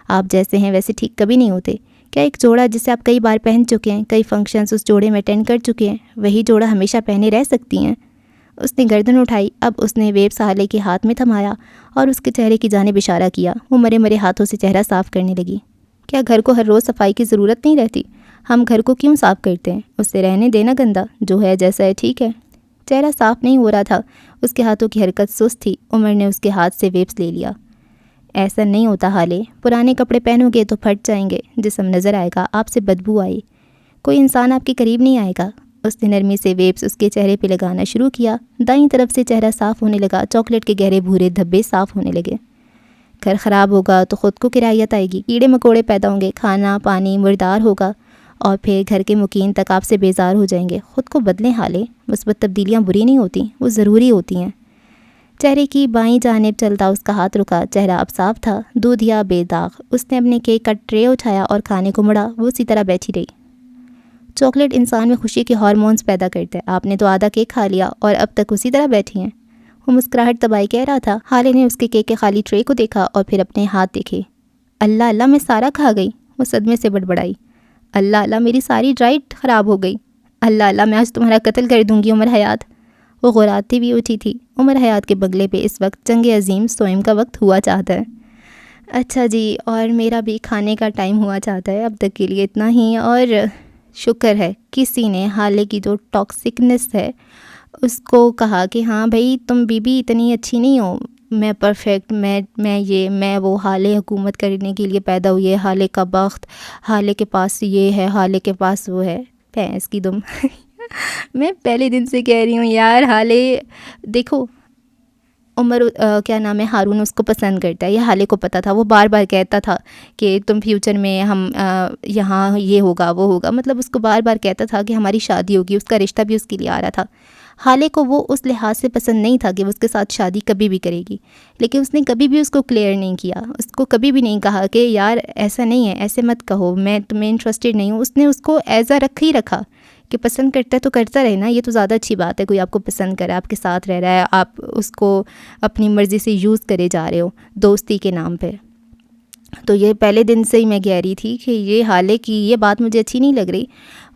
آپ جیسے ہیں ویسے ٹھیک کبھی نہیں ہوتے۔ کیا ایک جوڑا جسے آپ کئی بار پہن چکے ہیں، کئی فنکشنز اس جوڑے میں اٹینڈ کر چکے ہیں، وہی جوڑا ہمیشہ پہنے رہ سکتی ہیں؟ اس نے گردن اٹھائی۔ اب اس نے ویب سہالے کے ہاتھ میں تھمایا اور اس کے چہرے کی جانب اشارہ کیا۔ وہ مرے مرے ہاتھوں سے چہرہ صاف کرنے لگی۔ کیا گھر کو ہر روز صفائی کی ضرورت نہیں رہتی؟ ہم گھر کو کیوں صاف کرتے ہیں؟ اس سے رہنے دینا گندا، جو ہے جیسا ہے ٹھیک ہے۔ چہرہ صاف نہیں ہو رہا تھا، اس کے ہاتھوں کی حرکت سست تھی۔ عمر نے اس کے ہاتھ سے ویبس لے لیا۔ ایسا نہیں ہوتا حالے، پرانے کپڑے پہنو گے تو پھٹ جائیں گے، جسم نظر آئے گا، آپ سے بدبو آئی، کوئی انسان آپ کے قریب نہیں آئے گا۔ اس نے نرمی سے ویبس اس کے چہرے پہ لگانا شروع کیا۔ دائیں طرف سے چہرہ صاف ہونے لگا، چاکلیٹ کے گہرے بھورے دھبے صاف ہونے لگے۔ گھر خراب ہوگا تو خود کو کرائیت آئے گی، کیڑے مکوڑے پیدا ہوں گے، کھانا پانی مردار ہوگا، اور پھر گھر کے مکین تک آپ سے بیزار ہو جائیں گے۔ خود کو بدلیں حالے، مثبت تبدیلیاں بری نہیں ہوتی، وہ ضروری ہوتی ہیں۔ چہرے کی بائیں جانب چلتا اس کا ہاتھ رکا، چہرہ اب صاف تھا، دودھیا بے داغ۔ اس نے اپنے کیک کا ٹرے اٹھایا اور کھانے کو مڑا، وہ اسی طرح بیٹھی رہی۔ چاکلیٹ انسان میں خوشی کے ہارمونز پیدا کرتا ہے، آپ نے تو آدھا کیک کھا لیا اور اب تک اسی طرح بیٹھی ہیں۔ وہ مسکراہٹ دبائی کہہ رہا تھا۔ حالے نے اس کے کیک کے خالی ٹرے کو دیکھا اور پھر اپنے ہاتھ دیکھے۔ اللہ اللہ میں سارا کھا گئی، وہ صدمے سے بڑبڑائی۔ اللہ اللہ میری ساری ڈائٹ خراب ہو گئی، اللہ اللہ میں آج تمہارا قتل کر دوں گی عمر حیات۔ وہ غراتی بھی اٹھی تھی۔ عمر حیات کے بنگلے پہ اس وقت جنگ عظیم سوئم کا وقت ہوا چاہتا ہے۔ اچھا جی، اور میرا بھی کھانے کا ٹائم ہوا چاہتا ہے، اب تک کے لیے اتنا ہی۔ اور شکر ہے کسی نے حالے کی جو ٹاکسکنس ہے اس کو کہا کہ ہاں بھائی تم بی بی اتنی اچھی نہیں ہو، میں پرفیکٹ، میں وہ حالے حکومت کرنے کے لیے پیدا ہوئی ہے، حالے کا بخت، حالے کے پاس یہ ہے، حالے کے پاس وہ ہے، بھینس کی دم۔ میں پہلے دن سے کہہ رہی ہوں یار، حالے دیکھو، عمر کیا نام ہے، ہارون اس کو پسند کرتا ہے، یہ حالے کو پتہ تھا، وہ بار بار کہتا تھا کہ تم فیوچر میں ہم یہاں یہ ہوگا وہ ہوگا، مطلب اس کو بار بار کہتا تھا کہ ہماری شادی ہوگی، اس کا رشتہ بھی اس کے لیے آ رہا تھا۔ حالے کو وہ اس لحاظ سے پسند نہیں تھا کہ وہ اس کے ساتھ شادی کبھی بھی کرے گی، لیکن اس نے کبھی بھی اس کو کلیئر نہیں کیا، اس کو کبھی بھی نہیں کہا کہ یار ایسا نہیں ہے، ایسے مت کہو، میں تمہیں انٹرسٹڈ نہیں ہوں۔ اس نے اس کو ایز اے رکھ ہی رکھا کہ پسند کرتا ہے تو کرتا رہے نا، یہ تو زیادہ اچھی بات ہے. کوئی آپ کو پسند کرے، آپ کے ساتھ رہ رہا ہے، آپ اس کو اپنی مرضی سے یوز کرے جا رہے ہو دوستی کے نام پہ. تو یہ پہلے دن سے ہی میں کہہ رہی تھی کہ یہ حالے کی یہ بات مجھے اچھی نہیں لگ رہی.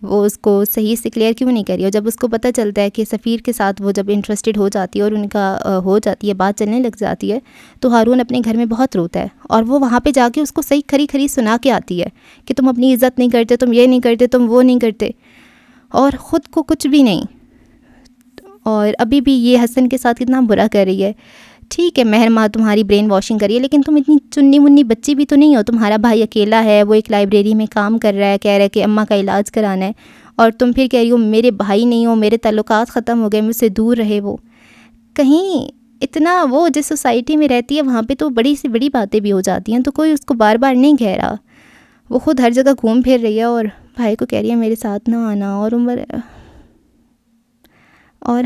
وہ اس کو صحیح سے کلیئر کیوں نہیں کر رہی. اور جب اس کو پتہ چلتا ہے کہ سفیر کے ساتھ وہ جب انٹرسٹڈ ہو جاتی ہے اور ان کا ہو جاتی ہے، بات چلنے لگ جاتی ہے، تو ہارون اپنے گھر میں بہت روتا ہے. اور وہ وہاں پہ جا کے اس کو صحیح کھری سنا کے آتی ہے کہ تم اپنی عزت نہیں کرتے، تم یہ نہیں کرتے، تم وہ نہیں کرتے، اور خود کو کچھ بھی نہیں. اور ابھی بھی یہ حسن کے ساتھ کتنا برا کر رہی ہے. ٹھیک ہے مہر ماں تمہاری برین واشنگ کریے، لیکن تم اتنی چنی منی بچی بھی تو نہیں ہو. تمہارا بھائی اکیلا ہے، وہ ایک لائبریری میں کام کر رہا ہے، کہہ رہا ہے کہ اماں کا علاج کرانا ہے، اور تم پھر کہہ رہی ہو میرے بھائی نہیں ہو، میرے تعلقات ختم ہو گئے، مجھ سے دور رہے. وہ کہیں اتنا، وہ جس سوسائٹی میں رہتی ہے وہاں پہ تو بڑی سی بڑی باتیں بھی ہو جاتی ہیں، تو کوئی اس کو بار بار نہیں کہہ رہا. وہ خود ہر جگہ گھوم پھر رہی ہے اور بھائی کو کہہ رہی ہے میرے ساتھ نہ آنا. اور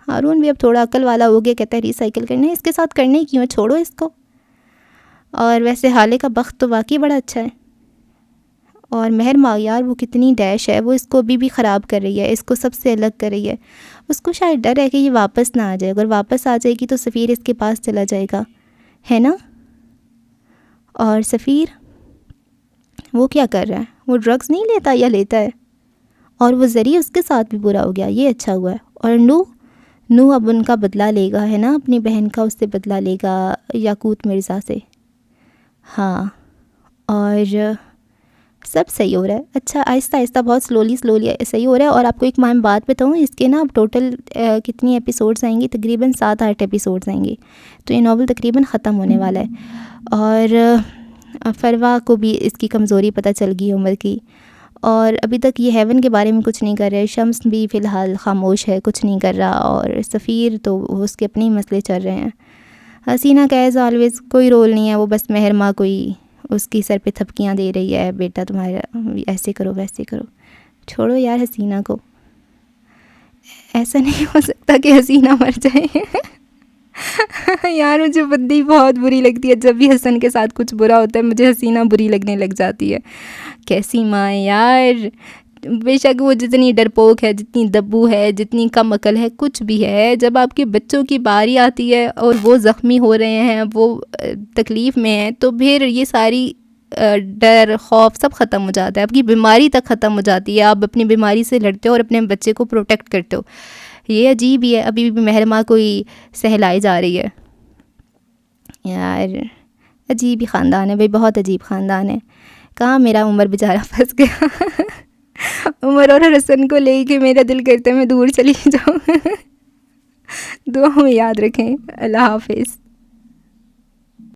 ہارون بھی اب تھوڑا عقل والا ہو گیا، کہتا ہے ریسائیکل کرنا ہے، اس کے ساتھ کرنے کیوں، چھوڑو اس کو. اور ویسے حالے کا بخت تو واقعی بڑا اچھا ہے. اور مہر ماں یار وہ کتنی ڈیش ہے، وہ اس کو ابھی بھی خراب کر رہی ہے، اس کو سب سے الگ کر رہی ہے. اس کو شاید ڈر ہے کہ یہ واپس نہ آ جائے. اگر واپس آ جائے گی تو سفیر اس کے پاس چلا جائے گا، ہے نا. اور سفیر وہ کیا کر رہا ہے، وہ ڈرگز نہیں لیتا یا لیتا ہے. اور وہ ذریعہ اس کے ساتھ بھی برا ہو گیا، یہ اچھا ہوا ہے. اور نو اب ان کا بدلہ لے گا، ہے نا، اپنی بہن کا اس سے بدلہ لے گا، یاقوت مرزا سے. ہاں، اور سب صحیح ہو رہا ہے. اچھا آہستہ آہستہ بہت سلولی صحیح ہو رہا ہے. اور آپ کو ایک میں بات بتاؤں، اس کے نا اب ٹوٹل کتنی ایپیسوڈز آئیں گی، تقریباً 7-8 ایپیسوڈز آئیں گے. تو یہ ناول تقریباً ختم ہونے والا ہے. اور فروا کو بھی اس کی کمزوری پتہ چل گئی عمر کی. اور ابھی تک یہ ہیون کے بارے میں کچھ نہیں کر رہے. شمس بھی فی الحال خاموش ہے، کچھ نہیں کر رہا. اور سفیر تو اس کے اپنے ہی مسئلے چل رہے ہیں. حسینہ کا ایز آلویز کوئی رول نہیں ہے، وہ بس مہر ماں کوئی اس کی سر پہ تھپکیاں دے رہی ہے، بیٹا تمہارا ایسے کرو ویسے کرو. چھوڑو یار حسینہ کو، ایسا نہیں ہو سکتا کہ حسینہ مر جائے. یار مجھے بندی بہت بری لگتی ہے، جب بھی حسن کے ساتھ کچھ برا ہوتا ہے مجھے حسینہ بری لگنے لگ جاتی ہے. کیسی ماں ہے یار. بے شک وہ جتنی ڈرپوک ہے، جتنی دبو ہے، جتنی کم عقل ہے، کچھ بھی ہے، جب آپ کے بچوں کی باری آتی ہے اور وہ زخمی ہو رہے ہیں، وہ تکلیف میں ہیں، تو پھر یہ ساری ڈر خوف سب ختم ہو جاتا ہے. آپ کی بیماری تک ختم ہو جاتی ہے. آپ اپنی بیماری سے لڑتے ہو اور اپنے بچے کو پروٹیکٹ کرتے ہو. یہ عجیب ہی ہے. ابھی بھی مہر ماں کوئی سہلائی جا رہی ہے. یار عجیب ہی خاندان ہے بھائی، بہت عجیب خاندان ہے. کہاں میرا عمر بیچارہ پھنس گیا. عمر اور حسن کو لے کے میرا دل کرتا ہے میں دور چلی جاؤں. دعاؤں میں یاد رکھیں. اللہ حافظ.